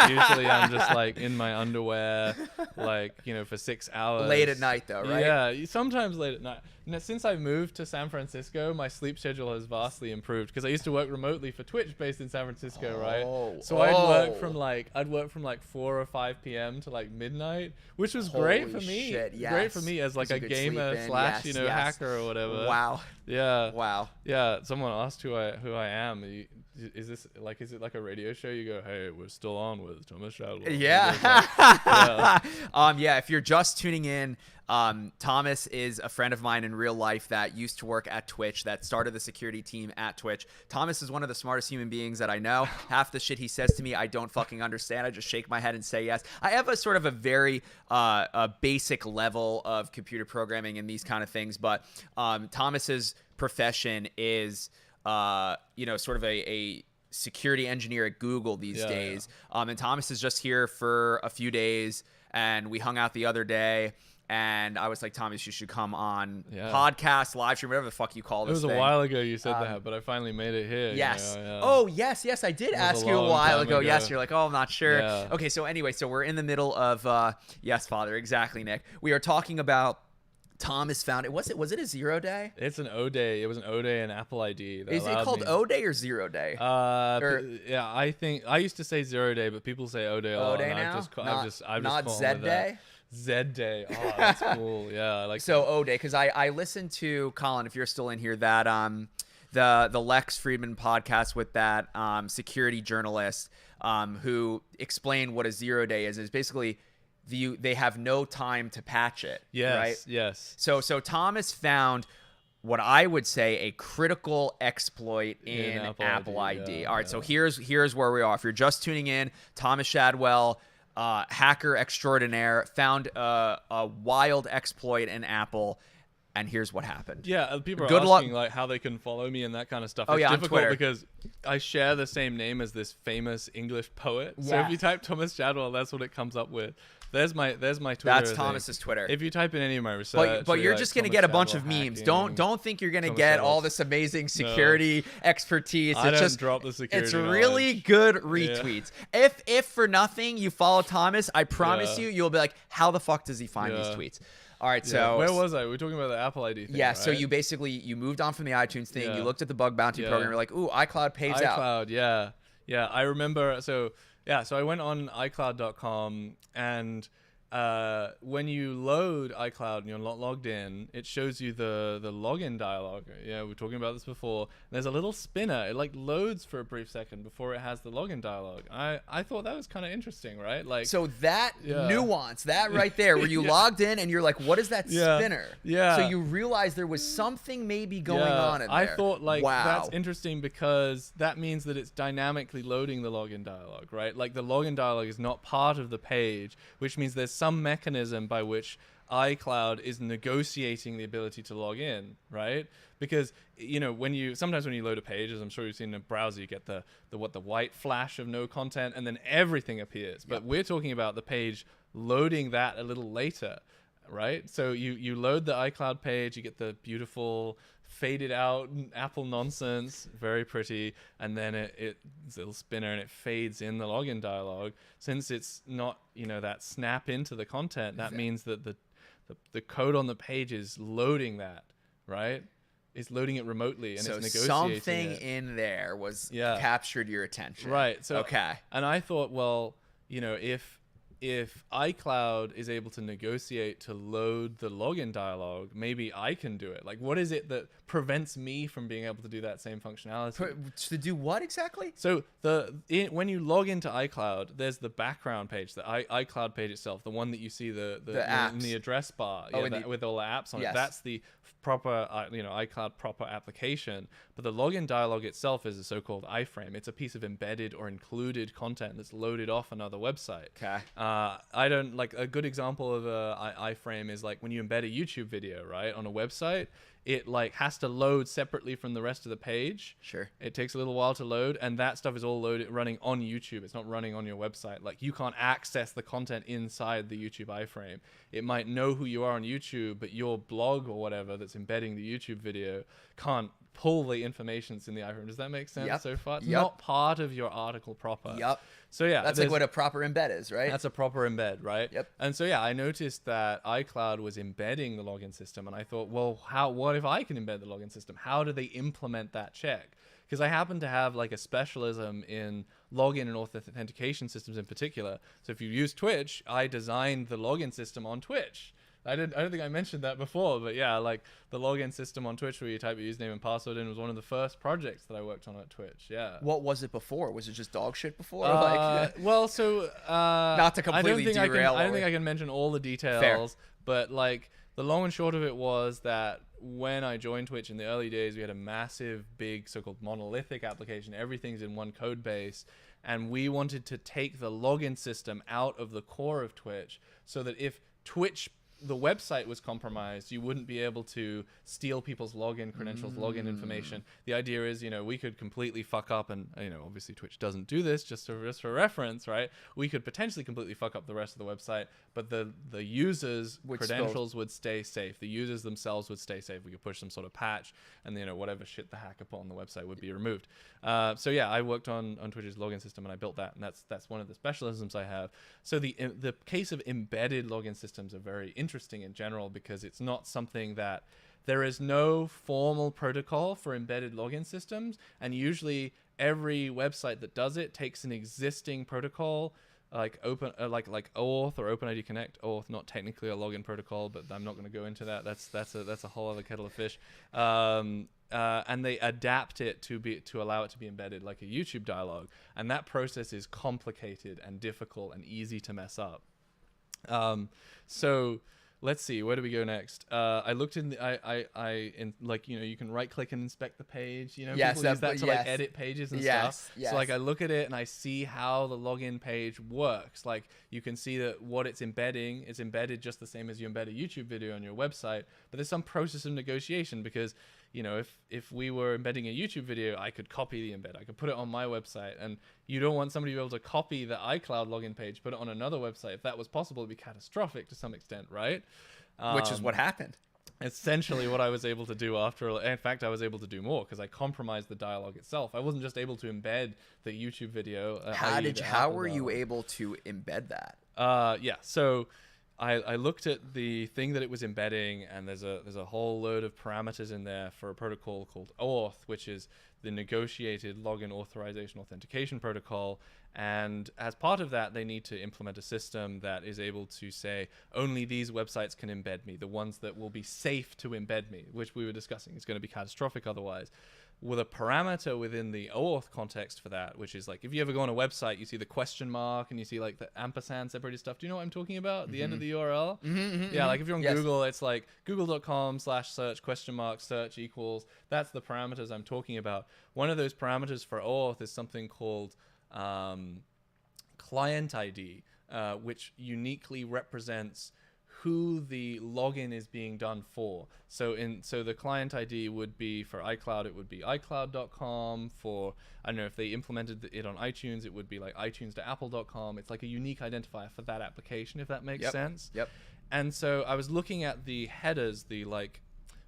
Usually I'm just like in my underwear, like for 6 hours.
Late at night though, right?
Yeah, sometimes late at night. Now, since I moved to San Francisco, my sleep schedule has vastly improved, because I used to work remotely for Twitch based in San Francisco, right? So I'd work from like 4 or 5 p.m. to like midnight, which was great for
Holy
me.
shit,
Great for
yes.
me as like
'Cause
a
you could
gamer
sleep in.
slash
Yes,
hacker or whatever.
Wow.
Yeah.
Wow.
Yeah. Someone asked who I am. Is it like a radio show? You go, hey, we're still on with Thomas Shadwell.
Yeah.
Yeah.
If you're just tuning in, Thomas is a friend of mine in real life that used to work at Twitch, that started the security team at Twitch. Thomas is one of the smartest human beings that I know. Half the shit he says to me, I don't fucking understand. I just shake my head and say yes. I have a sort of a very a basic level of computer programming and these kind of things, but Thomas's profession is sort of a security engineer at Google these days. And Thomas is just here for a few days, and we hung out the other day, and I was like, Thomas, you should come on
Yeah.
podcast, live stream, whatever the fuck you call
It
this
was
thing.
a while ago you said that, but I finally made it here.
Yes.
You know, yeah.
Oh, yes. I did
was
ask
a
you a
long
while
time
ago.
ago.
Yes. You're like, oh, I'm not sure.
Yeah.
Okay. So anyway, so we're in the middle of, yes, Father. Exactly, Nick. We are talking about Thomas found it. Was it a 0 day?
It's an O day. It was an O day and Apple ID. that
Is it
allowed
called
me-
O day or 0 day?
Uh, yeah, I think I used to say 0 day, but people say O day a lot.
O day
and
now?
I've
Not
just
Z
gone with that.
day?
Z day. Oh, that's cool. Yeah, I like
So O day, because I listened to Colin, if you're still in here, that the Lex Friedman podcast with that security journalist who explained what a 0 day is basically they have no time to patch it.
Yes,
Right.
yes.
So Thomas found what I would say a critical exploit in Apple ID.
yeah,
All right,
yeah.
so here's where we are. If you're just tuning in, Thomas Shadwell, hacker extraordinaire, found a wild exploit in Apple, and here's what happened.
Yeah, people are
Good luck-
asking like how they can follow me and that kind of stuff.
Oh,
It's
yeah, on
difficult
Twitter.
because I share the same name as this famous English poet. So if
Yes.
you type Thomas Shadwell, that's what it comes up with. There's my Twitter.
That's
thing.
Thomas's Twitter.
If you type in any of my research,
But you're
like
just gonna
Thomas
get a bunch of
Shadwell
memes.
hacking,
Don't think you're gonna
Thomas
get all
Shadwell's-
this amazing security expertise.
I
It's
don't
just
drop the security
It's really
knowledge.
good retweets. If for nothing you follow Thomas, I promise
Yeah.
you'll be like, how the fuck does he find
Yeah.
these tweets? All right,
Yeah,
so
where was I? We were talking about the Apple ID thing.
yeah, so
right?
you basically you moved on from the iTunes thing.
Yeah.
You looked at the bug bounty
Yeah.
program. You're like, ooh, iCloud pays out.
iCloud, yeah. I remember. So I went on iCloud.com and when you load iCloud and you're not logged in, it shows you the login dialog. Yeah, we were talking about this before. There's a little spinner. It like loads for a brief second before it has the login dialog. I thought that was kind of interesting, right? Like
So that
Yeah.
nuance, that right there, where you logged in and you're like, what is that
Yeah.
spinner?
Yeah.
So you realize there was something maybe going on in there.
I thought like
wow.
that's interesting because that means that it's dynamically loading the login dialog, right? Like the login dialog is not part of the page, which means there's some mechanism by which iCloud is negotiating the ability to log in, right? Because sometimes when you load a page, as I'm sure you've seen in a browser, you get the white flash of no content and then everything appears. But we're talking about the page loading that a little later, right? So you load the iCloud page, you get the beautiful faded out Apple nonsense, very pretty, and then it's a little spinner and it fades in the login dialog. Since it's not that snap into the content, that means that the code on the page is loading that, right? It's loading it remotely and
so
it's negotiating
something
it.
in there was
Yeah.
captured your attention.
Right. So
okay.
And I thought, well, if iCloud is able to negotiate to load the login dialog, maybe I can do it. Like, what is it that prevents me from being able to do that same functionality?
To do what exactly?
So when you log into iCloud, there's the background page, the iCloud page itself, the one that you see the
apps.
in the address bar,
Oh,
with all the apps on
Yes.
it. That's the proper iCloud proper application. But the login dialog itself is a so-called iframe. It's a piece of embedded or included content that's loaded off another website.
Okay.
I don't like a good example of a iframe is like when you embed a YouTube video, right, on a website. It like has to load separately from the rest of the page.
Sure.
It takes a little while to load, and that stuff is all running on YouTube. It's not running on your website. Like you can't access the content inside the YouTube iframe. It might know who you are on YouTube, but your blog or whatever that's embedding the YouTube video can't pull the information that's in the iframe. Does that make sense
Yep.
so far? It's
Yep.
not part of your article proper.
Yep.
So yeah,
That's like
there's-
what a proper embed is, right?
that's a proper embed, right?
Yep.
And so I noticed that iCloud was embedding the login system, and I thought, well, what if I can embed the login system? How do they implement that check? Because I happen to have like a specialism in login and authentication systems in particular. So if you use Twitch, I designed the login system on Twitch. I don't think I mentioned that before, but yeah, like the login system on Twitch where you type your username and password in was one of the first projects that I worked on at Twitch. Yeah.
What was it before? Was it just dog shit before?
Well, so
Not to completely derail
I don't
or-
think I can mention all the details, but like the long and short of it was that when I joined Twitch in the early days, we had a massive, big, so-called monolithic application. Everything's in one code base, and we wanted to take the login system out of the core of Twitch so that if Twitch the website was compromised, you wouldn't be able to steal people's login credentials, login information. The idea is, we could completely fuck up, and obviously Twitch doesn't do this, just for reference, right? We could potentially completely fuck up the rest of the website, but the users' credentials would stay safe. The users themselves would stay safe. We could push some sort of patch, and whatever shit the hacker put on the website would be removed. So yeah, I worked on Twitch's login system, and I built that, and that's one of the specialisms I have. So the case of embedded login systems are very interesting in general, because it's not something that there is no formal protocol for embedded login systems, and usually every website that does it takes an existing protocol like like OAuth or OpenID Connect. OAuth, not technically a login protocol, but I'm not going to go into that. That's a whole other kettle of fish. And they adapt it to allow it to be embedded like a YouTube dialogue, and that process is complicated and difficult and easy to mess up. So let's see, where do we go next? I looked in you can right click and inspect the page.
Yes,
people use that to like edit pages and stuff.
Yes.
So like I look at it and I see how the login page works. Like you can see that what it's embedding is embedded just the same as you embed a YouTube video on your website, but there's some process of negotiation, because if we were embedding a YouTube video, I could copy the embed, I could put it on my website, and you don't want somebody to be able to copy the iCloud login page, put it on another website. If that was possible, it'd be catastrophic to some extent, right?
Which is what happened.
Essentially what I was able to do in fact, I was able to do more, because I compromised the dialogue itself. I wasn't just able to embed the YouTube video.
How were you able to embed that?
So I looked at the thing that it was embedding, and there's a whole load of parameters in there for a protocol called OAuth, which is the negotiated login authorization authentication protocol. And as part of that, they need to implement a system that is able to say, only these websites can embed me, the ones that will be safe to embed me, which we were discussing is going to be catastrophic otherwise. With a parameter within the OAuth context for that, which is like, if you ever go on a website, you see the question mark and you see like the ampersand separated stuff. Do you know what I'm talking about? The end of the URL? Yeah, like if you're on Google, it's like google.com/search ? Search equals. That's the parameters I'm talking about. One of those parameters for OAuth is something called client ID, which uniquely represents who the login is being done for. So the client ID would be, for iCloud, it would be iCloud.com. For, I don't know, if they implemented it on iTunes, it would be like iTunes to Apple.com. It's like a unique identifier for that application, if that makes sense.
Yep.
And so I was looking at the headers, the like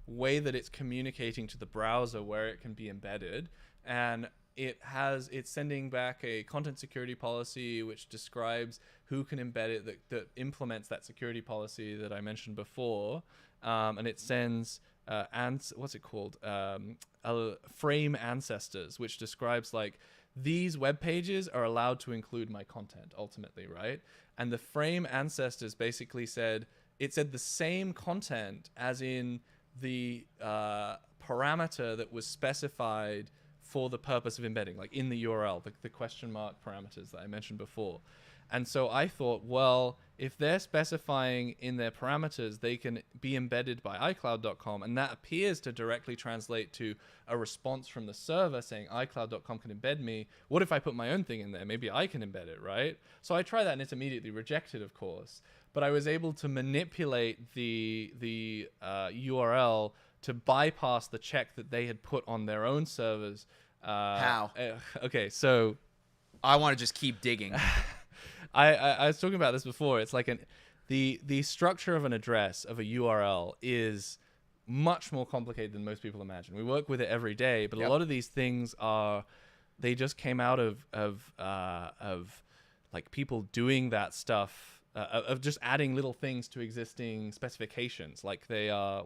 way that it's communicating to the browser where it can be embedded, and it's sending back a content security policy which describes who can embed it, that implements that security policy that I mentioned before, and it sends frame ancestors, which describes like, these web pages are allowed to include my content ultimately, right? And the frame ancestors basically said the same content as in the parameter that was specified for the purpose of embedding, like in the URL, the question mark parameters that I mentioned before. And so I thought, well, if they're specifying in their parameters, they can be embedded by iCloud.com, and that appears to directly translate to a response from the server saying iCloud.com can embed me. What if I put my own thing in there? Maybe I can embed it, right? So I tried that, and it's immediately rejected, of course. But I was able to manipulate the URL to bypass the check that they had put on their own servers.
How?
Okay, so
I want to just keep digging.
I was talking about this before. It's like the structure of an address, of a URL, is much more complicated than most people imagine. We work with it every day, but a lot of these things they just came out of like people doing that stuff, of just adding little things to existing specifications. Like they are,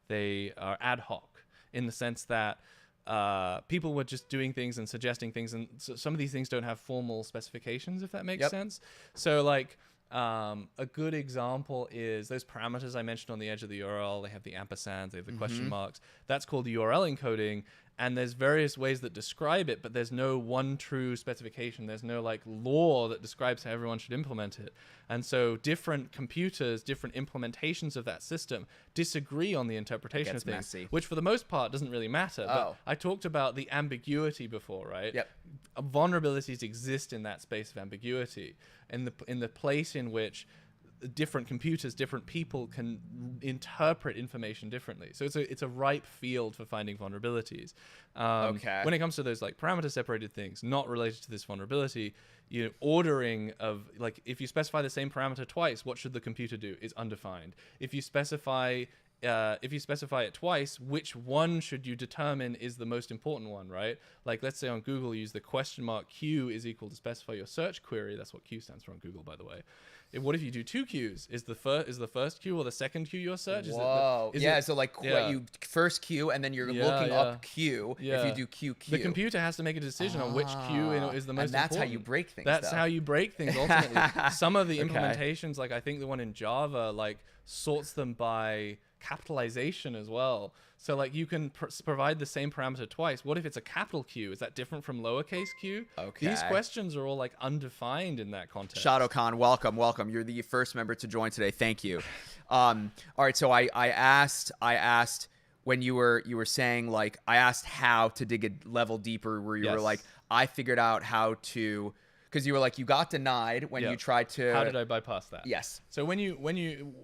they are ad hoc, in the sense that people were just doing things and suggesting things, and so some of these things don't have formal specifications, if that makes sense. So like a good example is those parameters I mentioned on the edge of the URL. They have the ampersands, they have the question marks. That's called URL encoding, and there's various ways that describe it, but there's no one true specification. There's no like law that describes how everyone should implement it. And so different computers, different implementations of that system disagree on the interpretation of things,
messy.
which for the most part doesn't really matter. But I talked about the ambiguity before, right?
Yep.
Vulnerabilities exist in that space of ambiguity, in the place in which different computers, different people can interpret information differently. So it's a ripe field for finding vulnerabilities.
Okay.
When it comes to those like parameter separated things, not related to this vulnerability, ordering of like if you specify the same parameter twice, what should the computer do is undefined. If you specify it twice, which one should you determine is the most important one, right? Like let's say on Google, you use the question mark Q is equal to specify your search query. That's what Q stands for on Google, by the way. What if you do two Qs? Is the first Q or the second Q your search?
Whoa. So like you first Q and then you're looking up Q.
Yeah.
If you do Q.
The computer has to make a decision on which Q is the most
and that's
important.
how you break things.
That's
though.
how you break things ultimately. Some of the implementations, like I think the one in Java, like sorts them by capitalization as well. So like you can provide the same parameter twice. What if it's a capital Q? Is that different from lowercase q?
Okay.
These questions are all like undefined in that context.
Shadow Khan, welcome. You're the first member to join today. Thank you. All right, so I asked when you were saying like I asked how to dig a level deeper, where you were like I figured out how to, because you were like you got denied when you tried to.
How did I bypass that?
Yes.
So when you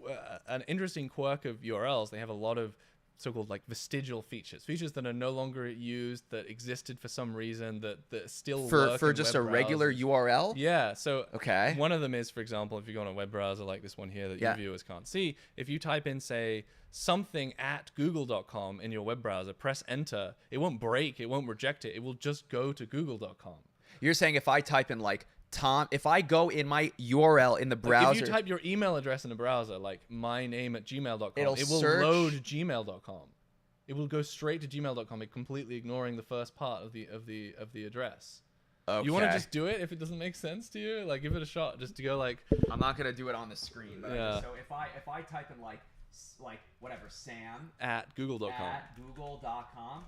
an interesting quirk of URLs, they have a lot of so-called like vestigial features that are no longer used, that existed for some reason, that still work
for
in
just
web
a regular
browsers.
URL.
Yeah. So
okay.
One of them is, for example, if you go on a web browser like this one here that your viewers can't see, if you type in say something at google.com in your web browser, press enter, it won't break, it won't reject it, it will just go to google.com.
You're saying if I type in like Tom, if I go in my URL in the browser,
like if you type your email address in the browser, like my name at gmail.com, it will
search...
load gmail.com. It will go straight to gmail.com, completely ignoring the first part of the address.
Okay.
You want to just do it if it doesn't make sense to you? Like give it a shot, just to go like.
I'm not gonna do it on the screen. But
yeah.
So if I type in like whatever Sam
at google.com.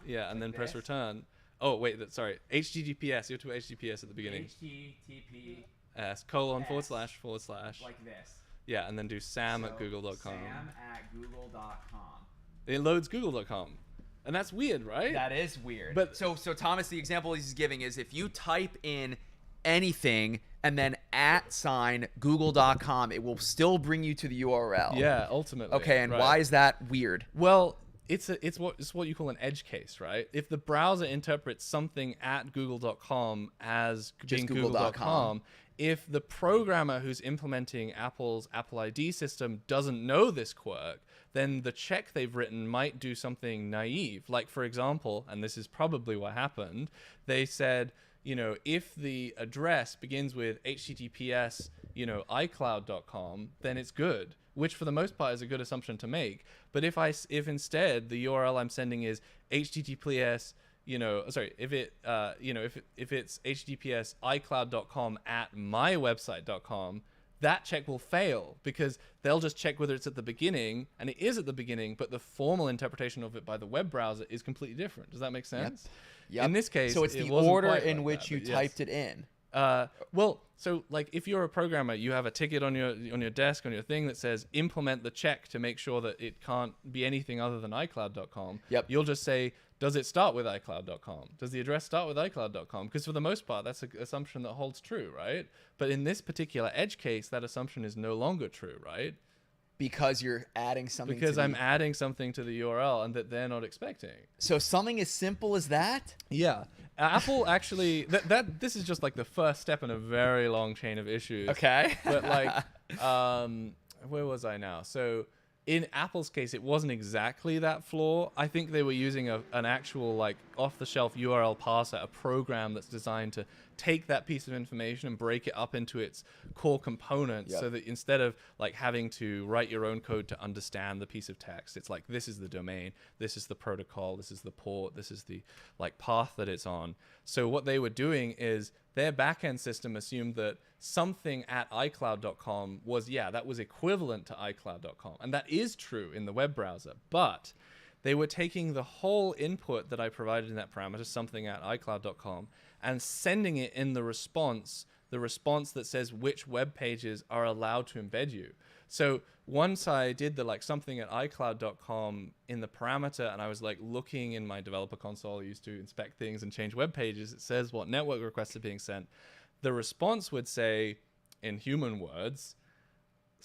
Yeah, and
like
then
this.
press return. Oh wait, sorry. HTTPS. You have to put HTTPS at the beginning.
HTTPS :
//
like this.
Yeah, and then do Sam at google.com.
Sam at google.com.
It loads google.com. And that's weird, right?
That is weird.
But
so Thomas, the example he's giving is if you type in anything and then @ google.com, it will still bring you to the URL.
Yeah, ultimately.
Okay, and why is that weird?
Well, it's what you call an edge case, right? If the browser interprets something at google.com as being google.com, if the programmer who's implementing Apple's Apple ID system doesn't know this quirk, then the check they've written might do something naive. Like, for example, and this is probably what happened, they said, if the address begins with HTTPS, iCloud.com, then it's good, which for the most part is a good assumption to make. But if instead the URL I'm sending is HTTPS, if it's HTTPS iCloud.com at mywebsite.com, that check will fail because they'll just check whether it's at the beginning, and it is at the beginning, but the formal interpretation of it by the web browser is completely different. Does that make sense?
Yep.
In this case,
so it's the order in which you typed it in.
So like if you're a programmer, you have a ticket on your desk, on your thing that says implement the check to make sure that it can't be anything other than iCloud.com.
Yep.
You'll just say, does it start with iCloud.com? Does the address start with iCloud.com? Because for the most part, that's an assumption that holds true, right? But in this particular edge case, that assumption is no longer true, right?
Because you're adding something.
Because I'm adding something to the URL and that they're not expecting.
So something as simple as that?
Yeah. Apple actually, this is just like the first step in a very long chain of issues.
Okay.
But like, where was I now? So in Apple's case, it wasn't exactly that flaw. I think they were using an actual like off-the-shelf URL parser, a program that's designed to take that piece of information and break it up into its core components, so that instead of like having to write your own code to understand the piece of text, it's like, this is the domain, this is the protocol, this is the port, this is the like path that it's on. So what they were doing is their backend system assumed that something at iCloud.com was, that was equivalent to iCloud.com. And that is true in the web browser, but they were taking the whole input that I provided in that parameter, something at iCloud.com, and sending it in the response that says which web pages are allowed to embed you. So once I did the like something at iCloud.com in the parameter, and I was like looking in my developer console, I used to inspect things and change web pages, it says what network requests are being sent. The response would say, in human words,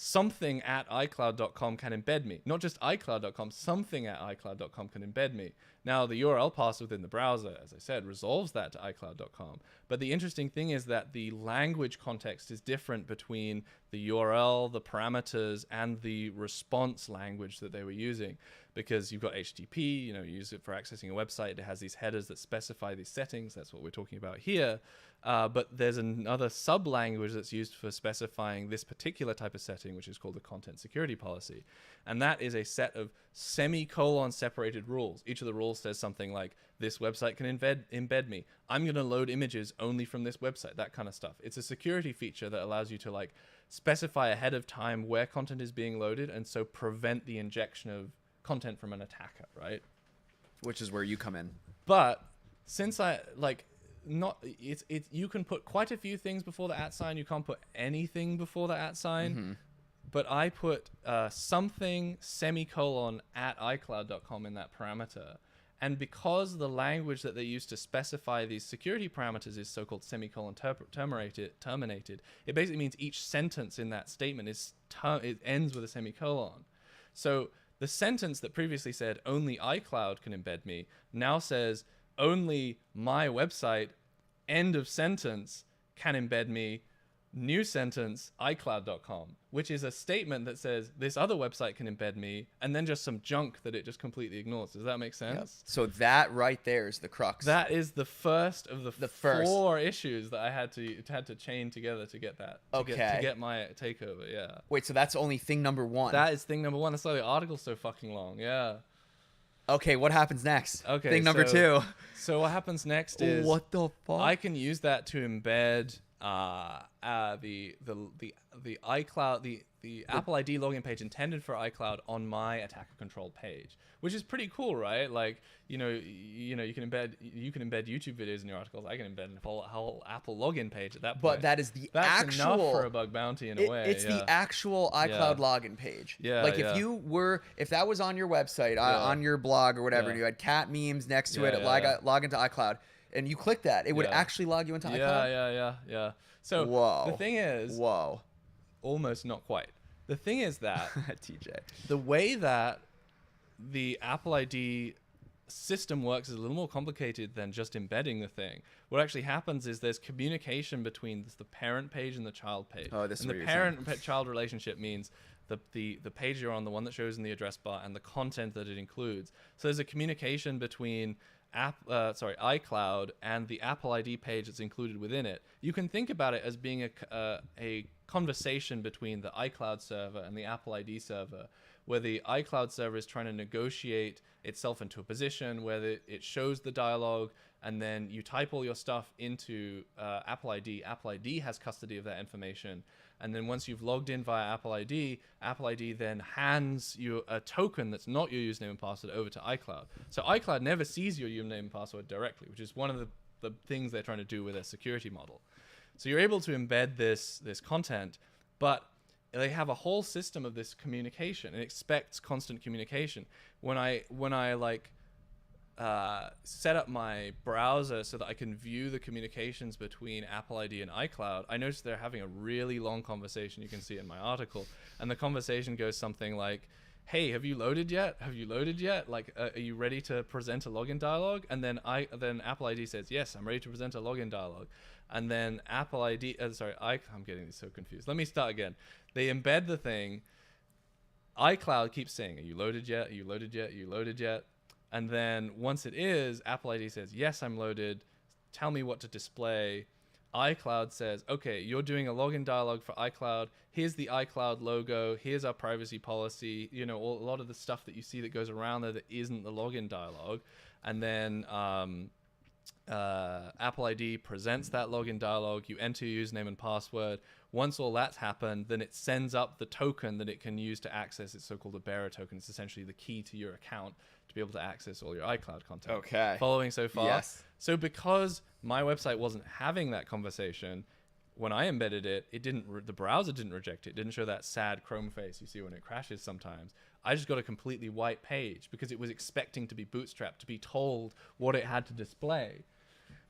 something at iCloud.com can embed me. Not just iCloud.com, something at iCloud.com can embed me. Now, the URL parser within the browser, as I said, resolves that to iCloud.com. But the interesting thing is that the language context is different between the URL, the parameters, and the response language that they were using. Because you've got HTTP, you use it for accessing a website. It has these headers that specify these settings. That's what we're talking about here. But there's another sub-language that's used for specifying this particular type of setting, which is called the content security policy. And that is a set of semicolon separated rules. Each of the rules says something like, this website can embed me. I'm going to load images only from this website, that kind of stuff. It's a security feature that allows you to specify ahead of time where content is being loaded, and so prevent the injection of content from an attacker, right?
Which is where you come in.
But since you can put quite a few things before the @ sign. You can't put anything before the @ sign.
Mm-hmm.
But I put something semicolon at iCloud.com in that parameter. And because the language that they use to specify these security parameters is so-called semicolon terminated, it basically means each sentence in that statement it ends with a semicolon. So the sentence that previously said only iCloud can embed me now says only my website, end of sentence, can embed me, new sentence, iCloud.com, which is a statement that says this other website can embed me, and then just some junk that it just completely ignores. Does that make sense?
Yep. So that right there is the crux.
That is the first of the
first.
4 issues that I had to chain together to get that. To get my takeover. Yeah.
Wait, so that's only thing number 1.
That is thing number 1. That's why the article's so fucking long. Yeah.
Okay, what happens next?
Okay.
Thing number 2.
So what happens next is
what the fuck?
I can use that to embed the iCloud, the Apple ID login page intended for iCloud on my attacker control page, which is pretty cool, right? Like, you can embed YouTube videos in your articles. I can embed a whole Apple login page at that point.
But that is
That's enough for a bug bounty in a way.
It's the actual iCloud login page.
Yeah.
Like if that was on your website, on your blog or whatever, and you had cat memes next to it, log into iCloud, and you click that, it would actually log you into iCloud?
Yeah. So the thing is... Almost not quite. The thing is that...
TJ.
The way that the Apple ID system works is a little more complicated than just embedding the thing. What actually happens is there's communication between the parent page and the child page.
Oh, this is
and
what
the
you're saying.
parent-child relationship means the page you're on, the one that shows in the address bar, and the content that it includes. So there's a communication between iCloud and the Apple ID page that's included within it. You can think about it as being a conversation between the iCloud server and the Apple ID server, where the iCloud server is trying to negotiate itself into a position where it shows the dialogue, and then you type all your stuff into Apple ID. Apple ID has custody of that information. And then once you've logged in via Apple ID then hands you a token that's not your username and password over to iCloud. So iCloud never sees your username and password directly, which is one of the things they're trying to do with their security model. So you're able to embed this content, but they have a whole system of this communication and expects constant communication. When I set up my browser so that I can view the communications between Apple ID and iCloud, I noticed they're having a really long conversation. You can see it in my article. And the conversation goes something like, hey, have you loaded yet? Have you loaded yet? Like, are you ready to present a login dialog? And then Apple ID says, yes, I'm ready to present a login dialog. And then Apple ID, I'm getting this so confused. Let me start again. They embed the thing. iCloud keeps saying, are you loaded yet? Are you loaded yet? Are you loaded yet? And then once it is, Apple ID says, yes, I'm loaded. Tell me what to display. iCloud says, okay, you're doing a login dialog for iCloud. Here's the iCloud logo. Here's our privacy policy. A lot of the stuff that you see that goes around there that isn't the login dialog. And then Apple ID presents that login dialog. You enter your username and password. Once all that's happened, then it sends up the token that it can use to access. It's so-called a bearer token. It's essentially the key to your account to be able to access all your iCloud content.
Okay.
Following so far?
Yes.
So because my website wasn't having that conversation, when I embedded it, the browser didn't reject it. It didn't show that sad Chrome face you see when it crashes sometimes. I just got a completely white page because it was expecting to be bootstrapped, to be told what it had to display.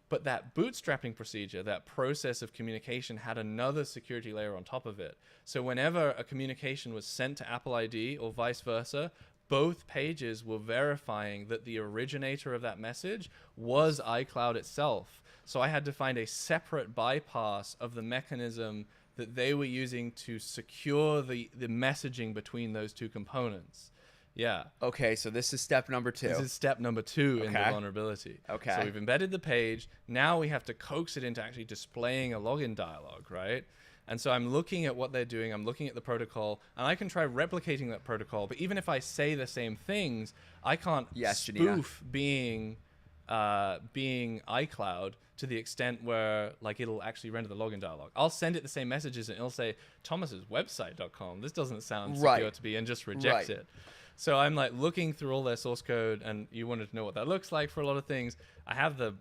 But that bootstrapping procedure, that process of communication, had another security layer on top of it. So whenever a communication was sent to Apple ID or vice versa, both pages were verifying that the originator of that message was iCloud itself. So I had to find a separate bypass of the mechanism that they were using to secure the messaging between those two components. Yeah.
Okay, so this is step number 2.
This is step number 2 in the
Okay.
vulnerability.
Okay.
So we've embedded the page. Now we have to coax it into actually displaying a login dialog, right? And so I'm looking at what they're doing. I'm looking at the protocol, and I can try replicating that protocol. But even if I say the same things, I can't spoof being iCloud to the extent where like it'll actually render the login dialog. I'll send it the same messages, and it'll say thomas'swebsite.com. This doesn't sound secure to me, and just reject it. So I'm like looking through all their source code, and you wanted to know what that looks like for a lot of things. I have the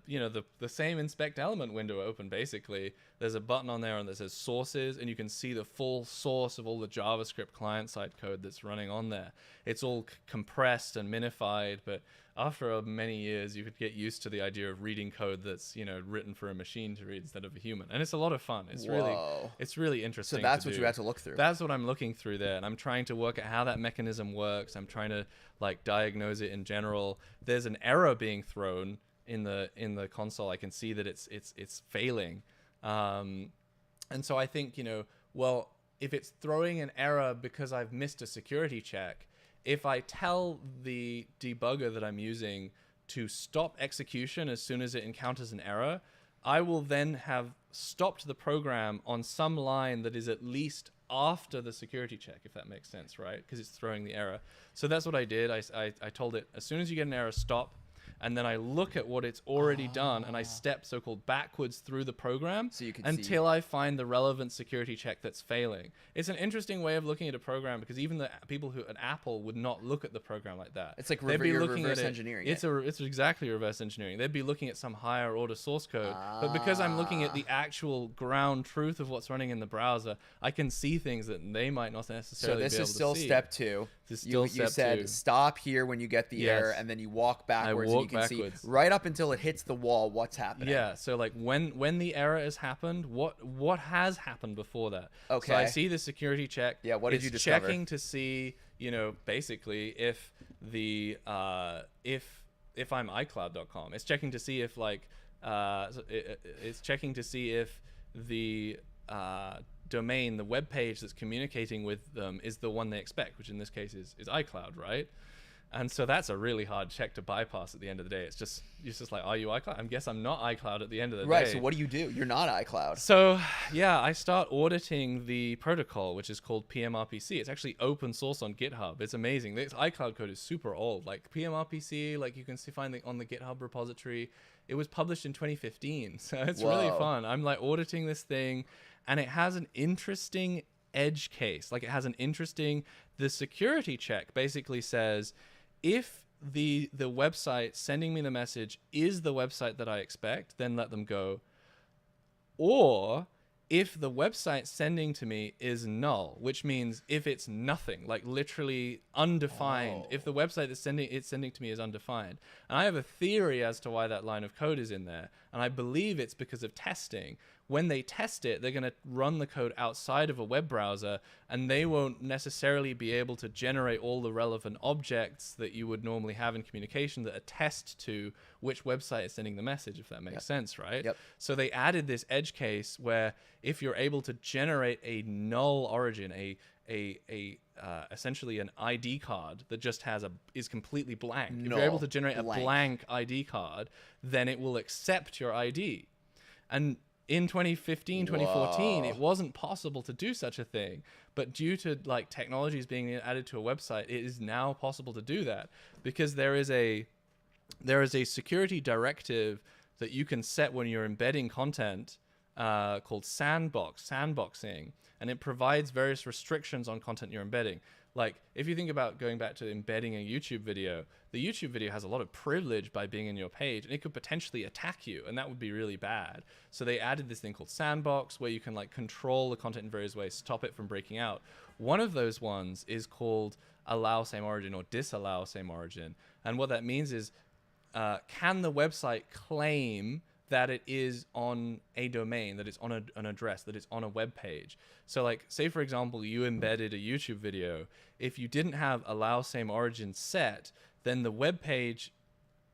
same inspect element window open. Basically, there's a button on there and that says sources, and you can see the full source of all the JavaScript client-side code that's running on there. It's all compressed and minified, but after many years, you could get used to the idea of reading code that's written for a machine to read instead of a human, and it's a lot of fun. It's really interesting.
So that's
to
what
do.
you had to look through.
That's what I'm looking through there, and I'm trying to work out how that mechanism works. I'm trying to like diagnose it in general. There's an error being thrown in the console. I can see that it's failing, and so I think well, if it's throwing an error because I've missed a security check, if I tell the debugger that I'm using to stop execution as soon as it encounters an error, I will then have stopped the program on some line that is at least after the security check, if that makes sense, right? Because it's throwing the error. So that's what I did. I told it, as soon as you get an error, stop. And then I look at what it's already done, and I step so-called backwards through the program
so you can
until I find the relevant security check that's failing. It's an interesting way of looking at a program, because even the people who at Apple would not look at the program like that.
It's like
They'd be looking
reverse
at
engineering.
It's exactly reverse engineering. They'd be looking at some higher order source code, but because I'm looking at the actual ground truth of what's running in the browser, I can see things that they might not necessarily be able to see.
So this is still step 2.
This is still
you
step
said
2.
Stop here when you get the error, and then you walk backwards, and you can see right up until it hits the wall what's happening.
Yeah, so like when the error has happened, what has happened before that?
Okay.
So I see the security check.
Yeah, what did you discover?
Checking to see, basically if the if I'm iCloud.com. It's checking to see if like it's checking to see if the domain, the web page that's communicating with them is the one they expect, which in this case is iCloud, right? And so that's a really hard check to bypass at the end of the day. It's just like, are you iCloud? I guess I'm not iCloud at the end of the day.
Right, so what do? You're not iCloud.
So yeah, I start auditing the protocol, which is called PMRPC. It's actually open source on GitHub. It's amazing. This iCloud code is super old. Like PMRPC, like you can find it on the GitHub repository. It was published in 2015, so it's really fun. I'm like auditing this thing, and it has an interesting edge case. Like it has the security check basically says, if the website sending me the message is the website that I expect, then let them go. Or if the website sending to me is null, which means if it's nothing, like literally undefined, if the website that's sending to me is undefined. And I have a theory as to why that line of code is in there, and I believe it's because of testing. When they test it, they're going to run the code outside of a web browser, and they won't necessarily be able to generate all the relevant objects that you would normally have in communication that attest to which website is sending the message, if that makes sense, right?
Yep.
So they added this edge case where if you're able to generate a null origin, essentially an ID card that just is completely blank. If you're able to generate a blank ID card, then it will accept your ID. And in 2015, 2014, it wasn't possible to do such a thing. But due to like technologies being added to a website, it is now possible to do that, because there is a security directive that you can set when you're embedding content called sandboxing, and it provides various restrictions on content you're embedding. Like if you think about going back to embedding a YouTube video, the YouTube video has a lot of privilege by being in your page, and it could potentially attack you, and that would be really bad. So they added this thing called sandbox, where you can like control the content in various ways, stop it from breaking out. One of those ones is called allow same origin or disallow same origin. And what that means is, can the website claim that it is on a domain, that it's on an address, that it's on a web page. So like, say for example, you embedded a YouTube video. If you didn't have allow same origin set, then the web page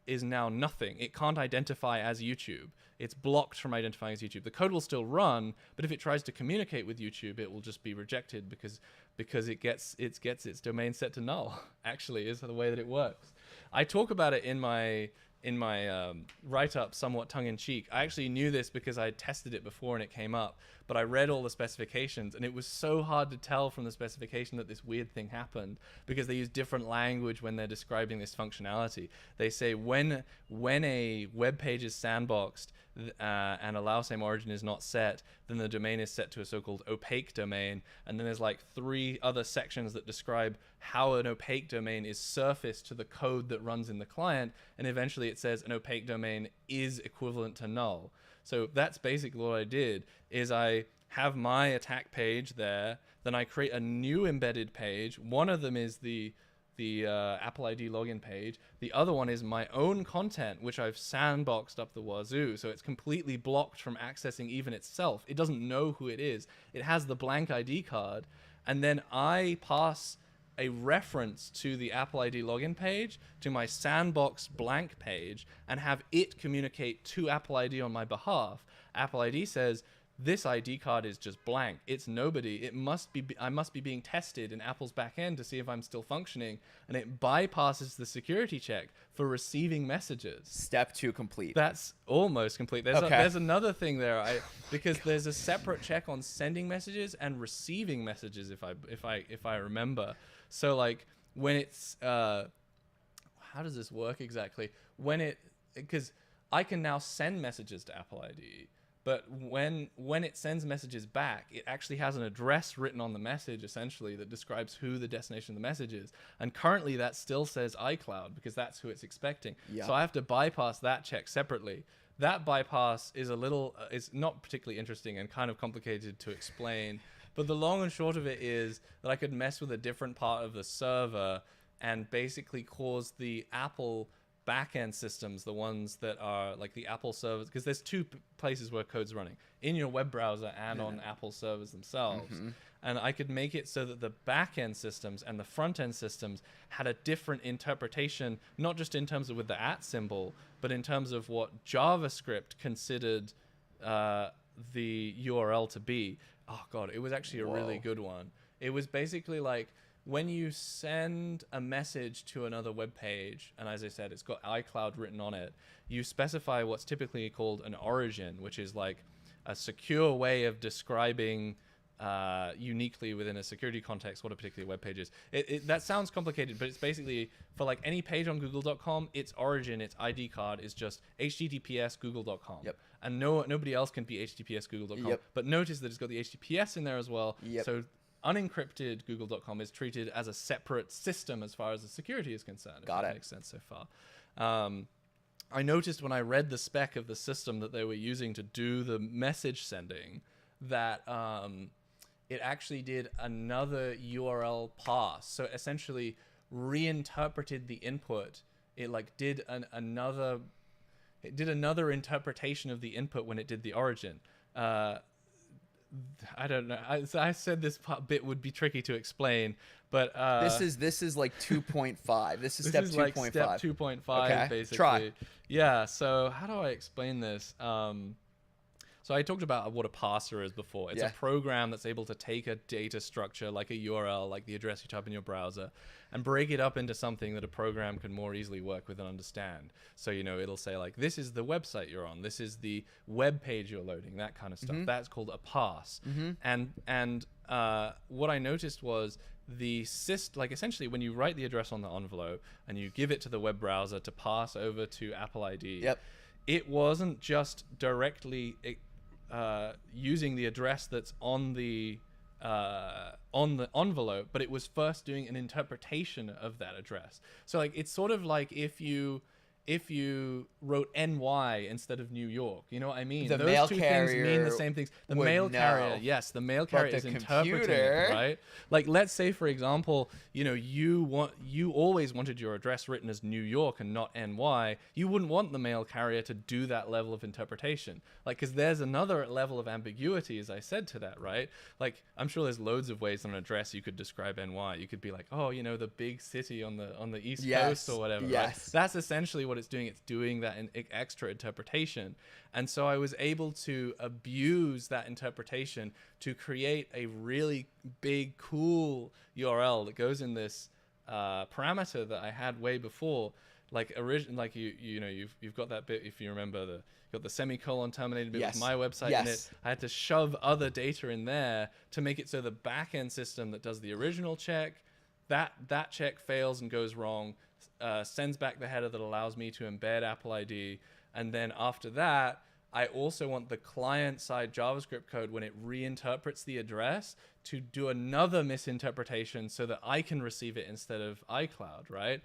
is now nothing. It can't identify as YouTube. It's blocked from identifying as YouTube. The code will still run, but if it tries to communicate with YouTube, it will just be rejected because it gets its domain set to null. Actually, is the way that it works. I talk about it in my write-up somewhat tongue-in-cheek. I actually knew this because I tested it before and it came up, but I read all the specifications and it was so hard to tell from the specification that this weird thing happened because they use different language when they're describing this functionality. They say when a web page is sandboxed and allow same origin is not set, then the domain is set to a so-called opaque domain, and then there's like 3 other sections that describe how an opaque domain is surfaced to the code that runs in the client, and eventually it says an opaque domain is equivalent to null. So that's basically what I did, is I have my attack page there, then I create a new embedded page. One of them is the Apple ID login page. The other one is my own content, which I've sandboxed up the wazoo. So it's completely blocked from accessing even itself. It doesn't know who it is. It has the blank ID card. And then I pass a reference to the Apple ID login page to my sandbox blank page and have it communicate to Apple ID on my behalf. Apple ID says, this ID card is just blank. It's nobody. I must be being tested in Apple's backend to see if I'm still functioning, and it bypasses the security check for receiving messages.
Step 2 complete.
That's almost complete. There's another thing there, because there's a separate check on sending messages and receiving messages, if I remember. So like when it's how does this work exactly? Because I can now send messages to Apple ID. But when it sends messages back, it actually has an address written on the message, essentially, that describes who the destination of the message is. And currently, that still says iCloud, because that's who it's expecting. Yeah. So I have to bypass that check separately. That bypass is is not particularly interesting and kind of complicated to explain. But the long and short of it is that I could mess with a different part of the server and basically cause the Apple backend systems, the ones that are like the Apple servers, because there's 2 places where code's running, in your web browser and on Apple servers themselves. Mm-hmm. And I could make it so that the backend systems and the front end systems had a different interpretation, not just in terms of with the @ symbol, but in terms of what JavaScript considered the URL to be. Oh God, it was actually a really good one. It was basically like, when you send a message to another web page, and as I said, it's got iCloud written on it, you specify what's typically called an origin, which is like a secure way of describing uniquely within a security context what a particular web page is. That sounds complicated, but it's basically for like any page on google.com, its origin, its ID card is just https google.com.
Yep.
And nobody else can be https google.com. Yep. But notice that it's got the HTTPS in there as well.
Yep.
So unencrypted google.com is treated as a separate system as far as the security is concerned.
Got it.
Makes sense so far. I noticed when I read the spec of the system that they were using to do the message sending that it actually did another URL pass. So essentially reinterpreted the input. It like did another interpretation of the input when it did the origin. I don't know. I said this bit would be tricky to explain, but
this is like 2.5. This is step 2.5.
Like step 2.5,
okay.
basically.
Try.
Yeah. So how do I explain this? So I talked about what a parser is before. It's a program that's able to take a data structure like a URL, like the address you type in your browser, and break it up into something that a program can more easily work with and understand. So, it'll say like, this is the website you're on. This is the web page you're loading, that kind of stuff. Mm-hmm. That's called a parse. Mm-hmm. And what I noticed was essentially when you write the address on the envelope and you give it to the web browser to pass over to Apple ID, it wasn't just directly using the address that's on the envelope, but it was first doing an interpretation of that address. So like, it's sort of like if you if you wrote NY instead of New York. You know what I mean?
The
Those
mail
two things mean
carrier
the same things. The
would
mail carrier,
know.
yes, the mail
But
carrier
the
is interpreting
computer-
it, right? Like, let's say, for example, you know, you always wanted your address written as New York and not NY. You wouldn't want the mail carrier to do that level of interpretation, like, because there's another level of ambiguity, as I said, to that, right? Like, I'm sure there's loads of ways on an address you could describe NY. You could be like, oh, you know, the big city on the East Coast or whatever.
Yes.
Right? That's essentially what it's doing. It's doing that in extra interpretation. And so I was able to abuse that interpretation to create a really big, cool URL that goes in this parameter that I had way before. Like you know, you've got that bit, if you remember, got the semicolon terminated bit
Yes.
with my website in it. I had to shove other data in there to make it so the backend system that does the original check, that check fails and goes wrong, sends back the header that allows me to embed Apple ID, and then after that, I also want the client-side JavaScript code, when it reinterprets the address, to do another misinterpretation so that I can receive it instead of iCloud, right?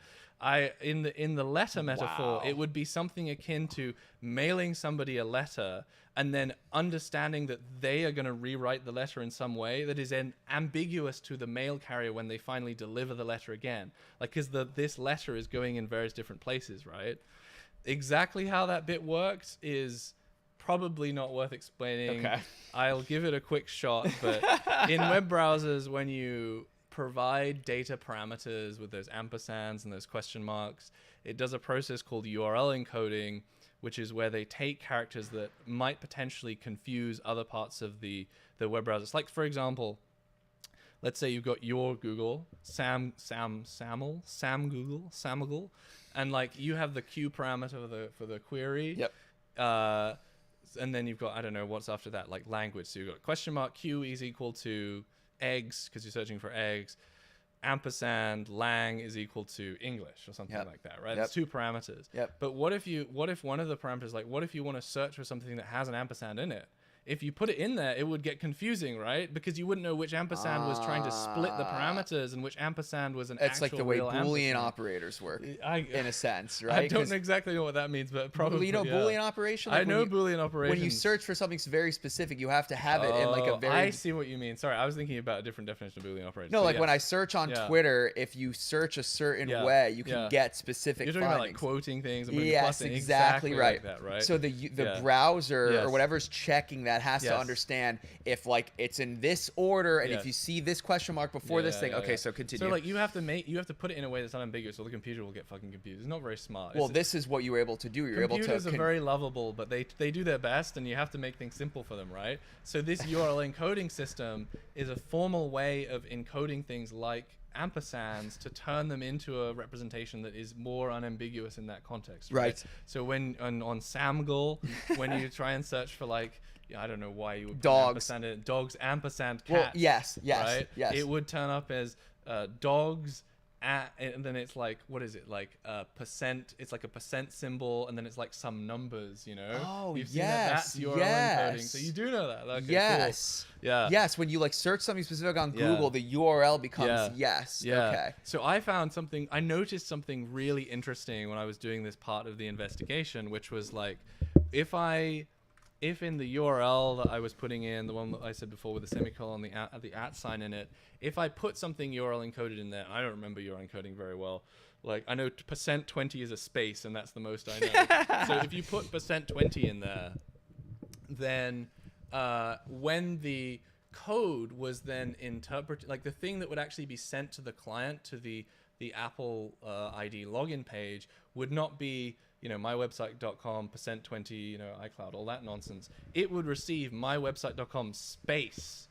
In the letter metaphor,
Wow.
it would be something akin to mailing somebody a letter and then understanding that they are going to rewrite the letter in some way that is ambiguous to the mail carrier when they finally deliver the letter again. Like, because this letter is going in various different places, right? Exactly how that bit works is probably not worth explaining.
Okay.
I'll give it a quick shot, but in web browsers, when you provide data parameters with those ampersands and those question marks, it does a process called URL encoding, which is where they take characters that might potentially confuse other parts of the web browsers. Like, for example, let's say you've got your Google, Sam Google, and like you have the Q parameter for the query.
Yep.
And then you've got, I don't know, what's after that, like language. So you've got question mark Q is equal to eggs, because you're searching for eggs. Ampersand lang is equal to English or something like that, right?
Yep.
It's two parameters.
Yep.
But what if one of the parameters, like what if you want to search for something that has an ampersand in it? If you put it in there, it would get confusing, right? Because you wouldn't know which ampersand was trying to split the parameters and which ampersand was an
It's
actual
like the way
real
Boolean
ampersand.
opertors work,
I
in a sense, right?
I don't
'Cause
exactly know what that means, but probably
you know
yeah.
Boolean operation.
I
Like,
know
when you-
Boolean operations.
When you search for something very specific, you have to have it in like a very.
I see what you mean. Sorry, I was thinking about a different definition of Boolean operations.
No,
but
like
yes.
when I search on
Yeah.
Twitter, if you search a certain
Yeah.
way, you can
Yeah.
get specific
You're talking about like
findings.
quoting things and putting
Yes,
plus in.
exactly right.
Like that, right?
So the
Yeah.
browser
Yes.
or whatever's checking that has to
Yes.
understand if like it's in this order, and
Yes.
if you see this question mark before this thing, okay, so continue.
So like you have to put it in a way that's unambiguous, or the computer will get fucking confused. It's not very smart.
well,
It's-
this is what you were able to do. You're able to.
Computers are very lovable, but they do their best, and you have to make things simple for them, right? So this URL encoding system is a formal way of encoding things like ampersands to turn them into a representation that is more unambiguous in that context.
Right.
So when on Samgle, when you try and search for like, I don't know why you would put
Dogs.
ampersand in it, dogs ampersand cats.
Well, yes,
Right.
yes.
It would turn up as dogs. And then it's like, what is it, like percent? It's like a percent symbol, and then it's like some numbers, you know.
Oh,
You've seen that?
yes,
That's URL encoding.
yes.
So you do know that. Okay,
Yes.
Cool. Yeah.
Yes, when you like search something specific on
Yeah.
Google, the URL becomes
Yeah.
yes.
Yeah.
Okay.
So I noticed something really interesting when I was doing this part of the investigation, which was like, if in the URL that I was putting in, the one that I said before with the semicolon, the @ sign in it, if I put something URL encoded in there, I don't remember URL encoding very well. Like, I know %20 is a space, and that's the most I know. So if you put %20 in there, then when the code was then interpreted, like the thing that would actually be sent to the client, to the Apple ID login page, would not be, mywebsite.com, %20, iCloud, all that nonsense. It would receive mywebsite.com space.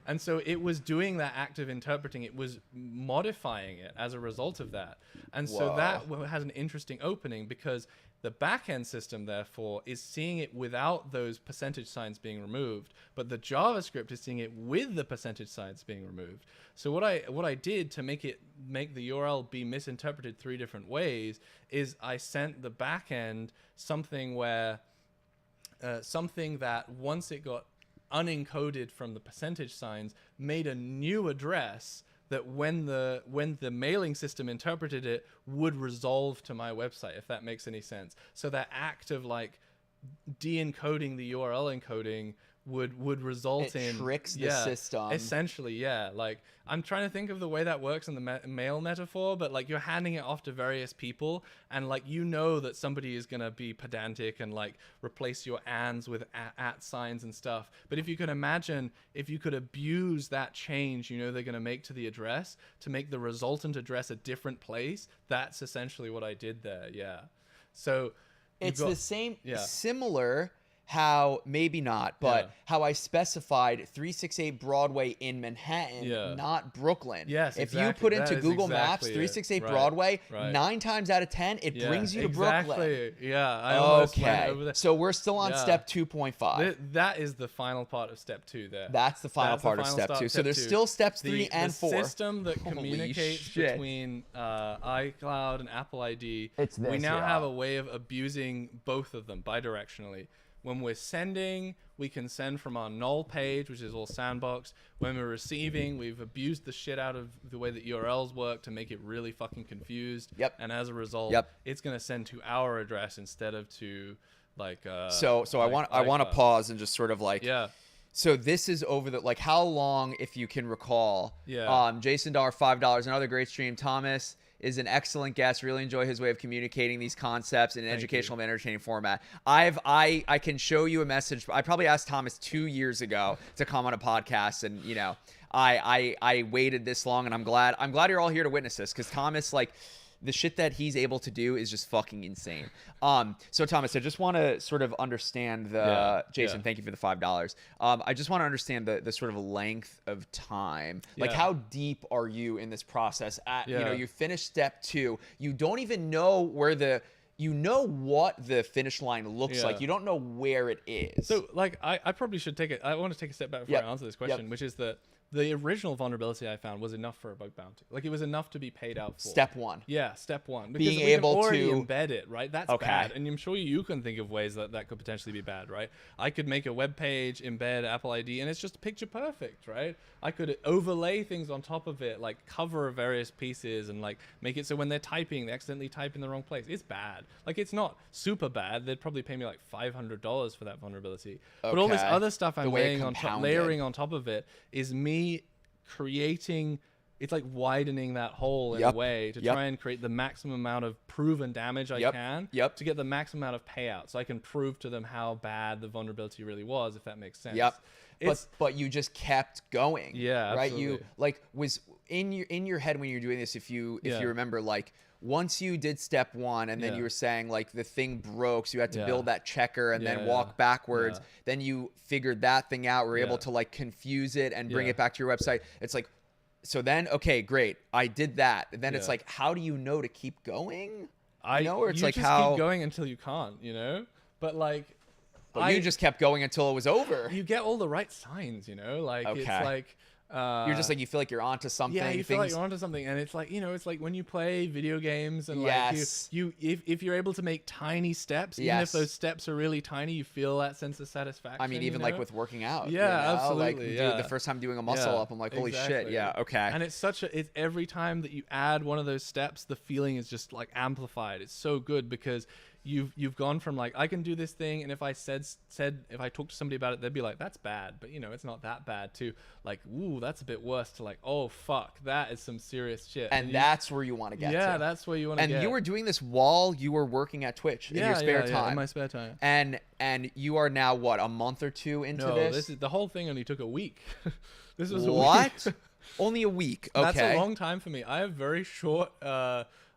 And so it was doing that act of interpreting. It was modifying it as a result of that. And so that has an interesting opening, because the backend system, therefore, is seeing it without those percentage signs being removed, but the JavaScript is seeing it with the percentage signs being removed. So what I did to make the URL be misinterpreted 3 different ways is I sent the backend something where something that once it got unencoded from the percentage signs made a new address that when the mailing system interpreted it would resolve to my website, if that makes any sense. So that act of like de-encoding the URL encoding would result in
tricks the system.
Essentially, yeah. Like I'm trying to think of the way that works in the mail metaphor, but like you're handing it off to various people, and like you know that somebody is gonna be pedantic and like replace your ands with at signs and stuff. But if you can imagine, if you could abuse that change, you know they're gonna make to the address to make the resultant address a different place. That's essentially what I did there. Yeah. So
it's the same,
yeah.
similar. How maybe not, but how I specified 368 Broadway in Manhattan, not Brooklyn.
Yes,
if
exactly.
you put
That
into
is
Google Maps
exactly
368
it.
Broadway,
Right.
9 times out of 10 it brings you to Brooklyn.
Exactly. Yeah, I almost went over there.
So we're still on step 2.5.
That is the final part of step 2 there.
That's the final part of step 2. So there's still steps 3 and 4.
The system that communicates between iCloud and Apple ID, we now have a way of abusing both of them bidirectionally. When we're sending, we can send from our null page, which is all sandbox. When we're receiving, we've abused the shit out of the way that URLs work to make it really fucking confused.
Yep.
And as a result, it's going to send to our address instead of to like
So I want to pause and just sort of like So this is over the, like, how long, if you can recall? Jason Dollar, $5, another great stream. Thomas is an excellent guest. Really enjoy his way of communicating these concepts in an educational and entertaining format. I can show you a message. I probably asked Thomas 2 years ago to come on a podcast, and you know, I waited this long, and I'm glad you're all here to witness this, because Thomas, like, the shit that he's able to do is just fucking insane. So Thomas, I just want to sort of understand Jason, thank you for the $5. I just want to understand the sort of length of time. Like, how deep are you in this process? You know, you finished step 2. You don't even know where you know what the finish line looks like. You don't know where it is.
So, like, I probably should I want to take a step back before I answer this question, which is that the original vulnerability I found was enough for a bug bounty. Like, it was enough to be paid out for.
Step 1.
Yeah, step 1. Because
being
we
able
can already
to
embed it, right? That's bad. And I'm sure you can think of ways that could potentially be bad, right? I could make a web page, embed Apple ID, and it's just picture perfect, right? I could overlay things on top of it, like cover various pieces and like make it so when they're typing, they accidentally type in the wrong place. It's bad. Like, it's not super bad. They'd probably pay me like $500 for that vulnerability. But all this other stuff I'm layering on top of it is me creating, it's like widening that hole in a way to try and create the maximum amount of proven damage I can to get the maximum amount of payout, so I can prove to them how bad the vulnerability really was, if that makes sense. But
you just kept going.
Yeah,
right.
absolutely.
You like was in your head when you're doing this. If you remember, like, once you did step 1 and then you were saying like the thing broke, so you had to build that checker and then walk backwards. Then you figured that thing out. Were able to like confuse it and bring it back to your website. It's like, so then, okay, great, I did that. And then it's like, how do you know to keep going? You know, or it's like
just
how
keep going until you can't, you know? But like,
you just kept going until it was over.
You get all the right signs, you know? Like, it's like,
you're just like, you feel like you're onto something.
Yeah, you feel like you're onto something, and it's like, you know, it's like when you play video games and like if you're able to make tiny steps, even if those steps are really tiny, you feel that sense of satisfaction.
I mean, even like with working out.
Absolutely.
Like, the first time doing a muscle up, I'm like, holy shit,
And it's it's every time that you add one of those steps, the feeling is just like amplified. It's so good because you've gone from like, I can do this thing, and if I said if I talked to somebody about it, they'd be like, that's bad, but you know, it's not that bad, to like, ooh, that's a bit worse, to like, oh fuck, that is some serious shit.
And that's where you want to get to.
That's where you want to get.
And you were doing this while you were working at Twitch in your spare time.
In my spare time.
And you are now what, a month or two into this?
The whole thing only took a week. This was
what?
A week.
Only a week. Okay.
That's a long time for me. I have very short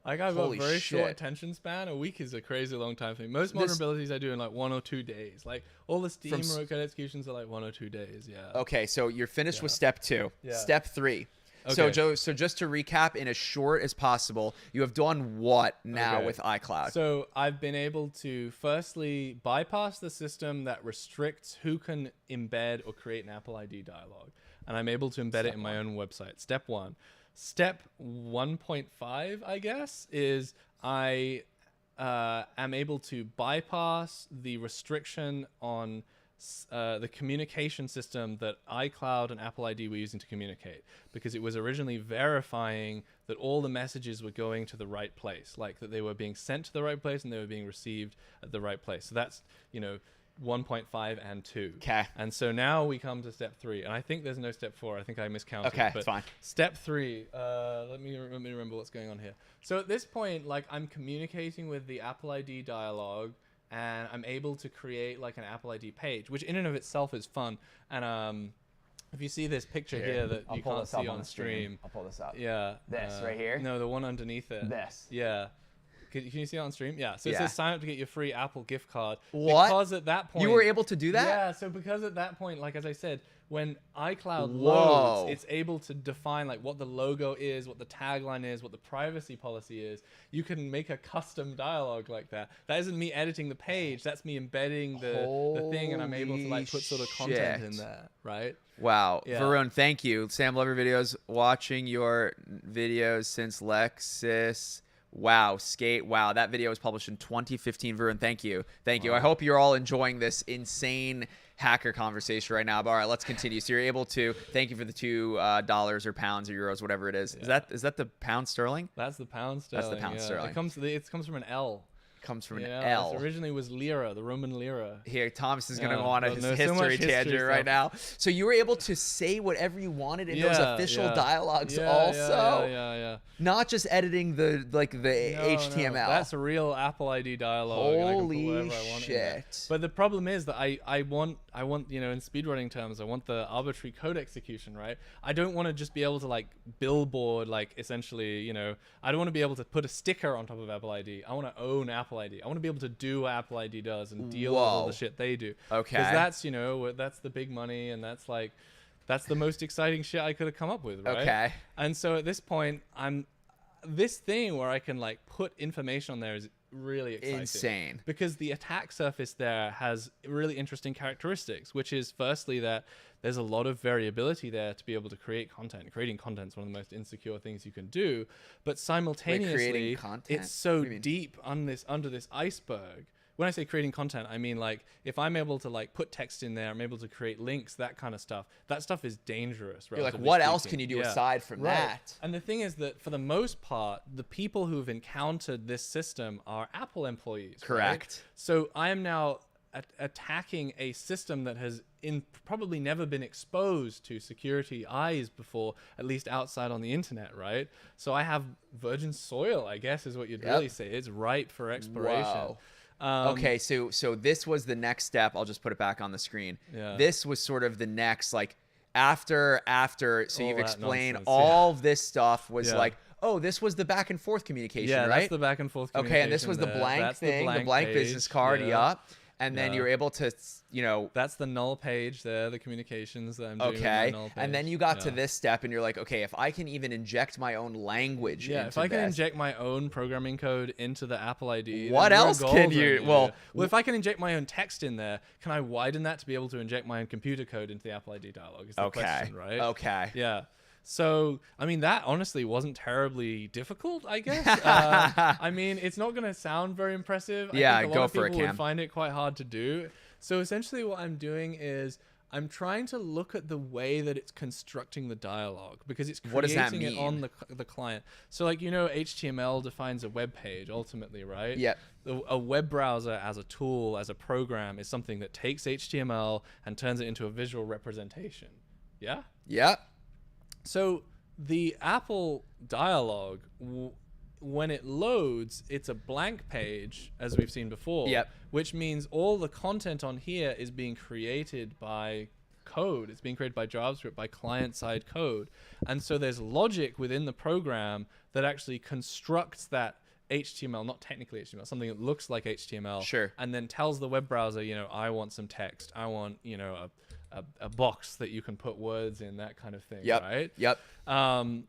I've got a very short attention span. A week is a crazy long time for me. Most vulnerabilities I do in like 1 or 2 days. Like, all the Steam code executions are like 1 or 2 days. Yeah.
Okay, so you're finished with step 2. Step 3. Okay. So Joe, just to recap in as short as possible, you have done what now with iCloud?
So I've been able to firstly bypass the system that restricts who can embed or create an Apple ID dialog, and I'm able to embed it in my own website. Step 1. Step 1.5, I guess, is I am able to bypass the restriction on the communication system that iCloud and Apple ID were using to communicate, because it was originally verifying that all the messages were going to the right place, like that they were being sent to the right place and they were being received at the right place. So that's, 1.5 and 2.
Okay.
And so now we come to step 3, and I think there's no step 4. I think I miscounted.
Okay,
but
it's fine.
Step 3. Let me remember what's going on here. So at this point, like, I'm communicating with the Apple ID dialog, and I'm able to create like an Apple ID page, which in and of itself is fun. And if you see this picture here that you can't see on stream,
I'll pull this up.
yeah,
This right here?
No, the one underneath it.
This.
Yeah. Can you see it on stream? Yeah. So it
Yeah.
says sign up to get your free Apple gift card.
What?
Because at that point
You were able to do that?
Yeah. So because at that point, like as I said, when iCloud
Whoa.
loads, it's able to define like what the logo is, what the tagline is, what the privacy policy is. You can make a custom dialogue like that. That isn't me editing the page. That's me embedding the thing, and I'm able to like put sort of content in
shit.
there, right?
Wow.
Yeah.
Varun, thank you. Sam, love your videos. Watching your videos since Lexus. Wow. Skate. Wow. That video was published in 2015. Varun, thank you. Thank you. I hope you're all enjoying this insane hacker conversation right now. But all right, let's continue. So you're able to, thank you for the $2 or pounds or euros, whatever it is.
Yeah.
Is that the pound sterling?
That's the pound sterling.
That's the pound sterling.
It comes from an L.
Comes from
Yeah,
an L.
it originally was lira, the Roman lira.
Here, Thomas is going to
Yeah,
go on a
but no, so
history
much history
tangent right
stuff.
now. So you were able to say whatever you wanted in those official dialogues also?
Yeah.
Not just editing the HTML.
No, that's a real Apple ID dialogue. and I can put
Holy
whatever I want in there.
shit.
But the problem is that I want in speedrunning terms, I want the arbitrary code execution, right? I don't want to just be able to like billboard, like essentially, I don't want to be able to put a sticker on top of Apple ID. I want to own Apple ID. I want to be able to do what Apple ID does and deal with all the shit they do.
Okay.
Because that's the big money, and that's the most exciting shit I could have come up with, right?
Okay.
And so at this point, this thing where I can like put information on there is really exciting.
Insane.
Because the attack surface there has really interesting characteristics, which is firstly that there's a lot of variability there to be able to create content. Creating content is one of the most insecure things you can do, but simultaneously
content?
it's so
What do you mean?
deep under this iceberg. When I say creating content, I mean like if I'm able to like put text in there, I'm able to create links, that kind of stuff. That stuff is dangerous.
You're like,
relatively
what else
speaking.
can you do
Yeah.
aside from
Right.
that?
And the thing is that for the most part, the people who have encountered this system are Apple employees. right?
Correct.
So I am now attacking a system that has probably never been exposed to security eyes before, at least outside on the internet, right? So I have virgin soil, I guess is what you'd really say. It's ripe for exploration.
Wow.
Um,
Okay, so this was the next step. I'll just put it back on the screen.
Yeah.
This was sort of the next, like, after. So
All
you've
that
explained
nonsense,
all of this stuff was
Yeah.
like, oh, this was the back and forth communication,
Yeah,
right?
that's the back and forth communication.
Okay, and this was the
there.
blank
That's
thing, the blank
page,
business card,
yeah.
and then
Yeah.
you were able to,
That's the null page there, the communications that I'm doing with
okay,
my null page.
and then you got to
Yeah.
this step, and you're like, okay, if I can even inject my own language
Yeah,
into
if I can
this,
inject my own programming code into the Apple ID,
What
then we're
else can
golden,
you-
yeah.
well,
if I can inject my own text in there, can I widen that to be able to inject my own computer code into the Apple ID dialog? Is the question, right?
Okay.
Yeah. So, I mean, that honestly wasn't terribly difficult, I guess. I mean, it's not going to sound very impressive.
Yeah,
I think a
go
lot of
for it,
people would
Cam.
find it quite hard to do. So essentially what I'm doing is I'm trying to look at the way that it's constructing the dialogue, because it's
What does that
creating it on
mean?
the client. So like, HTML defines a web page ultimately, right?
Yep.
A web browser as a tool, as a program, is something that takes HTML and turns it into a visual representation. Yeah?
Yep.
So the Apple dialog, when it loads, it's a blank page, as we've seen before.
Yep.
Which means all the content on here is being created by code. It's being created by JavaScript, by client-side code. And so there's logic within the program that actually constructs that HTML, not technically HTML, something that looks like HTML.
Sure.
And then tells the web browser, I want some text. I want, a box that you can put words in, that kind of thing.
Yep.
Right?
Yep.
And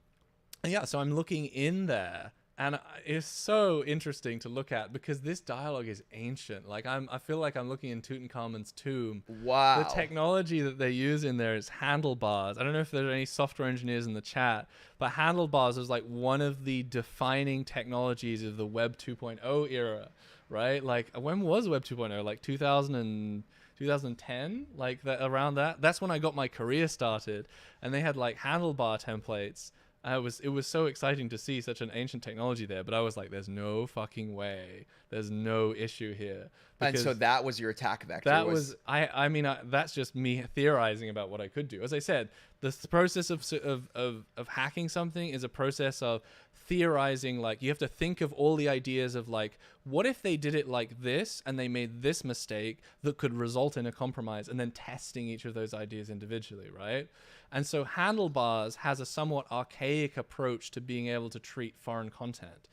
yeah, so I'm looking in there, and it's so interesting to look at because this dialogue is ancient. Like I feel like I'm looking in Tutankhamun's tomb.
Wow.
The technology that they use in there is handlebars. I don't know if there's any software engineers in the chat, but handlebars is like one of the defining technologies of the Web 2.0 era, right? Like when was Web 2.0? Like 2000 and 2010, like that, around that. That's when I got my career started, and they had like handlebar templates. It was so exciting to see such an ancient technology there, but I was like, there's no fucking way. There's no issue here.
And so that was your attack vector.
That was I mean that's just me theorizing about what I could do. As I said, the process of hacking something is a process of theorizing. Like, you have to think of all the ideas of like, what if they did it like this and they made this mistake that could result in a compromise, and then testing each of those ideas individually, right? And so Handlebars has a somewhat archaic approach to being able to treat foreign content.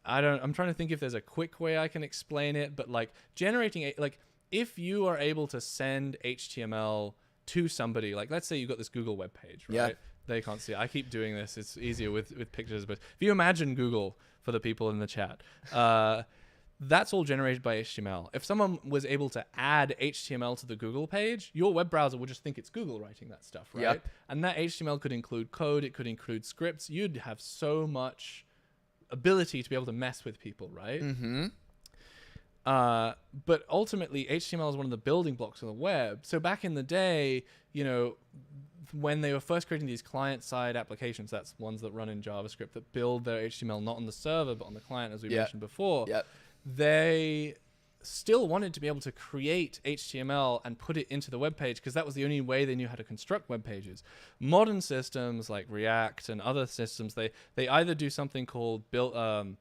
I'm trying to think if there's a quick way I can explain it, but like generating like, if you are able to send HTML to somebody, like let's say you got this Google web page, right?
Yeah.
They can't see it. I keep doing this. It's easier with pictures, but if you imagine Google for the people in the chat, that's all generated by HTML. If someone was able to add HTML to the Google page, your web browser would just think it's Google writing that stuff, right?
Yep.
And that HTML could include code, it could include scripts. You'd have so much ability to be able to mess with people, right?
Mm-hmm.
But ultimately, HTML is one of the building blocks of the web. So back in the day, you know, when they were first creating these client-side applications, that's ones that run in JavaScript that build their HTML not on the server but on the client, as we mentioned before.
Yep.
They still wanted to be able to create HTML and put it into the web page, because that was the only way they knew how to construct web pages. Modern systems like React and other systems, they either do something called DOM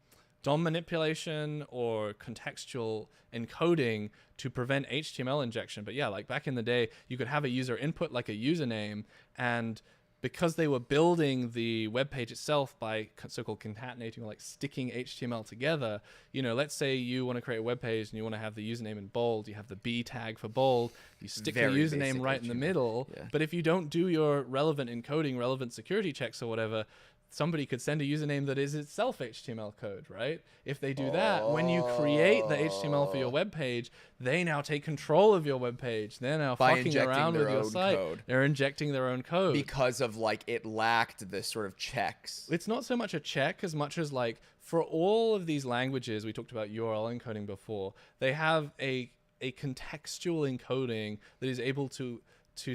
manipulation or contextual encoding to prevent HTML injection. But yeah, like back in the day, you could have a user input like a username, and because they were building the web page itself by so-called concatenating, or like sticking HTML together, you know, let's say you want to create a web page and you want to have the username in bold, you have the B tag for bold, you stick the username right in the middle. Yeah. But if you don't do your relevant encoding, relevant security checks or whatever, somebody could send a username that is itself HTML code, right? If they do that, when you create the HTML for your web page, they now take control of your web page. They're now fucking around with your site.
Code.
They're injecting their own code.
Because of like, it lacked the sort of checks.
It's not so much a check as much as like, for all of these languages, we talked about URL encoding before, they have a contextual encoding that is able to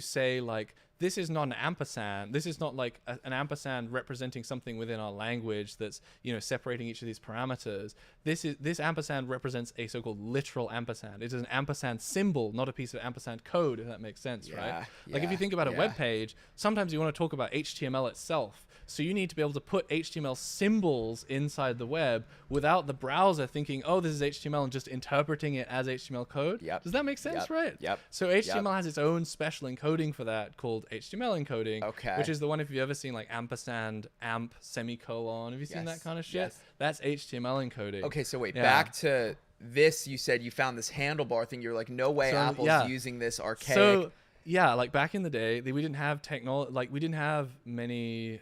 say like, this is not an ampersand. This is not like an ampersand representing something within our language that's, you know, separating each of these parameters. This ampersand represents a so-called literal ampersand. It is an ampersand symbol, not a piece of ampersand code, if that makes sense, right? Like if you think about a web page, sometimes you want to talk about HTML itself. So you need to be able to put HTML symbols inside the web without the browser thinking, oh, this is HTML, and just interpreting it as HTML code.
Yep.
Does that make sense, right?
Yep.
So HTML has its own special encoding for that called HTML encoding, which is the one, if you've ever seen like ampersand, amp, semicolon, have you seen that kind of shit?
Yes.
That's HTML encoding.
Okay, so wait, back to this, you said you found this handlebar thing. You're like, no way Apple's using this archaic.
So, yeah, like back in the day, we didn't have technology, like we didn't have many,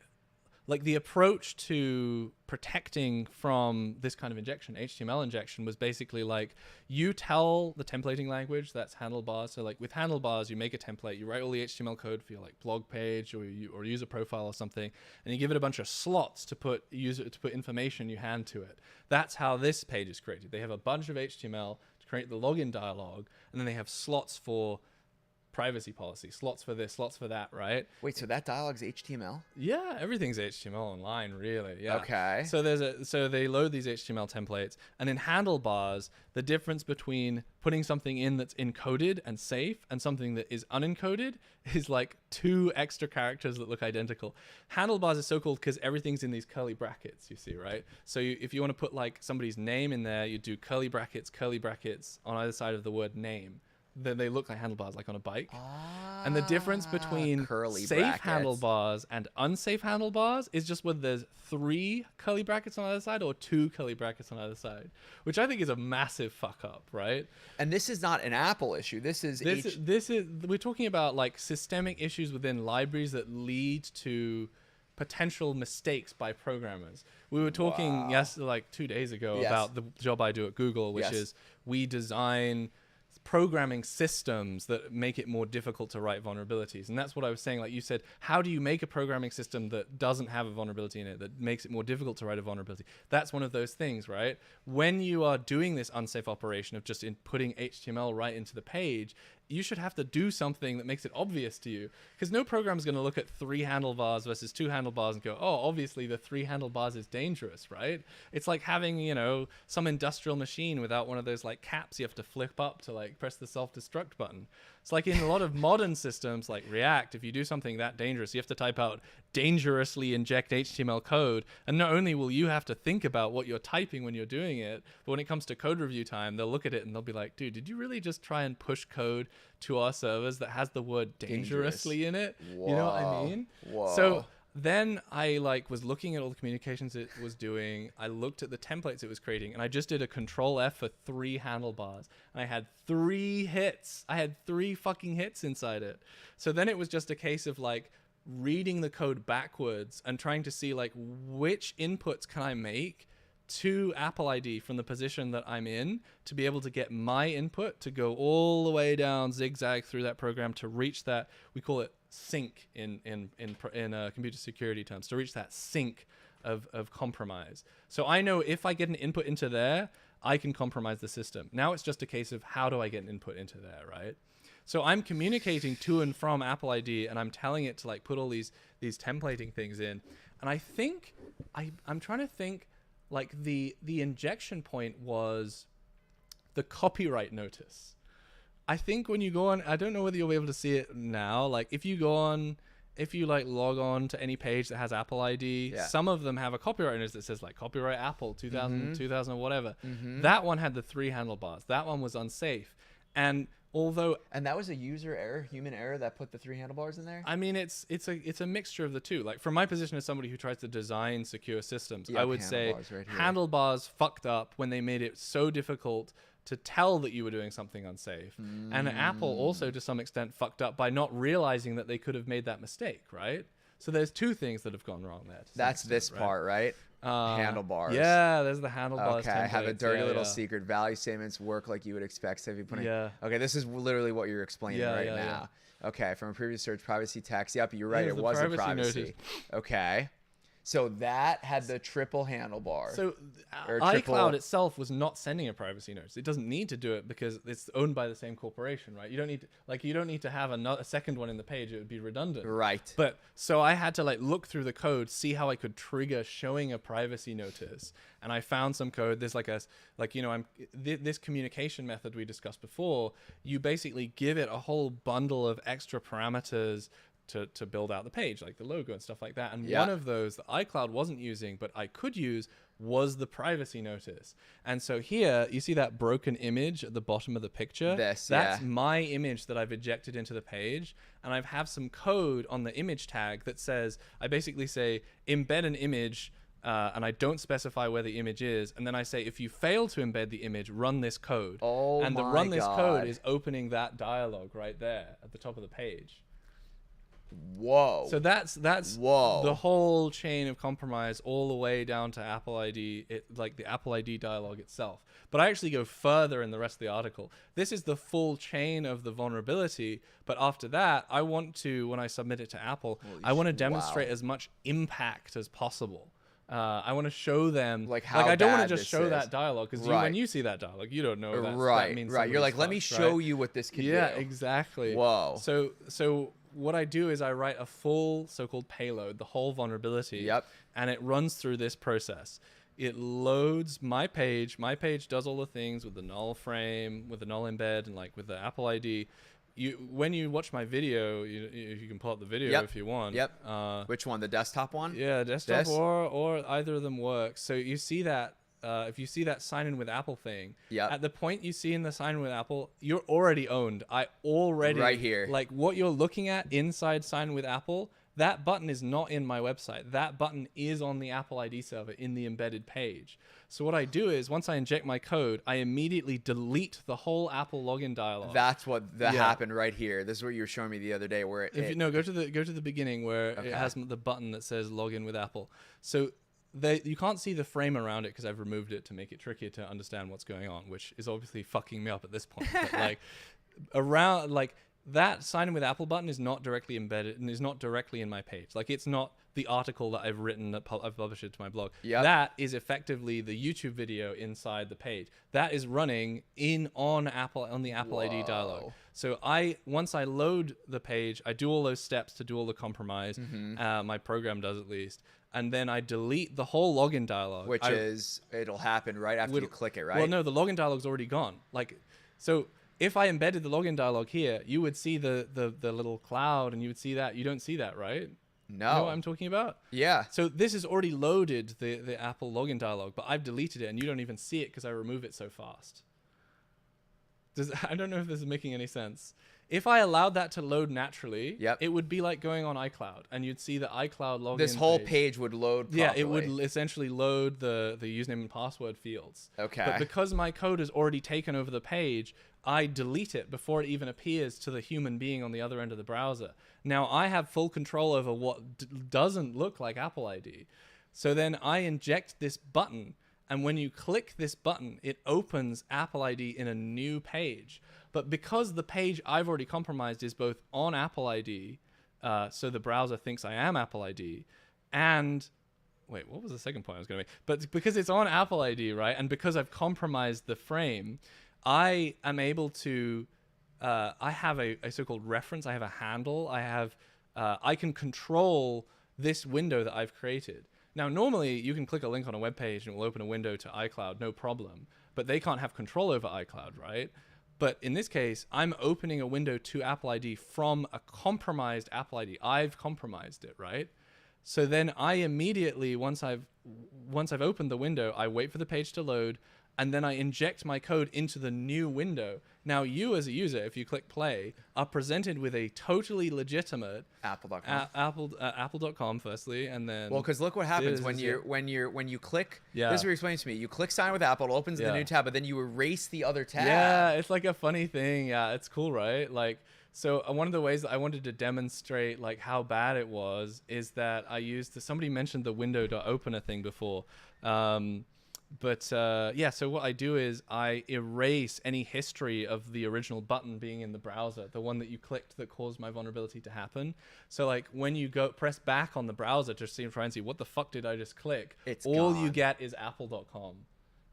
like the approach to protecting from this kind of injection, HTML injection, was basically like, you tell the templating language, that's Handlebars. So like with Handlebars, you make a template, you write all the HTML code for your like blog page or user profile or something, and you give it a bunch of slots to put information you hand to it. That's how this page is created. They have a bunch of HTML to create the login dialog, and then they have slots for privacy policy, slots for this, slots for that, right?
Wait, so that dialog's HTML?
Yeah, everything's HTML online, really. Yeah.
Okay.
So they load these HTML templates, and in Handlebars, the difference between putting something in that's encoded and safe and something that is unencoded is like 2 extra characters that look identical. Handlebars is so cool because everything's in these curly brackets, you see, right? So if you want to put like somebody's name in there, you do curly brackets on either side of the word name. Then they look like handlebars, like on a bike. And the difference between safe handlebars and unsafe handlebars is just whether there's 3 curly brackets on either side or 2 curly brackets on either side, which I think is a massive fuck up, right?
And this is not an Apple issue. This is
we're talking about like systemic issues within libraries that lead to potential mistakes by programmers. We were talking like 2 days ago about the job I do at Google, which is we design programming systems that make it more difficult to write vulnerabilities. And that's what I was saying. Like you said, how do you make a programming system that doesn't have a vulnerability in it, that makes it more difficult to write a vulnerability? That's one of those things, right? When you are doing this unsafe operation of just putting HTML right into the page, you should have to do something that makes it obvious to you, because no program is going to look at 3 handlebars versus 2 handlebars and go, oh, obviously the 3 handlebars is dangerous, right? It's like having, you know, some industrial machine without one of those like caps you have to flip up to like press the self-destruct button. It's like in a lot of modern systems like React, if you do something that dangerous, you have to type out dangerously inject HTML code. And not only will you have to think about what you're typing when you're doing it, but when it comes to code review time, they'll look at it and they'll be like, dude, did you really just try and push code to our servers that has the word dangerously in it?
Whoa.
You know what I mean?
Whoa.
So then I like was looking at all the communications it was doing. I looked at the templates it was creating, and I just did a Control F for 3 handlebars, and I had 3 hits. I had 3 fucking hits inside it. So then it was just a case of like reading the code backwards and trying to see like which inputs can I make to Apple ID from the position that I'm in to be able to get my input to go all the way down zigzag through that program to reach that, we call it sync in computer security terms, to reach that sync of compromise. So I know if I get an input into there, I can compromise the system. Now it's just a case of how do I get an input into there, right? So I'm communicating to and from Apple ID, and I'm telling it to like put all these templating things in. And I think I'm trying to think, like the injection point was the copyright notice. I think when you go on, I don't know whether you'll be able to see it now. Like if you like log on to any page that has Apple ID, some of them have a copyright notice that says like copyright Apple 2000, 2000 or whatever. That one had the 3 handlebars. That one was unsafe. And that
was a user error, human error that put the 3 handlebars in there?
I mean, it's a mixture of the two. Like from my position as somebody who tries to design secure systems, I would say handlebars fucked up when they made it so difficult to tell that you were doing something unsafe. And Apple also to some extent fucked up by not realizing that they could have made that mistake, right? So there's 2 things that have gone wrong there.
That's this part, right? Handlebars.
Yeah, there's the handlebars.
Okay, I have a dirty little
yeah.
secret. Value statements work like you would expect. So if you put
Yeah.
Okay, this is literally what you're explaining now.
Yeah.
Okay, from a previous search, privacy text. Yep, you're right.
Yeah,
It
the
was a
privacy
privacy.
notice.
Okay. So that had the triple handlebar.
So
Or
iCloud
triple-
itself was not sending a privacy notice. It doesn't need to do it because it's owned by the same corporation, right? You don't need to have a second one in the page. It would be redundant.
Right.
But so I had to like look through the code, see how I could trigger showing a privacy notice. And I found some code. There's this communication method we discussed before. You basically give it a whole bundle of extra parameters to build out the page, like the logo and stuff like that. And one of those that iCloud wasn't using, but I could use, was the privacy notice. And so here, you see that broken image at the bottom of the picture? That's my image that I've ejected into the page. And I have some code on the image tag that says, I basically say, embed an image, and I don't specify where the image is. And then I say, if you fail to embed the image, run this code. And the run this code is opening that dialog right there at the top of the page.
Whoa.
So that's the whole chain of compromise all the way down to Apple ID, like the Apple ID dialog itself. But I actually go further in the rest of the article. This is the full chain of the vulnerability. But after that, I want to, when I submit it to Apple, I want to demonstrate as much impact as possible. I want to show them, I don't want to just show that dialogue, because when you see that dialogue, you don't know that means
You're like, let me show you what this can do.
Yeah, exactly.
Whoa.
So what I do is I write a full so-called payload, the whole vulnerability, and it runs through this process. It loads my page. My page does all the things with the null frame, with the null embed, and like with the Apple ID. When you watch my video, you can pull up the video if you want.
Which one? The desktop one?
Yeah, desktop or either of them works. So you see that. If you see that sign in with Apple thing, at the point you see in the sign in with Apple, you're already owned. Right here. Like what you're looking at inside sign in with Apple, that button is not in my website. That button is on the Apple ID server in the embedded page. So what I do is once I inject my code, I immediately delete the whole Apple login dialog.
That's what happened right here. This is what you were showing me the other day, where
go to the beginning where it has the button that says login with Apple. So you can't see the frame around it because I've removed it to make it trickier to understand what's going on, which is obviously fucking me up at this point. But like around, like that sign in with Apple button is not directly embedded and is not directly in my page. Like, it's not the article that I've written that I've published it to my blog.
Yep.
That is effectively the YouTube video inside the page. That is running on the Apple ID dialog. So once I load the page, I do all those steps to do all the compromise. My program does at least. And then I delete the whole login dialog.
It'll happen right after you click it, right?
Well, no, the login dialog's already gone. Like, so if I embedded the login dialog here, you would see the little cloud and you would see that. You don't see that, right?
No.
You know what I'm talking about?
Yeah.
So this has already loaded the Apple login dialog, but I've deleted it and you don't even see it because I remove it so fast. I don't know if this is making any sense. If I allowed that to load naturally, it would be like going on iCloud and you'd see the iCloud login.
This whole page would load properly.
Yeah, it would essentially load the username and password fields.
Okay.
But because my code has already taken over the page, I delete it before it even appears to the human being on the other end of the browser. Now I have full control over what doesn't look like Apple ID. So then I inject this button, and when you click this button, it opens Apple ID in a new page. But because the page I've already compromised is both on Apple ID, so the browser thinks I am Apple ID, and wait, what was the second point I was going to make? But because it's on Apple ID, right, and because I've compromised the frame, I am able to, I have a so-called reference, I have a handle, I can control this window that I've created. Now, normally you can click a link on a web page and it will open a window to iCloud, no problem, but they can't have control over iCloud, right? But in this case, I'm opening a window to Apple ID from a compromised Apple ID. I've compromised it, right? So then I immediately, once I've opened the window, I wait for the page to load, and then I inject my code into the new window. Now, you as a user, if you click play, are presented with a totally legitimate
Apple.com.
Apple.com firstly, and then
because look what happens when you click.
Yeah.
This is what you're explaining to me. You click sign with Apple, it opens the new tab, but then you erase the other tab.
Yeah, it's like a funny thing. Yeah, it's cool, right? Like, so one of the ways that I wanted to demonstrate like how bad it was is that I used somebody mentioned the window.opener thing before. Yeah, so what I do is I erase any history of the original button being in the browser, the one that you clicked that caused my vulnerability to happen. So like when you press back on the browser to try and see what the fuck did I just click, all you get is apple.com.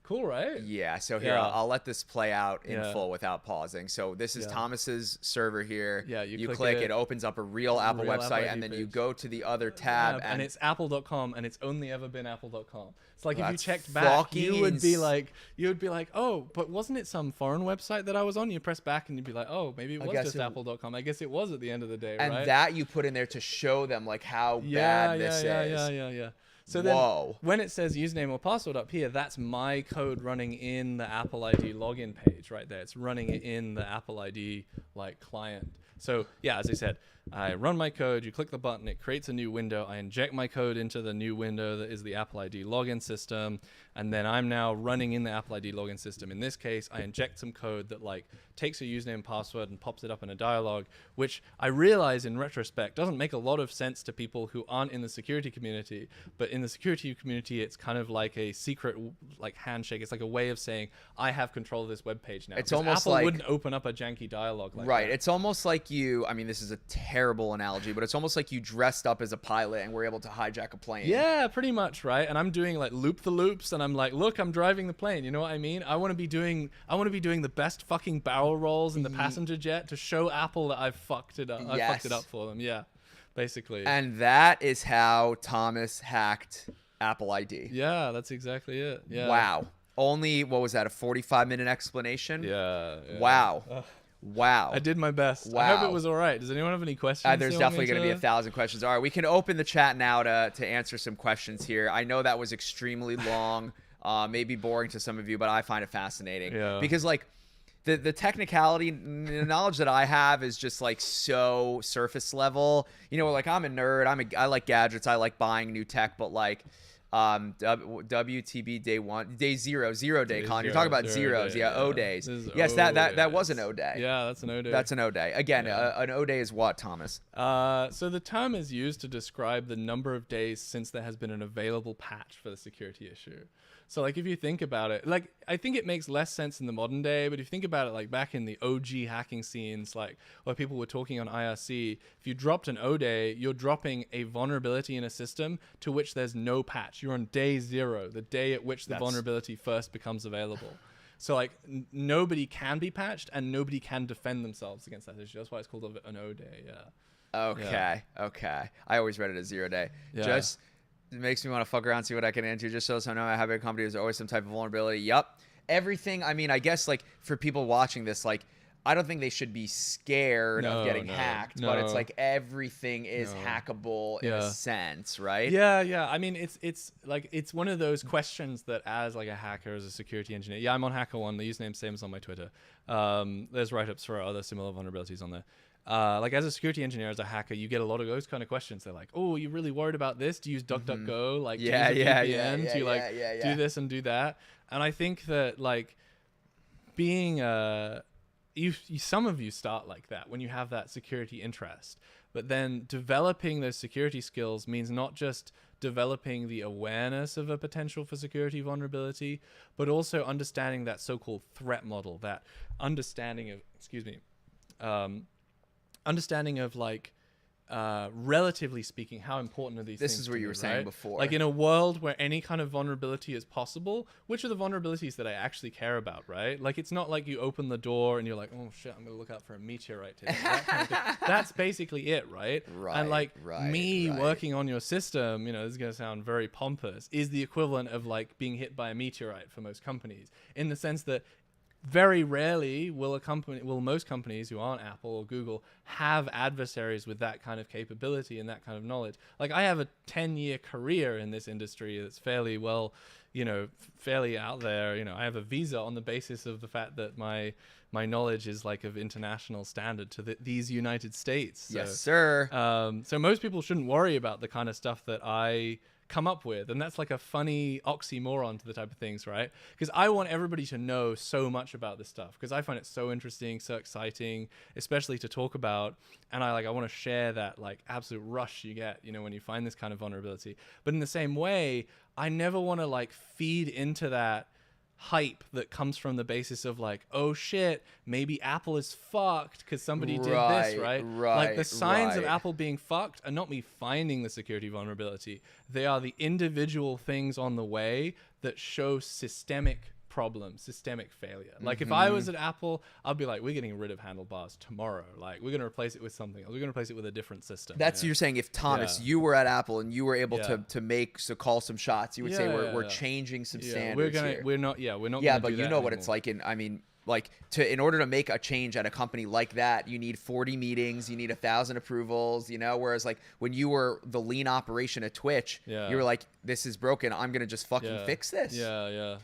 Cool, right?
Yeah, so here, I'll let this play out in full without pausing. So this is Thomas's server here.
Yeah,
you click it opens up a real Apple website, and then you go to the other tab.
And it's apple.com, and it's only ever been apple.com. It's like if you checked back,
fucking
you would be like, oh, but wasn't it some foreign website that I was on? You press back, and you'd be like, oh, maybe it was just apple.com. I guess it was at the end of the day, right?
And that you put in there to show them like how bad this is.
Yeah. So then when it says username or password up here, that's my code running in the Apple ID login page right there. It's running it in the Apple ID like client. So yeah, as I said, I run my code, you click the button, it creates a new window. I inject my code into the new window that is the Apple ID login system. And then I'm now running in the Apple ID login system. In this case, I inject some code that like takes a username and password and pops it up in a dialog, which I realize in retrospect doesn't make a lot of sense to people who aren't in the security community. But in the security community, it's kind of like a secret like handshake. It's like a way of saying, I have control of this web page now.
It's almost
Apple
like,
wouldn't open up a janky dialog like
right.
that.
It's almost like I mean, this is a terrible analogy, but it's almost like you dressed up as a pilot and were able to hijack a plane.
Yeah, pretty much, right? And I'm doing like loop the loops, and I'm like, look, I'm driving the plane. You know what I mean? I want to be doing the best fucking barrel rolls in the passenger jet to show Apple that I've fucked it up. I fucked it up for them. Yeah, basically.
And that is how Thomas hacked Apple ID.
Yeah, that's exactly it. Yeah.
Wow. Only, what was that, a 45-minute explanation?
Yeah.
Wow. Wow.
I did my best.
Wow.
I hope it was all right. Does anyone have any questions?
There's definitely going to be 1,000 questions. All right, we can open the chat now to answer some questions here. I know that was extremely long, maybe boring to some of you, but I find it fascinating.
Yeah.
Because, like, the technicality, the knowledge that I have is just, like, so surface level. You know, like, I'm a nerd. I like gadgets. I like buying new tech, but, like, WTB day zero day, Colin. You're talking about zeros,
day,
O days. Yes, that was an O day.
Yeah, that's an O day.
That's an O day. Again, an O day is what, Thomas?
So the term is used to describe the number of days since there has been an available patch for the security issue. So like if you think about it, like I think it makes less sense in the modern day, but if you think about it like back in the OG hacking scenes, like where people were talking on IRC, if you dropped an O-day, you're dropping a vulnerability in a system to which there's no patch. You're on day 0, the day at which the vulnerability first becomes available. So like nobody can be patched and nobody can defend themselves against that issue. That's why it's called an O-day. Yeah.
Okay. I always read it as 0 day.
Yeah.
Just it makes me want to fuck around, see what I can into. Just so I know I have a company, there's always some type of vulnerability. Yup. Everything. I mean, I guess like for people watching this, like I don't think they should be scared of getting hacked, but it's like everything is hackable in a sense, right?
Yeah. I mean, it's like it's one of those questions that as like a hacker, as a security engineer, I'm on HackerOne. The username's same as on my Twitter. There's write-ups for other similar vulnerabilities on there. Like as a security engineer, as a hacker, you get a lot of those kind of questions. They're like, "Oh, you really worried about this? Do you use DuckDuckGo? Like, do you use a VPN? Do you do this and do that?" And I think that like being some of you start like that when you have that security interest, but then developing those security skills means not just developing the awareness of a potential for security vulnerability, but also understanding that so-called threat model, that understanding of, understanding of like relatively speaking, how important are these things?
This is what you were saying before.
Like in a world where any kind of vulnerability is possible, which are the vulnerabilities that I actually care about, right? Like it's not like you open the door and you're like, oh shit, I'm gonna look out for a meteorite today. That kind of thing. That's basically it, right? And like me working on your system, this is gonna sound very pompous, is the equivalent of like being hit by a meteorite for most companies, in the sense that very rarely will most companies who aren't Apple or Google have adversaries with that kind of capability and that kind of knowledge. Like I have a 10-year career in this industry that's fairly well, fairly out there. I have a visa on the basis of the fact that my knowledge is like of international standard to these United States. So,
yes, sir.
So most people shouldn't worry about the kind of stuff that I come up with, and that's like a funny oxymoron to the type of things, right? Because I want everybody to know so much about this stuff because I find it so interesting, so exciting, especially to talk about, and I want to share that like absolute rush you get when you find this kind of vulnerability. But in the same way, I never want to like feed into that hype that comes from the basis of like, oh shit, maybe Apple is fucked because somebody did this, right? Like the signs of Apple being fucked are not me finding the security vulnerability. They are the individual things on the way that show systemic problems, systemic failure. Like if I was at Apple, I'd be like, we're getting rid of handlebars tomorrow. Like we're going to replace it with something else. We're going to replace it with a different system.
That's you're saying if Thomas, you were at Apple and you were able to call some shots, you would say we're changing some standards here.
We're not
but
do
you know
that
what
anymore.
it's like in order to make a change at a company like that, you need 40 meetings, you need 1,000 approvals, whereas like when you were the lean operation at Twitch, you were like, this is broken, I'm going to just fucking fix this.
Yeah.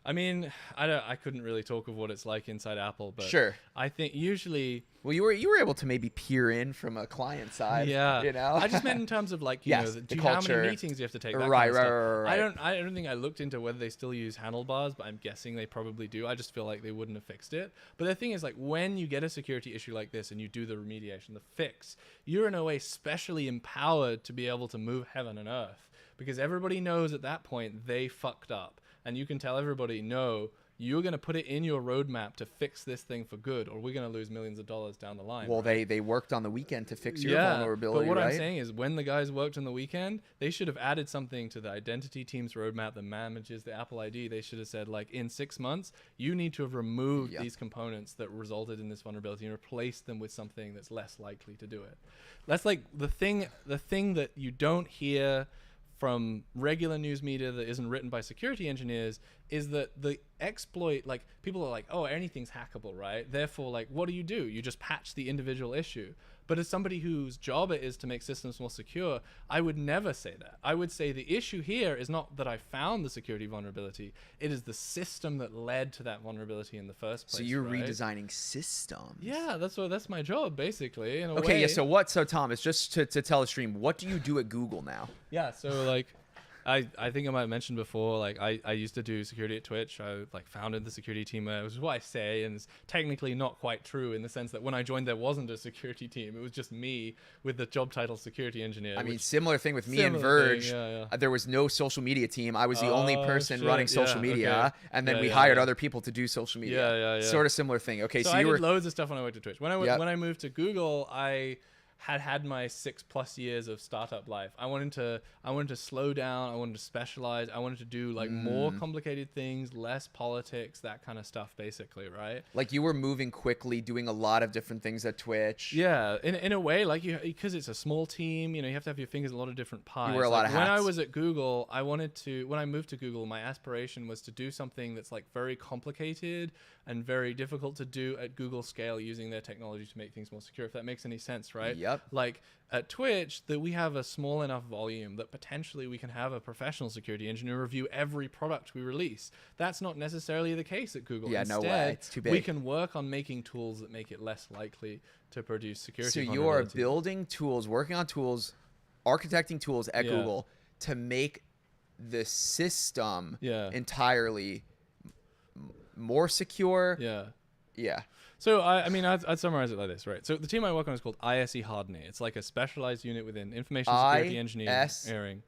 I mean, I couldn't really talk of what it's like inside Apple, but
sure.
I think usually,
well, you were able to maybe peer in from a client side.
Yeah. I just meant in terms of like, how many meetings you have to take. That kind of stuff.
Right.
I don't think I looked into whether they still use handlebars, but I'm guessing they probably do. I just feel like they wouldn't have fixed it. But the thing is, like, when you get a security issue like this and you do the remediation, the fix, you're in a way specially empowered to be able to move heaven and earth, because everybody knows at that point they fucked up. And you can tell everybody, no, you're going to put it in your roadmap to fix this thing for good, or we're going to lose millions of dollars down the line.
Well,
right?
they worked on the weekend to fix your vulnerability,
but what
right?
I'm saying is when the guys worked on the weekend, they should have added something to the identity team's roadmap that manages the Apple ID. They should have said, like, in 6 months, you need to have removed these components that resulted in this vulnerability and replaced them with something that's less likely to do it. That's like the thing that you don't hear from regular news media that isn't written by security engineers is that the exploit, like people are like, oh, anything's hackable, right? Therefore, like, what do? You just patch the individual issue. But as somebody whose job it is to make systems more secure, I would never say that. I would say the issue here is not that I found the security vulnerability. It is the system that led to that vulnerability in the first place.
So you're
right?
redesigning systems.
Yeah, that's my job, basically, in a
okay,
way.
So Thomas, just to tell the stream, what do you do at Google now?
Yeah, so like I think I might have mentioned before, like I used to do security at Twitch. I like founded the security team, which is what I say, and it's technically not quite true in the sense that when I joined there wasn't a security team. It was just me with the job title security engineer.
I mean, similar thing with me and Verge.
Yeah.
There was no social media team. I was the only person running social media,
okay.
and then we hired other people to do social media.
Yeah.
Sort of similar thing. Okay, so
I
you were
did loads of stuff when I worked at Twitch. When I moved to Google, I had my 6+ years of startup life. I wanted to slow down. I wanted to specialize. I wanted to do like more complicated things, less politics, that kind of stuff, basically, right?
like you were moving quickly, doing a lot of different things at Twitch.
Yeah, in a way, like because it's a small team, you have to have your fingers in a lot of different pies.
You wear a lot of hats.
When I was at Google, when I moved to Google, my aspiration was to do something that's like very complicated and very difficult to do at Google scale using their technology to make things more secure, if that makes any sense, right?
Yep.
Like at Twitch, that we have a small enough volume that potentially we can have a professional security engineer review every product we release. That's not necessarily the case at Google.
Yeah,
Instead,
no way. It's too big.
we can work on making tools that make it less likely to produce security.
So you are building tools, working on tools, architecting tools at Google to make the system entirely more secure. Yeah.
So I'd summarize it like this, right? So the team I work on is called ISE Hardening. It's like a specialized unit within information security engineering.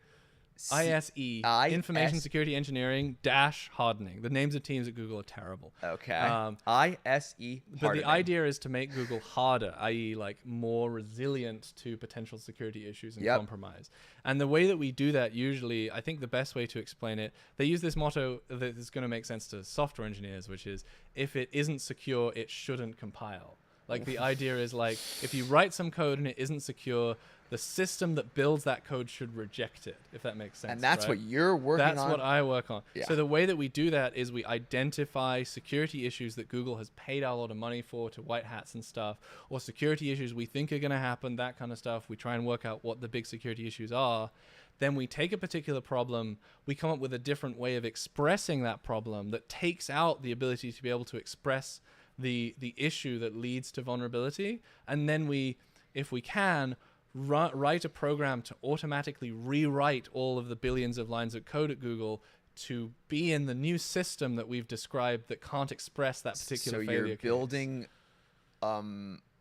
ISE, Information Security Engineering - Hardening. The names of teams at Google are terrible.
Okay. ISE Hardening.
But the idea is to make Google harder, i.e. like more resilient to potential security issues and compromise. And the way that we do that, usually, I think the best way to explain it, they use this motto that is going to make sense to software engineers, which is, if it isn't secure, it shouldn't compile. Like the idea is like, if you write some code and it isn't secure, the system that builds that code should reject it, if that makes sense.
And that's
right?
what you're working on?
That's what I work on.
Yeah.
So the way that we do that is we identify security issues that Google has paid out a lot of money for to white hats and stuff, or security issues we think are going to happen, that kind of stuff. We try and work out what the big security issues are. Then we take a particular problem, we come up with a different way of expressing that problem that takes out the ability to be able to express the issue that leads to vulnerability. And then we, if we can, write a program to automatically rewrite all of the billions of lines of code at Google to be in the new system that we've described that can't express that particular failure.
So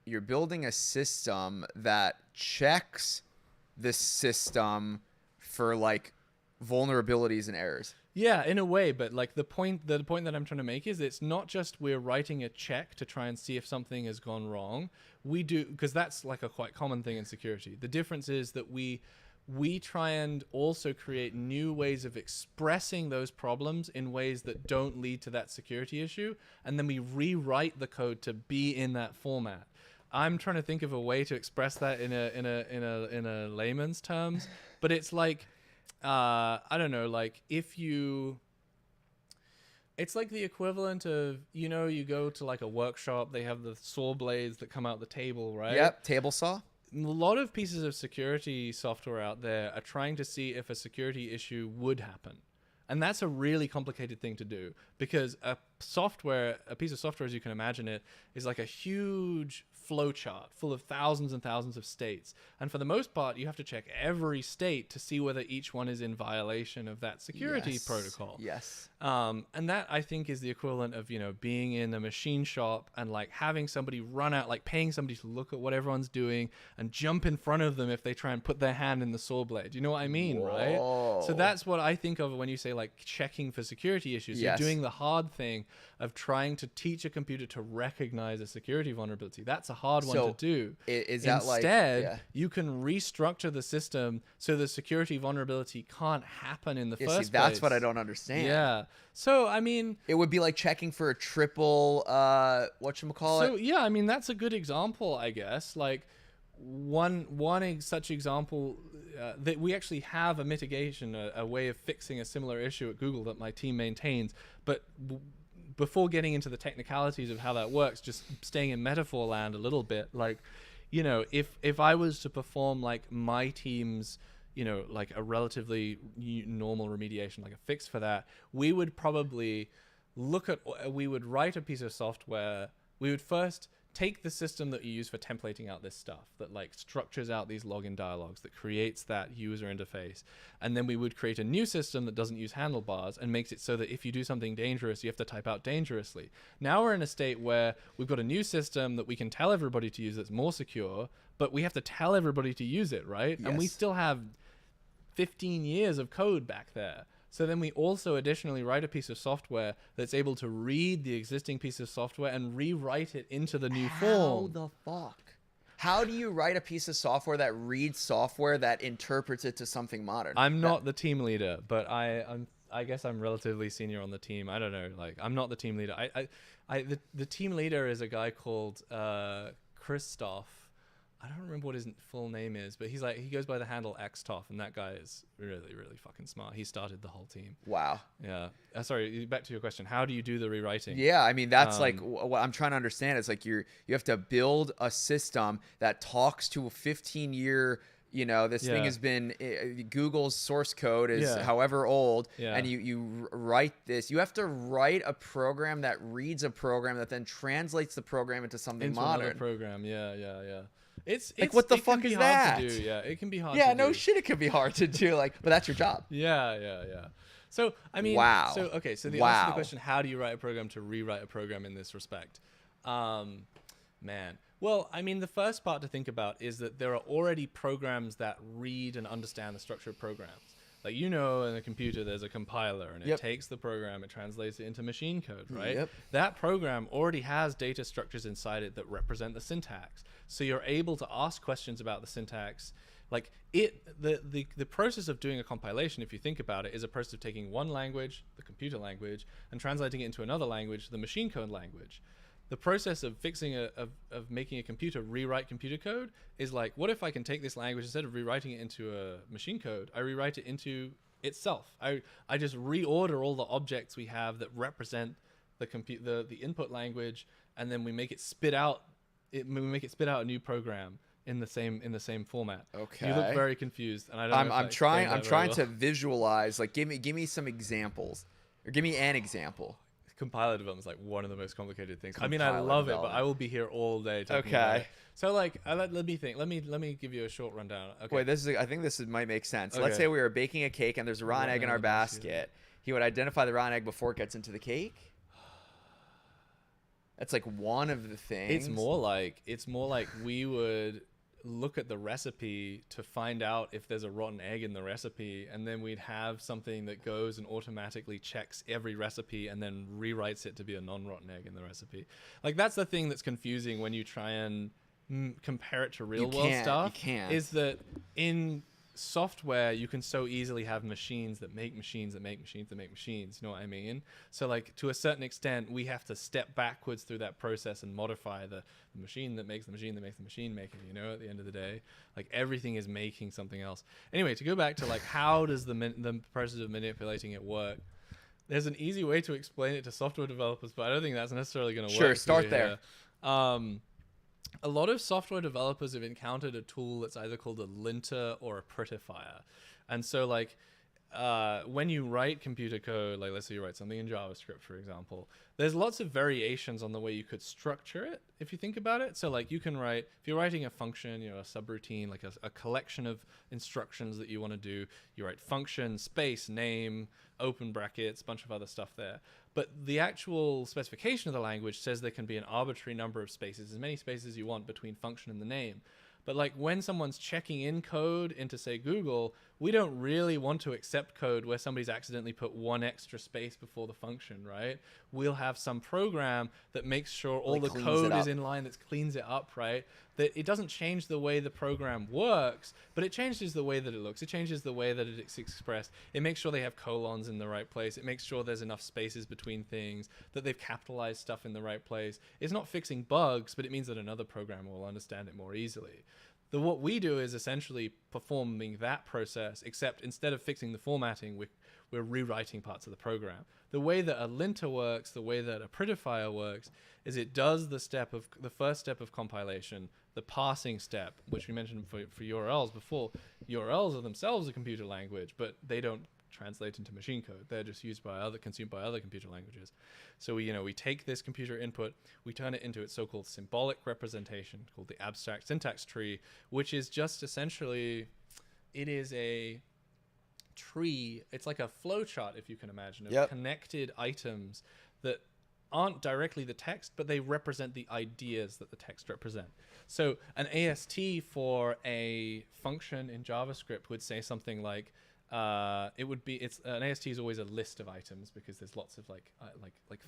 you're building a system that checks the system for like vulnerabilities and errors.
Yeah, in a way, but like the point that I'm trying to make is it's not just we're writing a check to try and see if something has gone wrong. We do, because that's like a quite common thing in security. The difference is that we try and also create new ways of expressing those problems in ways that don't lead to that security issue, and then we rewrite the code to be in that format. I'm trying to think of a way to express that in a layman's terms, but it's like, I don't know, like it's like the equivalent of, you go to like a workshop, they have the saw blades that come out the table, right?
Yep, table saw.
A lot of pieces of security software out there are trying to see if a security issue would happen. And that's a really complicated thing to do, because a piece of software, as you can imagine it, is like a huge flowchart full of thousands and thousands of states. And for the most part, you have to check every state to see whether each one is in violation of that security protocol.
Yes.
And that, I think, is the equivalent of, being in a machine shop and like having somebody run out, like paying somebody to look at what everyone's doing and jump in front of them if they try and put their hand in the saw blade. You know what I mean, right? So that's what I think of when you say like checking for security issues.
Yes.
You're doing the hard thing of trying to teach a computer to recognize a security vulnerability. That's a hard one to do.
Is that
Instead, you can restructure the system so the security vulnerability can't happen in the first place.
That's what I don't understand.
Yeah. So, I mean,
it would be like checking for a triple, whatchamacallit?
So, yeah, I mean, that's a good example, I guess. Like, one such example that we actually have a mitigation, a way of fixing a similar issue at Google that my team maintains. But before getting into the technicalities of how that works, just staying in metaphor land a little bit, like, if I was to perform like my team's, like a relatively normal remediation, like a fix for that, we would probably we would write a piece of software. We would first take the system that you use for templating out this stuff, that like structures out these login dialogues, that creates that user interface, and then we would create a new system that doesn't use handlebars and makes it so that if you do something dangerous, you have to type out dangerously. Now we're in a state where we've got a new system that we can tell everybody to use that's more secure, but we have to tell everybody to use it, right? And we
Yes.
still have 15 years of code back there. So then we also additionally write a piece of software that's able to read the existing piece of software and rewrite it into the new form.
How the fuck? How do you write a piece of software that reads software that interprets it to something modern?
I'm not the team leader, but I guess I'm relatively senior on the team. I don't know. Like, I'm not the team leader. The team leader is a guy called Christoph. I don't remember what his full name is, but he goes by the handle Xtoff, and that guy is really, really fucking smart. He started the whole team.
Wow.
Yeah. Sorry, back to your question. How do you do the rewriting?
Yeah, I mean that's like what I'm trying to understand. It's like you have to build a system that talks to a 15-year. You know, this thing
Yeah.
has been Google's source code is
Yeah.
however old,
Yeah.
and you write this. You have to write a program that reads a program that then translates the program into something
Into
modern.
another program. Yeah. It's
what the
it can
fuck
be
is
hard
that?
to do. Yeah, it can be hard.
Yeah,
to
no
do.
shit, it could be hard to do. Like, but that's your job.
Yeah. So I mean,
Wow.
So okay, so the answer to
Wow.
the question, how do you write a program to rewrite a program in this respect? Man. Well, I mean, the first part to think about is that there are already programs that read and understand the structure of programs. Like, you know, in a computer, there's a compiler, and it
Yep.
takes the program, it translates it into machine code, right?
Yep.
That program already has data structures inside it that represent the syntax. So you're able to ask questions about the syntax. Like the process of doing a compilation, if you think about it, is a process of taking one language, the computer language, and translating it into another language, the machine code language. The process of fixing of making a computer rewrite computer code is like, what if I can take this language, instead of rewriting it into a machine code, I rewrite it into itself. I just reorder all the objects we have that represent the input language, and then we make it spit out a new program in the same format.
Okay.
You look very confused, and I don't know if
I'm
I
trying
explained that very
to
well.
visualize. Like, give me some examples, or give me an example.
Compiler development is like one of the most complicated things. I mean, I
Compiler
love it, but
development.
I will be here all day talking about
Okay.
it. So like, let me think. Let me give you a short rundown. Okay.
Wait, I think this might make sense.
Okay.
Let's say we were baking a cake and there's a rotten
Rotten
egg in our
egg in the basket.
basket. He would identify the rotten egg before it gets into the cake. That's like one of the things.
It's more like we would look at the recipe to find out if there's a rotten egg in the recipe, and then we'd have something that goes and automatically checks every recipe and then rewrites it to be a non-rotten egg in the recipe. Like, that's the thing that's confusing when you try and compare it to real world stuff.
You can't.
Is that in software you can so easily have machines that make machines that make machines that make machines, you know what I mean? So like, to a certain extent, we have to step backwards through that process and modify the machine that makes the machine that makes the machine make it, you know, at the end of the day. Like, everything is making something else. Anyway, to go back to like, how does the process of manipulating it work? There's an easy way to explain it to software developers, but I don't think that's necessarily going to work.
Sure,
for
start
you
there.
here. A lot of software developers have encountered a tool that's either called a linter or a prettifier. And so like, when you write computer code, like let's say you write something in JavaScript, for example, there's lots of variations on the way you could structure it, if you think about it. So like, you can write, if you're writing a function, you know, a subroutine, like a collection of instructions that you want to do, you write function, space, name, open brackets, bunch of other stuff there. But the actual specification of the language says there can be an arbitrary number of spaces, as many spaces as you want between function and the name. But like, when someone's checking in code into, say, Google, we don't really want to accept code where somebody's accidentally put one extra space before the function, right? We'll have some program that makes sure all the
cleans
code
it
is
up.
in line, that cleans it up, right? That it doesn't change the way the program works, but it changes the way that it looks. It changes the way that it's expressed. It makes sure they have colons in the right place. It makes sure there's enough spaces between things, that they've capitalized stuff in the right place. It's not fixing bugs, but it means that another programmer will understand it more easily. What we do is essentially performing that process, except instead of fixing the formatting, we're rewriting parts of the program. The way that a linter works, the way that a prettifier works, is it does the first step of compilation, the parsing step, which we mentioned for URLs before. URLs are themselves a computer language, but they don't translate into machine code. They're just consumed by other computer languages. So we take this computer input, we turn it into its so-called symbolic representation called the abstract syntax tree, which is just essentially, it is a tree. It's like a flow chart, if you can imagine, of connected items that aren't directly the text, but they represent the ideas that the text represent. So an AST for a function in JavaScript would say something like, an AST is always a list of items because there's lots of like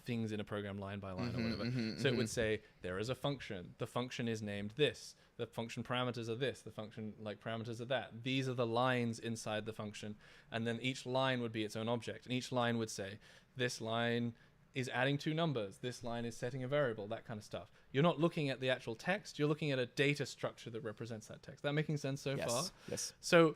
things in a program line by line or whatever. So it would say there is a function. The function is named this. The function parameters are this. The function parameters are that. These are the lines inside the function, and then each line would be its own object, and each line would say this line is adding 2 numbers. This line is setting a variable, that kind of stuff. You're not looking at the actual text. You're looking at a data structure that represents that text. That making sense so far?
Yes.
So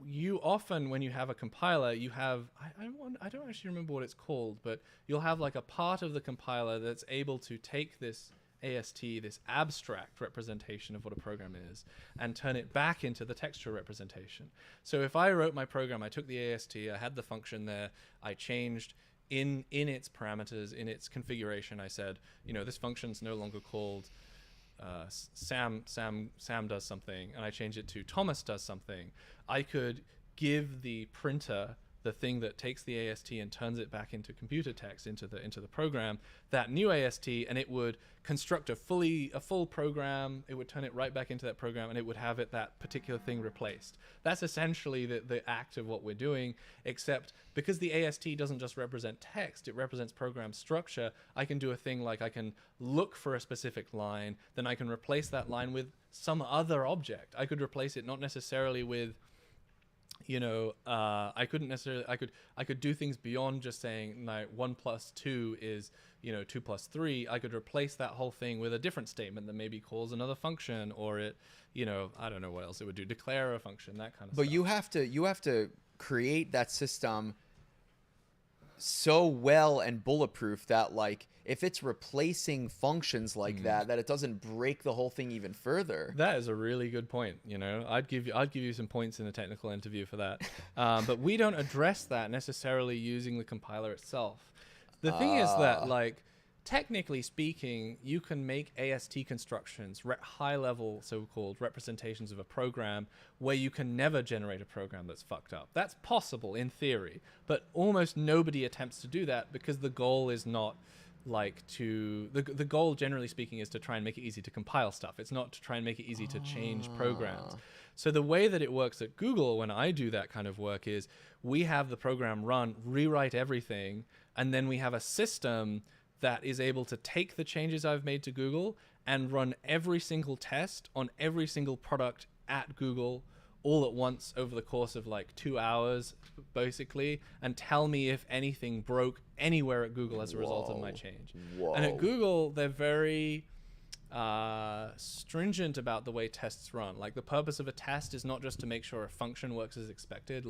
you often, when you have a compiler, you have, I don't actually remember what it's called, but you'll have like a part of the compiler that's able to take this AST, this abstract representation of what a program is, and turn it back into the textual representation. So if I wrote my program, I took the AST, I had the function there, I changed in its parameters, in its configuration, I said, this function's no longer called Sam does something, and I change it to Thomas does something. I could give the printer the thing that takes the AST and turns it back into computer text into the program, that new AST, and it would construct a full program. It would turn it right back into that program, and it would have that particular thing replaced. That's essentially the act of what we're doing, except because the AST doesn't just represent text, it represents program structure. I can do a thing like I can look for a specific line, then I can replace that line with some other object. I could replace it not necessarily with I could do things beyond just saying 1 plus 2 is 2 plus 3. I could replace that whole thing with a different statement that maybe calls another function, or it I don't know what else it would do, declare a function, that kind of stuff.
But you have to create that system so well and bulletproof that if it's replacing functions like that it doesn't break the whole thing even further.
That is a really good point. I'd give you some points in the technical interview for that. But we don't address that necessarily using the compiler itself. The thing is that technically speaking, you can make AST constructions, high-level so-called representations of a program, where you can never generate a program that's fucked up. That's possible in theory, but almost nobody attempts to do that because the goal is not the goal, generally speaking, is to try and make it easy to compile stuff. It's not to try and make it easy to change programs. So the way that it works at Google when I do that kind of work is we have the program run, rewrite everything, and then we have a system that is able to take the changes I've made to Google and run every single test on every single product at Google all at once over the course of 2 hours, basically, and tell me if anything broke anywhere at Google as a result of my change. And at Google, they're very stringent about the way tests run. The purpose of a test is not just to make sure a function works as expected,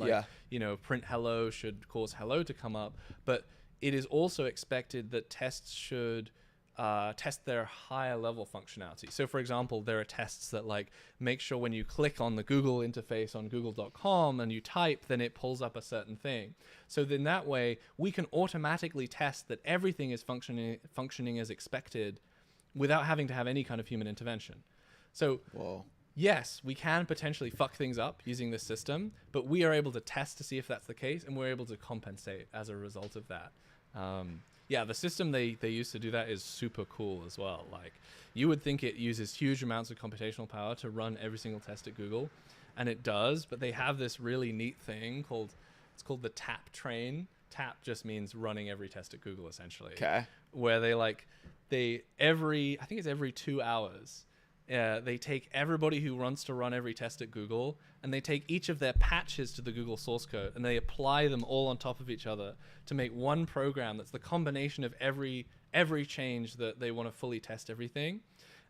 print hello should cause hello to come up, but it is also expected that tests should test their higher level functionality. So for example, there are tests that make sure when you click on the Google interface on google.com and you type, then it pulls up a certain thing. So then that way we can automatically test that everything is functioning as expected without having to have any kind of human intervention. So yes, we can potentially fuck things up using this system, but we are able to test to see if that's the case, and we're able to compensate as a result of that. The system they use to do that is super cool as well. You would think it uses huge amounts of computational power to run every single test at Google, and it does, but they have this really neat thing called the tap train. Tap just means running every test at Google, essentially.
Okay.
Where I think it's every 2 hours, they take everybody who wants to run every test at Google, and they take each of their patches to the Google source code, and they apply them all on top of each other to make one program that's the combination of every change that they want to fully test everything.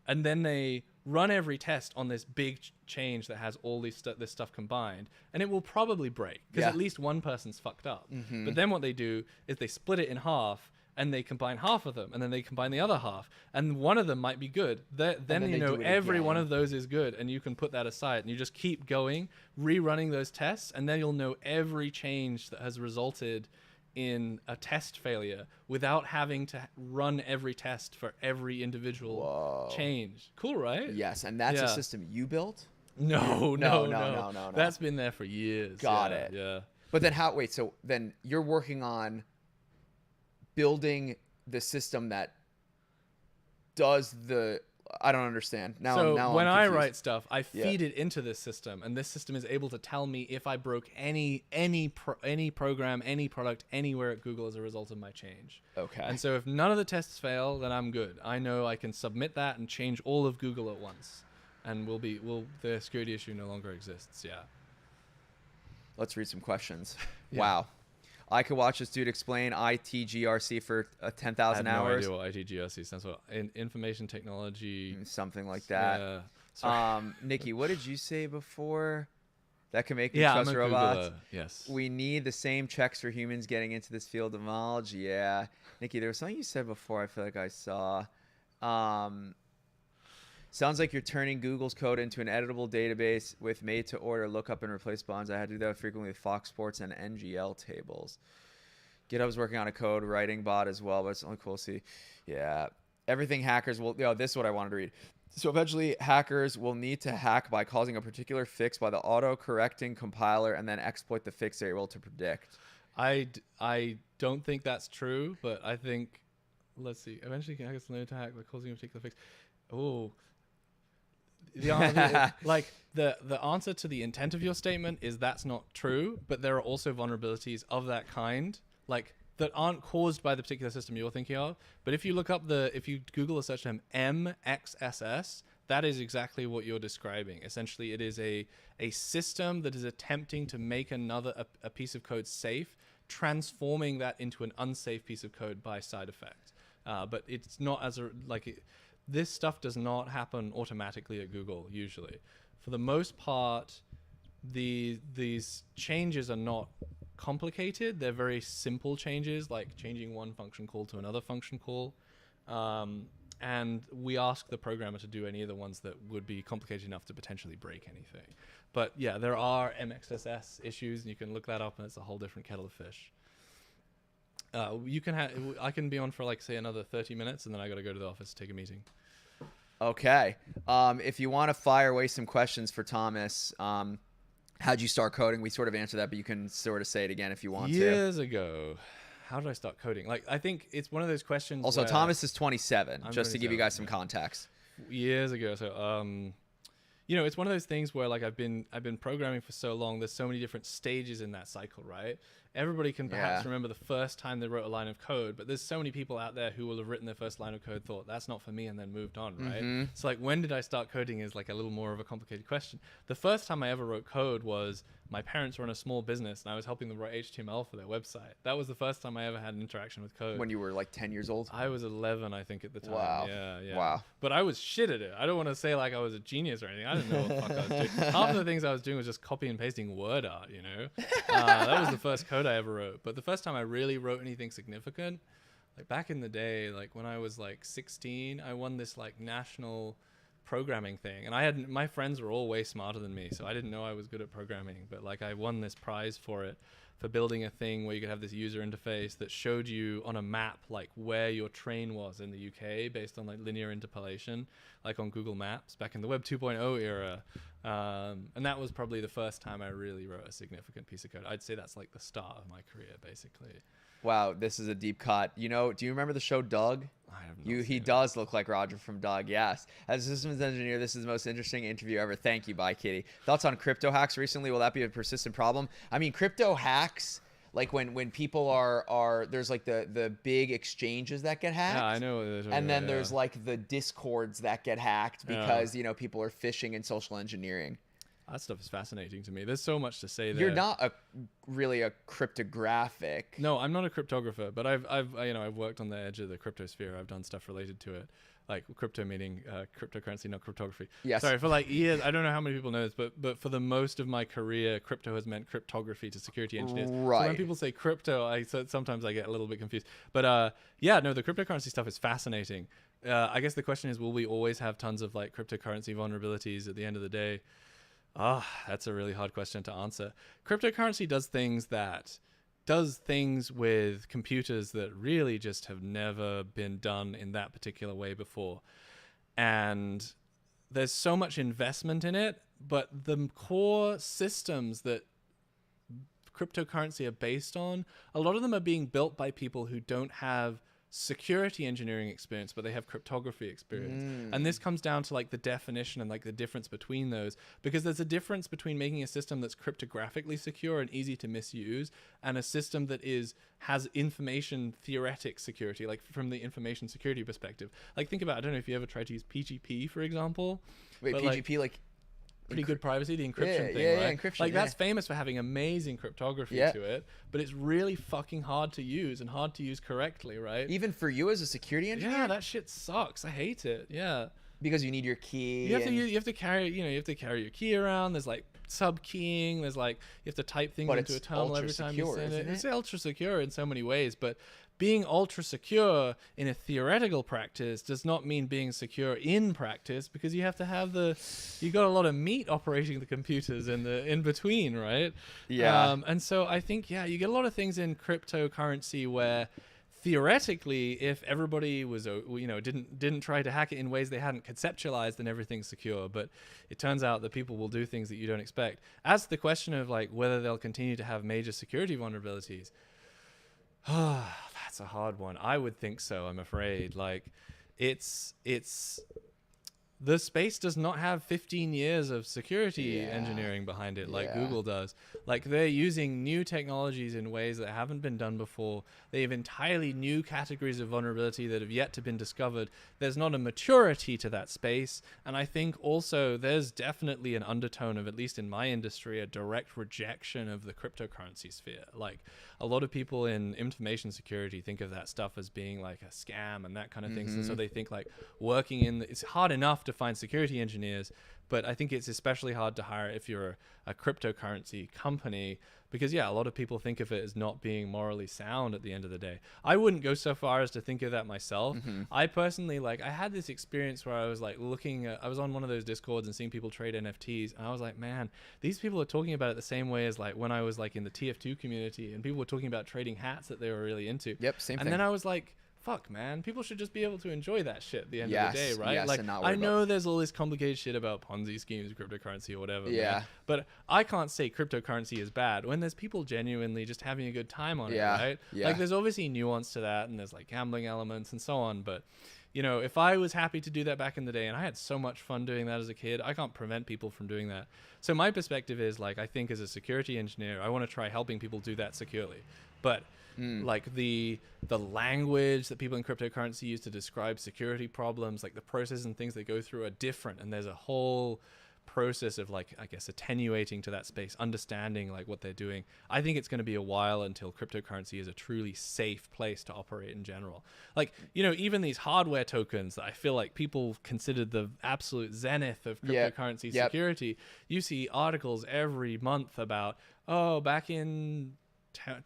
And then they run every test on this big change that has all this stuff combined, and it will probably break because at least one person's fucked up. But then what they do is they split it in half, and they combine half of them, and then they combine the other half, and one of them might be good. Then
then
you
they
know
do it
every one
again.
of those is good, and you can put that aside, and you just keep going, rerunning those tests, and then you'll know every change that has resulted in a test failure without having to run every test for every individual change. Cool, right?
Yes, and that's a
Yeah.
system you built?
No.
No.
That's been there for years.
Got
Yeah,
it.
Yeah.
But then wait, so then you're working on building the system that does I don't understand. Now
when
I'm
I
confused.
write stuff, I feed it into this system, and this system is able to tell me if I broke any program, any product, anywhere at Google as a result of my change.
Okay.
And so if none of the tests fail, then I'm good. I know I can submit that and change all of Google at once, and the security issue no longer exists. Yeah.
Let's read some questions. Wow. I could watch this dude explain ITGRC for 10,000
I have
hours.
no idea what ITGRC stands for. Information technology.
Something like that.
Yeah. Sorry.
Nikki, what did you say before? That can make me
Yeah,
trust
I'm a
robots.
Googler. Yes.
We need the same checks for humans getting into this field of knowledge. Yeah. Nikki, there was something you said before I feel like I saw. Sounds like you're turning Google's code into an editable database with made-to-order lookup and replace bonds. I had to do that frequently with Fox Sports and NGL tables. GitHub's working on a code writing bot as well, but it's only cool to see. Yeah. Everything hackers will... this is what I wanted to read. So eventually, hackers will need to hack by causing a particular fix by the auto-correcting compiler and then exploit the fix they're able to predict.
I don't think that's true, but I think... Let's see. Eventually, hackers will learn to hack by causing a particular fix. Oh... The answer to the intent of your statement is that's not true, but there are also vulnerabilities of that kind, like that aren't caused by the particular system you're thinking of. But if you look up if you Google a search term MXSS, that is exactly what you're describing. Essentially, it is a system that is attempting to make a piece of code safe, transforming that into an unsafe piece of code by side effect. But it's not this stuff does not happen automatically at Google, usually. For the most part, these changes are not complicated. They're very simple changes, like changing one function call to another function call. And we ask the programmer to do any of the ones that would be complicated enough to potentially break anything. But yeah, there are MXSS issues, and you can look that up, and it's a whole different kettle of fish. I can be on for say another 30 minutes, and then I got to go to the office to take a meeting.
Okay. If you want to fire away some questions for Thomas, how'd you start coding? We sort of answered that, but you can sort of say it again if you want to.
Years ago, how did I start coding? I think it's one of those questions.
Also,
where
Thomas is 27,
I'm
just to give you
27,
guys some context.
Years ago, so it's one of those things where I've been programming for so long. There's so many different stages in that cycle, right? Everybody can perhaps remember the first time they wrote a line of code, but there's so many people out there who will have written their first line of code, thought that's not for me, and then moved on, right? So when did I start coding is a little more of a complicated question. The first time I ever wrote code was my parents run a small business, and I was helping them write HTML for their website. That was the first time I ever had an interaction with code.
When you were 10 years old?
I was 11, I think, at the time.
Wow.
Yeah.
Wow.
But I was shit at it. I don't want to say I was a genius or anything. I didn't know what the fuck I was doing. Half of the things I was doing was just copy and pasting word art, That was the first code I ever wrote. But the first time I really wrote anything significant, back in the day, when I was 16, I won this national programming thing, and my friends were all way smarter than me, so I didn't know I was good at programming, but I won this prize for it, for building a thing where you could have this user interface that showed you on a map where your train was in the UK based on linear interpolation, on Google Maps back in the Web 2.0 era. And that was probably the first time I really wrote a significant piece of code. I'd say that's the start of my career, basically.
Wow, this is a deep cut. Do you remember the show Doug?
I have not
He does look like Roger from Doug, yes. As a systems engineer, this is the most interesting interview ever. Thank you, bye, Kitty. Thoughts on crypto hacks recently? Will that be a persistent problem? I mean, crypto hacks, when people are there's the big exchanges that get hacked.
Yeah, I know what they're talking
and then
about,
there's the discords that get hacked because, people are phishing and social engineering.
That stuff is fascinating to me. There's so much to say there.
You're not really a cryptographic.
No, I'm not a cryptographer, but I've worked on the edge of the cryptosphere. I've done stuff related to it. like crypto meaning cryptocurrency, not cryptography.
Yes.
Sorry, for like years, I don't know how many people know this, but for the most of my career, crypto has meant cryptography to security engineers. So when
Right.
people say crypto, sometimes I get a little bit confused. But yeah, no, the cryptocurrency stuff is fascinating. I guess the question is, will we always have tons of like cryptocurrency vulnerabilities at the end of the day? That's a really hard question to answer. Cryptocurrency does things with computers that really just have never been done in that particular way before. And there's so much investment in it, but the core systems that cryptocurrency are based on, a lot of them are being built by people who don't have security engineering experience, but they have cryptography experience. And this comes down to like the definition and like the difference between those, because there's a difference between making a system that's cryptographically secure and easy to misuse and a system that has information theoretic security, like from the information security perspective. Like think about, I don't know if you ever tried to use PGP, for example.
Wait, PGP like
pretty good privacy, the encryption thing,
yeah,
right?
encryption,
like that's famous for having amazing cryptography to it, but it's really fucking hard to use and hard to use correctly, right?
even for you as a security engineer.
Yeah, that shit sucks. I hate it. Yeah.
Because you need your key.
You have to carry your key around. There's like sub keying. There's like you have to type things
But
into a
it's
terminal every time you
ultra-secure,
send it.
isn't it?
It's ultra secure in so many ways, but being ultra secure in a theoretical practice does not mean being secure in practice, because you have to have you got a lot of meat operating the computers in between, right?
Yeah.
And so I think you get a lot of things in cryptocurrency where theoretically, if everybody was, didn't try to hack it in ways they hadn't conceptualized, then everything's secure. But it turns out that people will do things that you don't expect. As to the question of like whether they'll continue to have major security vulnerabilities, that's a hard one. I would think so. I'm afraid. Like, it's the space does not have 15 years of security engineering behind it like Google does. Like, they're using new technologies in ways that haven't been done before. They have entirely new categories of vulnerability that have yet to been discovered. There's not a maturity to that space. And I think also there's definitely an undertone of, at least in my industry, a direct rejection of the cryptocurrency sphere. Like, a lot of people in information security think of that stuff as being like a scam and that kind of thing. And so they think like it's hard enough to find security engineers, but I think it's especially hard to hire if you're a cryptocurrency company, because a lot of people think of it as not being morally sound at the end of the day. I wouldn't go so far as to think of that myself. I personally, I had this experience where I was like I was on one of those Discords and seeing people trade NFTs, and I was like, man, these people are talking about it the same way as like when I was like in the TF2 community and people were talking about trading hats that they were really into.
Yep, same thing.
And then I was like, fuck, man, people should just be able to enjoy that shit at the end of the day, right?
Yes,
like,
and not worry
I know there's all this complicated shit about Ponzi schemes, cryptocurrency, or whatever.
Yeah.
Man, but I can't say cryptocurrency is bad when there's people genuinely just having a good time on it, right?
Yeah.
Like, there's obviously nuance to that, and there's like gambling elements and so on. But, if I was happy to do that back in the day, and I had so much fun doing that as a kid, I can't prevent people from doing that. So my perspective is, like, I think as a security engineer, I want to try helping people do that securely. But like the language that people in cryptocurrency use to describe security problems, like the process and things they go through are different, and there's a whole process of, like, I guess, attenuating to that space, understanding like what they're doing. I think it's going to be a while until cryptocurrency is a truly safe place to operate in general. Like, even these hardware tokens that I feel like people considered the absolute zenith of cryptocurrency security. You see articles every month about, back in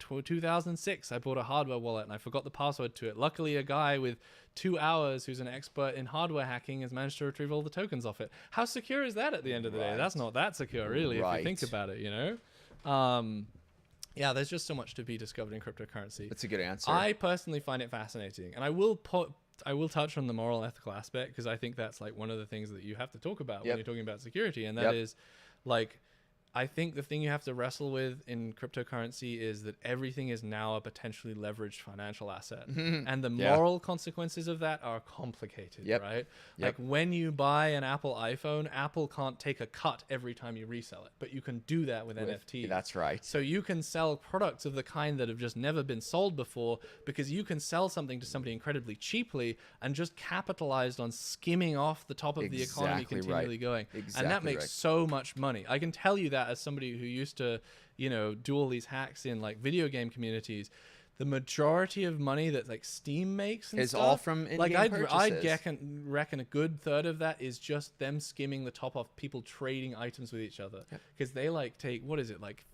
2006 I bought a hardware wallet and I forgot the password to it. Luckily, a guy with 2 hours who's an expert in hardware hacking has managed to retrieve all the tokens off it. How secure is that at the end of the day? That's not that secure, really, if you think about it, there's just so much to be discovered in cryptocurrency.
That's a good answer.
I personally find it fascinating, and I will touch on the moral ethical aspect, because I think that's like one of the things that you have to talk about when you're talking about security, and that is like, I think the thing you have to wrestle with in cryptocurrency is that everything is now a potentially leveraged financial asset. And the moral consequences of that are complicated, right? Like, when you buy an Apple iPhone, Apple can't take a cut every time you resell it, but you can do that with NFTs.
That's right.
So you can sell products of the kind that have just never been sold before, because you can sell something to somebody incredibly cheaply and just capitalized on skimming off the top of the economy continually going. And that makes so much money. I can tell you that as somebody who used to, do all these hacks in like video game communities. the majority of money that like Steam makes and
Is
stuff,
all from
like
in-game
I'd
purchases.
reckon a good third of that is just them skimming the top off people trading items with each other, because they like take, what is it, like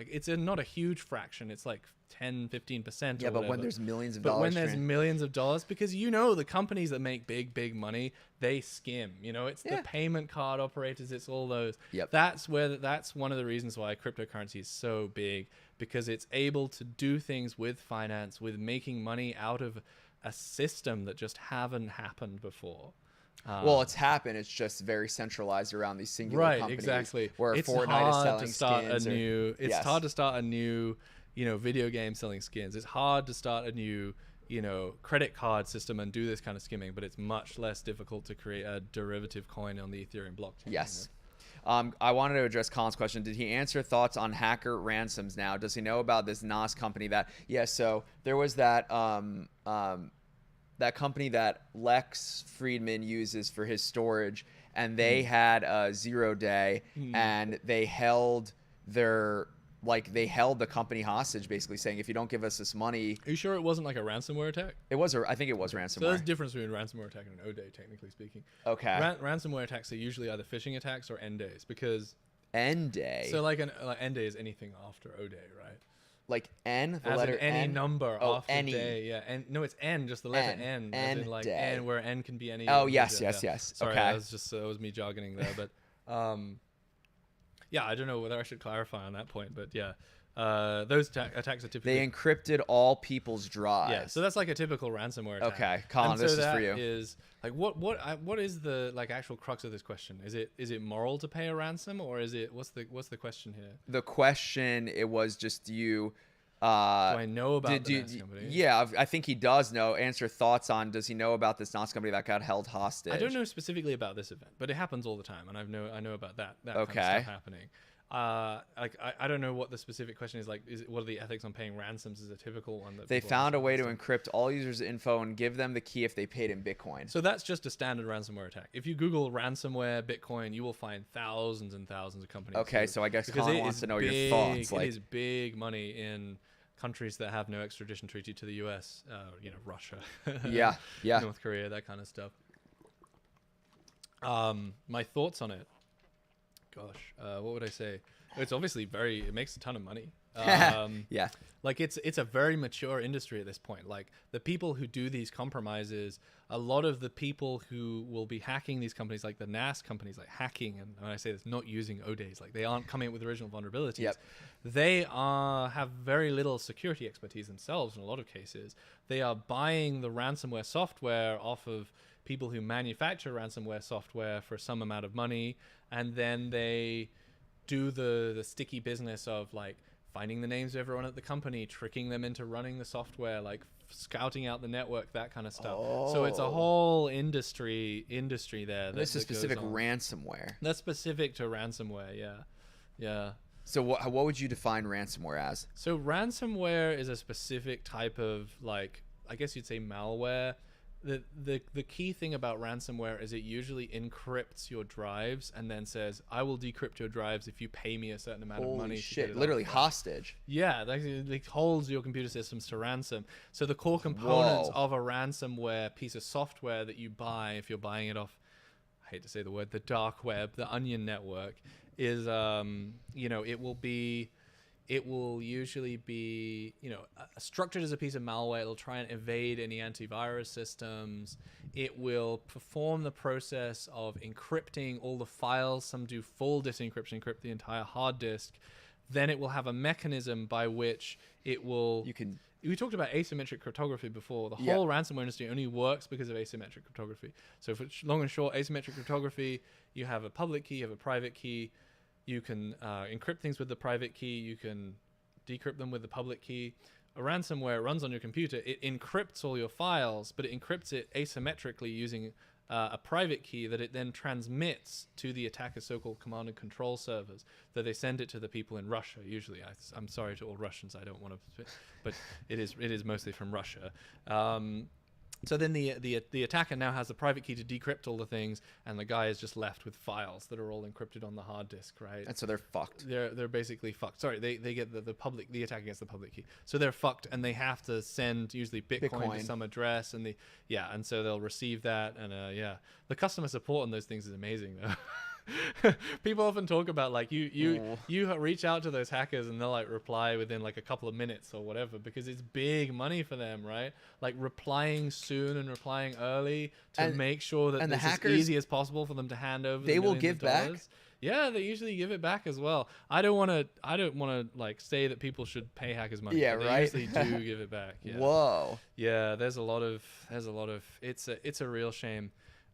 it's not a huge fraction, it's like 10-15%.
Yeah,
or
but when
whatever.
there's millions of
But
dollars,
when there's millions of dollars, because the companies that make big money, they skim. It's the payment card operators, it's all those.
Yep.
That's one of the reasons why cryptocurrency is so big, because it's able to do things with finance, with making money out of a system that just haven't happened before.
well, it's happened. It's just very centralized around these singular
Right,
companies.
exactly.
Where
It's
Fortnite is
hard
selling
to start
skins.
it's hard to start a new, video game selling skins. It's hard to start a new, credit card system and do this kind of skimming, but it's much less difficult to create a derivative coin on the Ethereum blockchain.
Yes. I wanted to address Colin's question. Did he answer thoughts on hacker ransoms now? Does he know about this NAS company that, so there was that that company that Lex Friedman uses for his storage, and they had a 0 day and they held the company hostage, basically saying, if you don't give us this money.
Are you sure it wasn't like a ransomware attack?
I think it was ransomware.
So there's a difference between ransomware attack and an O-day, technically speaking.
Okay.
Ransomware attacks are usually either phishing attacks or end days, because
End day.
so like end day is anything after O-day, right?
Like N, the
As
letter
in any
N?
number
Oh,
after
any.
day, yeah. And no, it's N, just the letter
N.
N.
N
as in like
day.
N, where N can be any.
Oh,
integer,
yes,
yeah.
yes.
Sorry,
Okay.
that was me jargoning there, but yeah, I don't know whether I should clarify on that point, but yeah, those attacks are typically.
They encrypted all people's drives.
Yeah, so that's like a typical ransomware attack.
Okay, Colin,
And
this
so
is for
that
you.
Is like what is the like actual crux of this question? Is it moral to pay a ransom, or is it what's the question here?
The question, it was just you.
Do I know about the NAS company?
Yeah, I think he does know. Answer thoughts on, does he know about this NAS company that got held hostage?
I don't know specifically about this event, but it happens all the time, and I know about that kind of
Okay.
stuff happening. I don't know what the specific question is. Like, what are the ethics on paying ransoms? Is a typical one that
They
people
found a way to
understand.
encrypt all users' info and give them the key if they paid in Bitcoin.
So that's just a standard ransomware attack. If you Google ransomware Bitcoin, you will find thousands and thousands of companies.
Okay, so I guess
because
Colin
it
wants
is
to know your
big-
thoughts.
It is big money in countries that have no extradition treaty to the U.S. Russia,
Yeah.
North Korea, that kind of stuff. My thoughts on it. Gosh, what would I say? It's obviously it makes a ton of money.
Yeah.
Like it's a very mature industry at this point. Like the people who do these compromises, a lot of the people who will be hacking these companies, like the NAS companies, like hacking, and when I say this, not using O-days, like they aren't coming up with original vulnerabilities.
Yep.
They have very little security expertise themselves in a lot of cases. They are buying the ransomware software off of people who manufacture ransomware software for some amount of money, and then they do the sticky business of like finding the names of everyone at the company, tricking them into running the software, like scouting out the network, that kind of stuff. So it's a whole industry there.
This is
that goes
specific
on.
ransomware.
That's specific to ransomware, yeah.
So what would you define ransomware as?
So ransomware is a specific type of, like, I guess you'd say malware. The key thing about ransomware is it usually encrypts your drives and then says, I will decrypt your drives if you pay me a certain amount of money.
Holy
to get
shit,
it
literally
off.
hostage.
Yeah, it holds your computer systems to ransom. So the core components of a ransomware piece of software that you buy, if you're buying it off, I hate to say the word, the dark web, the onion network, is it will usually be, structured as a piece of malware. It'll try and evade any antivirus systems. It will perform the process of encrypting all the files. Some do full disk encryption, encrypt the entire hard disk. Then it will have a mechanism by which it will... We talked about asymmetric cryptography before. The whole ransomware industry only works because of asymmetric cryptography. So for long and short, asymmetric cryptography, you have a public key, you have a private key. You can encrypt things with the private key. You can decrypt them with the public key. A ransomware runs on your computer. It encrypts all your files, but it encrypts it asymmetrically using a private key that it then transmits to the attacker's so-called command and control servers, that they send it to the people in Russia. Usually, I'm sorry to all Russians. I don't want to, but it is mostly from Russia. So then the attacker now has a private key to decrypt all the things, and the guy is just left with files that are all encrypted on the hard disk, right?
And so they're fucked.
They're basically fucked. Sorry, they get the attacker gets the public key, so they're fucked, and they have to send usually Bitcoin to some address, and and so they'll receive that, and the customer support on those things is amazing though. People often talk about like you reach out to those hackers and they'll like reply within like a couple of minutes or whatever, because it's big money for them, right? Like replying soon and replying early to make sure that it's as easy as possible for them to hand over.
They will give back.
Yeah, they usually give it back as well. I don't want to like say that people should pay hackers money.
Yeah,
but
right.
They usually do give it back. Yeah.
Whoa.
Yeah, there's a lot of it's a real shame.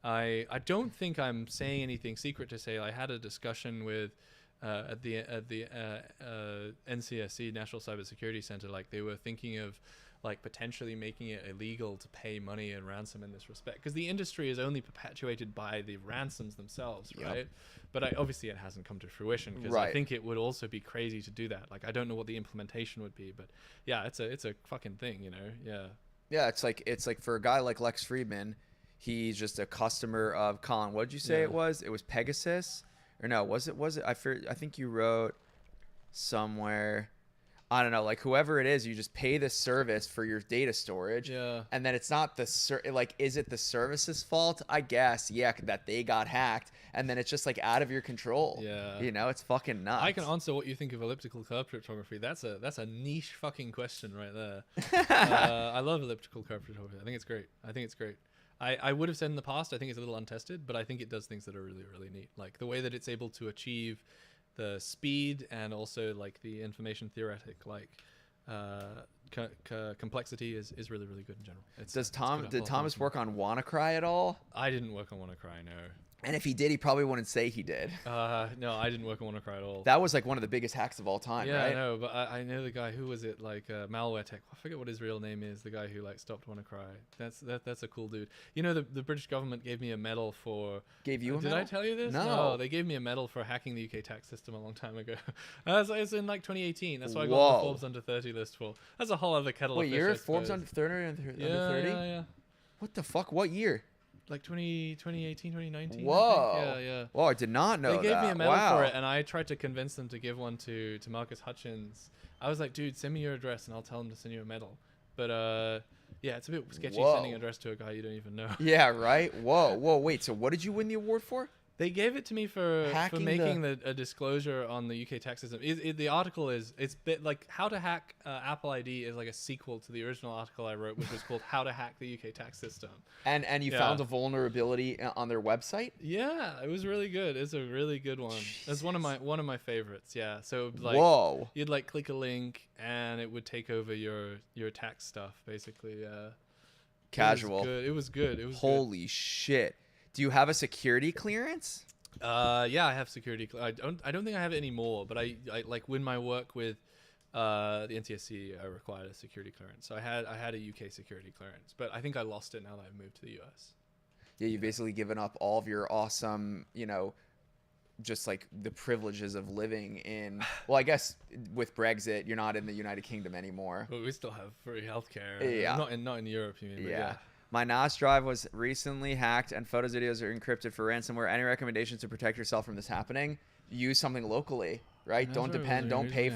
I don't think I'm saying anything secret to say I had a discussion with at the NCSC, National Cybersecurity Center. Like they were thinking of like potentially making it illegal to pay money and ransom in this respect, because the industry is only perpetuated by the ransoms themselves, right? But obviously it hasn't come to fruition, because I think it would also be crazy to do that. Like I don't know what the implementation would be, but yeah, it's a fucking thing, you know?
Yeah, it's like for a guy like Lex Friedman, he's just a customer of Colin. What did you say it was? It was Pegasus, or no? Was it? I think you wrote somewhere. I don't know. Like whoever it is, you just pay the service for your data storage.
Yeah.
And then it's not is it the service's fault? I guess. Yeah, that they got hacked, and then it's just like out of your control.
Yeah.
You know, it's fucking nuts.
I can answer what you think of elliptical curve cryptography. That's a niche fucking question right there. I love elliptical curve cryptography. I think it's great. I would have said in the past, I think it's a little untested, but I think it does things that are really, really neat. Like the way that it's able to achieve the speed and also like the information theoretic, like complexity is really, really good in general.
Did Thomas work on WannaCry at all?
I didn't work on WannaCry, no.
And if he did, he probably wouldn't say he did.
No, I didn't work on WannaCry at all.
That was like one of the biggest hacks of all time,
yeah,
right?
I know, but I know the guy. Who was it? Like Malware Tech. I forget what his real name is. The guy who like stopped WannaCry. That's a cool dude. You know, the British government gave me a medal for.
Gave you a
medal? Did I tell you this?
No.
They gave me a medal for hacking the UK tax system a long time ago. It's in like 2018. That's why I got on the Forbes under 30 list for. That's a whole other kettle of fish.
What year? Forbes under 30?
Yeah, 30? Yeah.
What the fuck? What year?
Like 2018, 2019.
Whoa.
Yeah.
Whoa, I did not know that.
They gave me a medal for it, and I tried to convince them to give one to Marcus Hutchins. I was like, dude, send me your address, and I'll tell him to send you a medal. But yeah, it's a bit sketchy sending an address to a guy you don't even know.
Yeah, right? Whoa, wait, so what did you win the award for?
They gave it to me for making a disclosure on the UK tax system. The article it's like How to Hack Apple ID is like a sequel to the original article I wrote, which was called How to Hack the UK Tax System.
And you found a vulnerability on their website?
Yeah, it was really good. It's a really good one. It's one of my favorites. Yeah, so like you'd like click a link and it would take over your tax stuff basically. Yeah.
Casual.
It was good.
Holy shit. Do you have a security clearance?
Yeah, I have security. I don't think I have it anymore, but I like when my work with the NTSC, I required a security clearance. So I had a UK security clearance, but I think I lost it now that I've moved to the US.
Yeah, you've basically given up all of your awesome, just like the privileges of living in. Well, I guess with Brexit, you're not in the United Kingdom anymore.
But we still have free healthcare.
Yeah.
Not in Europe, you mean? But yeah.
My NAS drive was recently hacked and photos, videos are encrypted for ransomware. Any recommendations to protect yourself from this happening? Use something locally, right? Don't pay.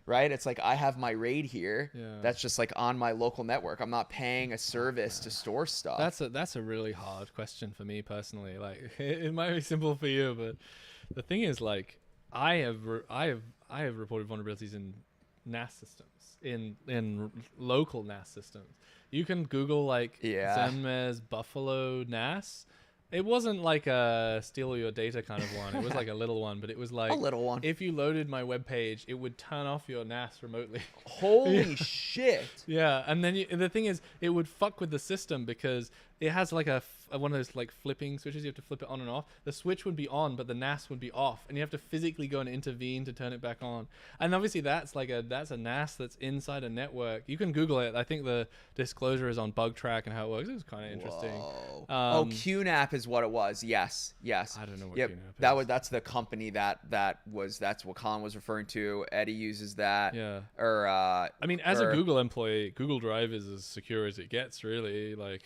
Right? It's like I have my RAID here. Yeah. That's just like on my local network. I'm not paying a service to store stuff.
That's a really hard question for me personally. Like it might be simple for you, but the thing is, like, I have reported vulnerabilities in NAS systems, in local NAS systems. You can Google like Zenmez Buffalo NAS. It wasn't like a steal your data kind of one. It was like a little one, but it was like
a little one.
If you loaded my web page, it would turn off your NAS remotely.
Holy shit!
Yeah, and then the thing is, it would fuck with the system because it has like one of those like flipping switches. You have to flip it on and off. The switch would be on, but the NAS would be off, and you have to physically go and intervene to turn it back on. And obviously that's a NAS that's inside a network. You can Google it. I think the disclosure is on Bug Track and how it works. It was kind of interesting.
Whoa. QNAP is what it was. Yes.
I don't know what QNAP is.
That's the company that's what Colin was referring to. Eddie uses that.
Yeah.
Or
I mean, as a Google employee, Google Drive is as secure as it gets, really. Like,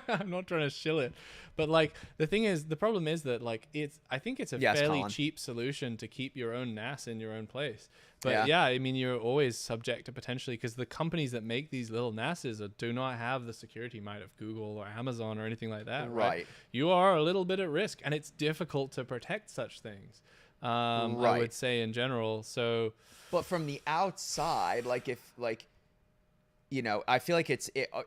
I'm not trying to shill it, but like the problem is that like I think it's a fairly
Colin.
cheap solution to keep your own NAS in your own place. But yeah, I mean, you're always subject to potentially, because the companies that make these little NASs do not have the security might of Google or Amazon or anything like that. Right. You are a little bit at risk, and it's difficult to protect such things. I would say in general. So,
but from the outside, like I feel like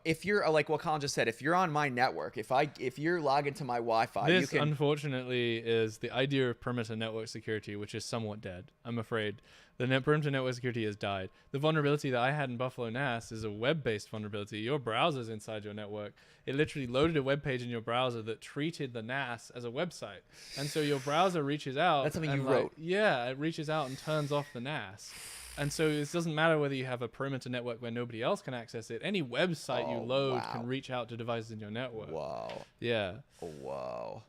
if you're like what Colin just said, if you're on my network, if you're logged into my Wi-Fi,
this
you can.
Unfortunately, is the idea of perimeter network security, which is somewhat dead. I'm afraid the perimeter network security has died. The vulnerability that I had in Buffalo NAS is a web-based vulnerability. Your browser's inside your network. It literally loaded a web page in your browser that treated the NAS as a website, and so your browser reaches out.
That's something you
like,
wrote.
Yeah, it reaches out and turns off the NAS. And so it doesn't matter whether you have a perimeter network where nobody else can access it. Any website you load can reach out to devices in your network.
Whoa.
Yeah.
Whoa.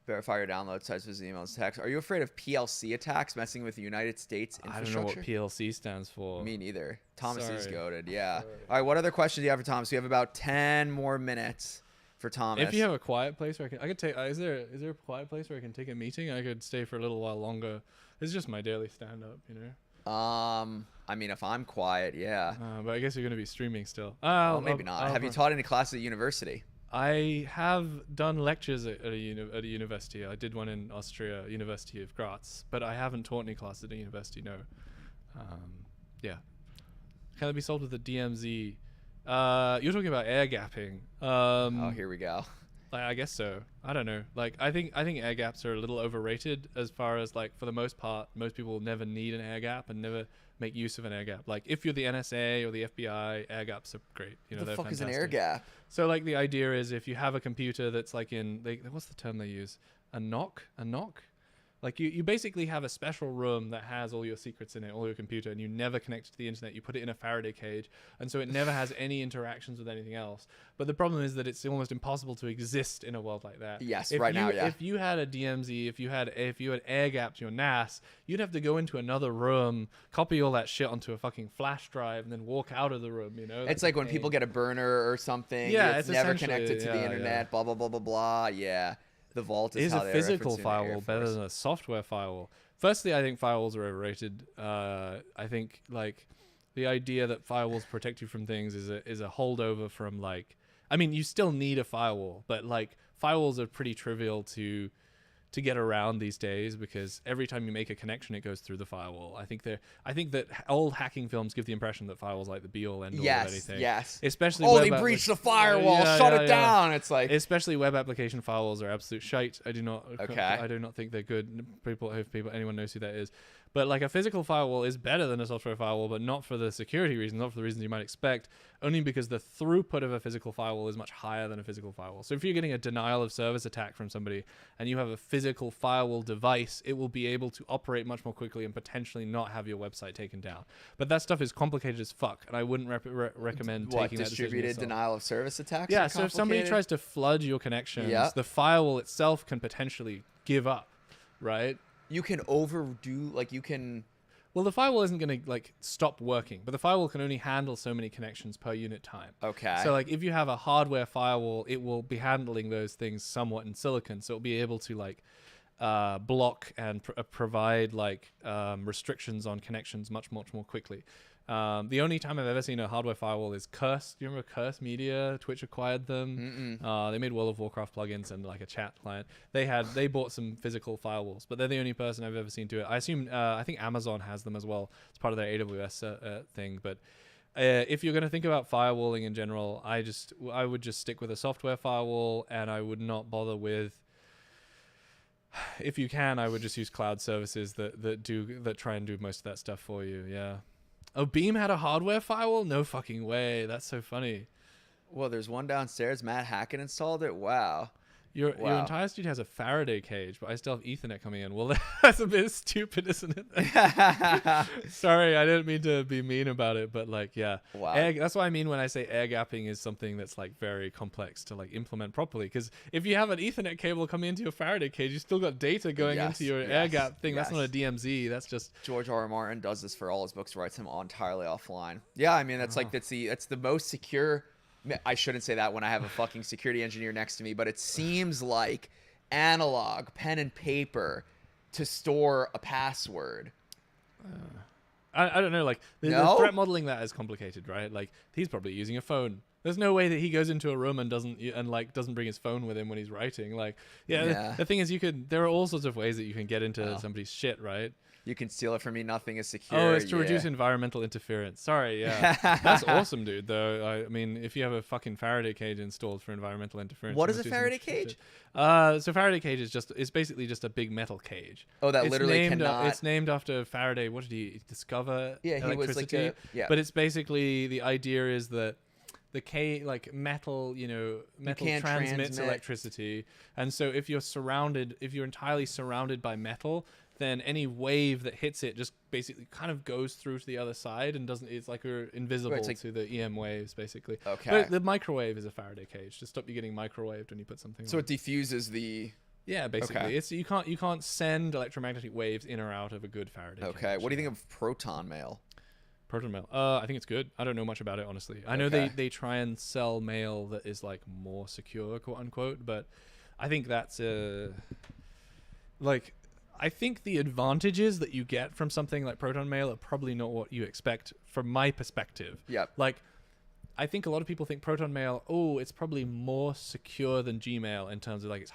Verify your download sites with emails, text. Are you afraid of PLC attacks messing with the United States infrastructure?
I don't know what PLC stands for.
Me neither. Thomas is
Sorry.
goated. Yeah.
Sorry.
All right. What other questions do you have for Thomas? We have about 10 more minutes for Thomas.
If you have a quiet place where I could take, is there a quiet place where I can take a meeting? I could stay for a little while longer. It's just my daily stand-up, you know.
I mean, if I'm quiet, yeah.
But I guess you're going to be streaming still.
Well, maybe not. Have you taught any classes at university?
I have done lectures at a university. I did one in Austria, University of Graz, but I haven't taught any classes at a university, no. Yeah. Can it be solved with a DMZ? You're talking about air gapping.
Oh, here we go.
I guess so. I don't know. Like, I think air gaps are a little overrated as far as, like, for the most part, most people will never need an air gap and never make use of an air gap. Like, if you're the NSA or the FBI, air gaps are great. You know,
What the
they're
fuck is an
fantastic.
air gap?
So, like, the idea is if you have a computer that's like what's the term they use? A knock? Like you basically have a special room that has all your secrets in it, all your computer, and you never connect it to the internet. You put it in a Faraday cage, and so it never has any interactions with anything else. But the problem is that it's almost impossible to exist in a world like that.
Yes,
If
right now, yeah.
If you had a DMZ, if you had air gapped your NAS, you'd have to go into another room, copy all that shit onto a fucking flash drive, and then walk out of the room. You know,
It's like when people get a burner or something.
Yeah,
it's
it's
never
essentially-
connected to the
yeah,
internet.
yeah.
Blah blah blah blah blah. Yeah, the vault is
Is
how
a
they're
physical
referencing the Air
firewall better
Force.
than a software firewall? Firstly, I think firewalls are overrated. I think like the idea that firewalls protect you from things is a holdover from like, I mean, you still need a firewall, but like firewalls are pretty trivial to get around these days because every time you make a connection, it goes through the firewall. I think that old hacking films give the impression that firewalls like the be all end all of anything.
Yes.
Especially
They breached the firewall.
Yeah,
Shut
yeah,
it
yeah.
down. It's like
Especially web application firewalls are absolute shite. I do not think they're good. Anyone knows who that is. But like a physical firewall is better than a software firewall, but not for the security reasons, not for the reasons you might expect, only because the throughput of a physical firewall is much higher than a physical firewall. So if you're getting a denial of service attack from somebody and you have a physical firewall device, it will be able to operate much more quickly and potentially not have your website taken down. But that stuff is complicated as fuck, and I wouldn't recommend taking that decision
distributed
yourself.
denial of service attacks?
Yeah,
are
so if somebody
complicated?
tries to flood your connections,
Yeah.
the firewall itself can potentially give up, right?
you can overdo you can.
Well, the firewall isn't going to like stop working, but the firewall can only handle so many connections per unit time.
Okay.
So like if you have a hardware firewall, it will be handling those things somewhat in silicon, so it'll be able to like block and provide like restrictions on connections much more quickly. The only time I've ever seen a hardware firewall is Curse. Do you remember Curse Media? Twitch acquired them. They made World of Warcraft plugins and like a chat client. They bought some physical firewalls, but they're the only person I've ever seen do it. I assume I think Amazon has them as well. It's part of their AWS thing. But if you're going to think about firewalling in general, I would just stick with a software firewall, and I would not bother with. If you can, I would just use cloud services that try and do most of that stuff for you. Yeah. Oh, Beam had a hardware firewall? No fucking way. That's so funny.
Well, there's one downstairs. Matt Hackett installed it. Wow.
Your
Wow.
entire studio has a Faraday cage, but I still have Ethernet coming in. Well, that's a bit stupid, isn't it? Sorry, I didn't mean to be mean about it, but like, yeah.
Wow.
That's what I mean when I say air gapping is something that's like very complex to like implement properly. Because if you have an Ethernet cable coming into your Faraday cage, you still got data going into your air gap thing. That's not a DMZ. That's just
George R. R. Martin does this for all his books. Writes them all entirely offline. Yeah, I mean that's like that's the most secure. I shouldn't say that when I have a fucking security engineer next to me, but it seems like analog pen and paper to store a password.
I don't know. Like the threat modeling that is complicated, right? Like he's probably using a phone. There's no way that he goes into a room and doesn't bring his phone with him when he's writing. Like, the thing is, there are all sorts of ways that you can get into somebody's shit, right?
You can steal it from me. Nothing is secure.
Oh, it's to reduce environmental interference. Sorry, yeah. That's awesome, dude, though. I mean, if you have a fucking Faraday cage installed for environmental interference.
What is a Faraday cage?
So Faraday cage is basically just a big metal cage.
Oh, that
it's
literally cannot...
It's named after Faraday. What did he discover?
Yeah, he was like a... Yeah.
But it's basically, the idea is that metal transmits electricity. And so if you're entirely surrounded by metal, then any wave that hits it just basically kind of goes through to the other side and it's like invisible to the EM waves, basically.
Okay.
But the microwave is a Faraday cage to stop you getting microwaved when you put something on.
So it diffuses the...
Yeah, basically.
Okay.
It's you can't send electromagnetic waves in or out of a good Faraday cage.
Okay. What do you think of proton mail?
Proton mail. I think it's good. I don't know much about it, honestly. I know they try and sell mail that is like more secure, quote unquote, but I think that's I think the advantages that you get from something like proton mail are probably not what you expect from my perspective.
Yep.
Like, I think a lot of people think proton mail, it's probably more secure than Gmail in terms of like it's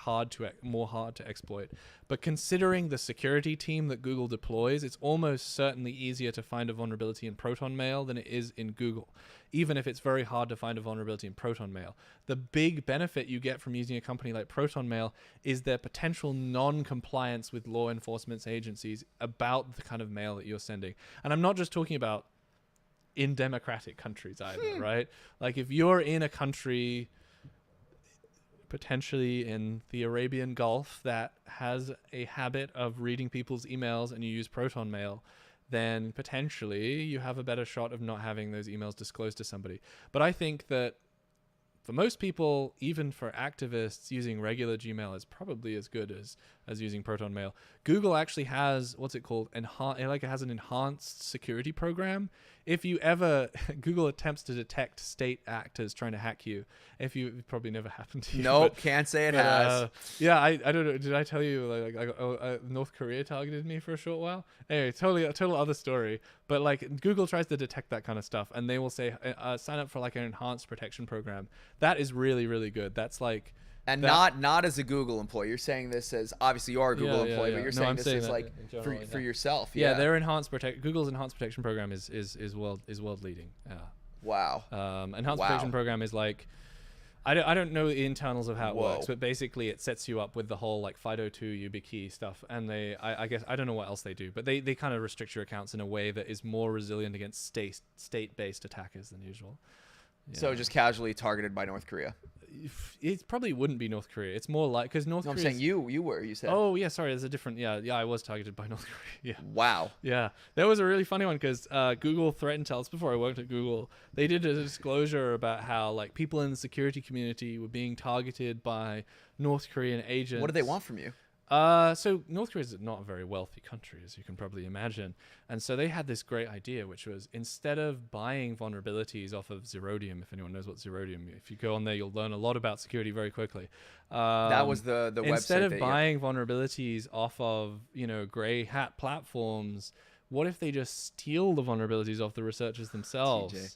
more hard to exploit. But considering the security team that Google deploys, it's almost certainly easier to find a vulnerability in proton mail than it is in Google, even if it's very hard to find a vulnerability in proton mail. The big benefit you get from using a company like proton mail is their potential non-compliance with law enforcement agencies about the kind of mail that you're sending. And I'm not just talking about in democratic countries either, right? Like if you're in a country potentially in the Arabian Gulf that has a habit of reading people's emails and you use proton mail, then potentially you have a better shot of not having those emails disclosed to somebody. But I think that for most people, even for activists, using regular Gmail is probably as good as using proton mail. Google actually has what's it called? It has an enhanced security program. If you ever Google attempts to detect state actors trying to hack you, it probably never happened to you.
Nope, can't say it has.
Yeah, I don't know. Did I tell you North Korea targeted me for a short while? Anyway, a total other story. But like Google tries to detect that kind of stuff, and they will say sign up for like an enhanced protection program. That is really, really good. That's like.
And not as a Google employee. You're saying this as obviously you are a Google employee, but you're saying this is like for yourself.
Yeah, their Google's enhanced protection program is world leading. Yeah.
Wow.
Enhanced protection program is like, I don't know the internals of how it works, but basically it sets you up with the whole like FIDO2 YubiKey stuff, and I guess I don't know what else they do, but they kind of restrict your accounts in a way that is more resilient against state-based attackers than usual. Yeah.
So just casually targeted by North Korea.
It probably wouldn't be North Korea. It's more like because North Korea.
I'm saying you said.
Oh yeah, sorry. There's a different. Yeah, I was targeted by North Korea. Yeah.
Wow.
Yeah, that was a really funny one because Google threatened to us before I worked at Google. They did a disclosure about how like people in the security community were being targeted by North Korean agents.
What do they want from you?
So North Korea is not a very wealthy country, as you can probably imagine. And so they had this great idea, which was instead of buying vulnerabilities off of Zerodium, if anyone knows what Zerodium, if you go on there, you'll learn a lot about security very quickly.
That was the website.
Instead of buying vulnerabilities off of, gray hat platforms, what if they just steal the vulnerabilities off the researchers themselves?
TJ.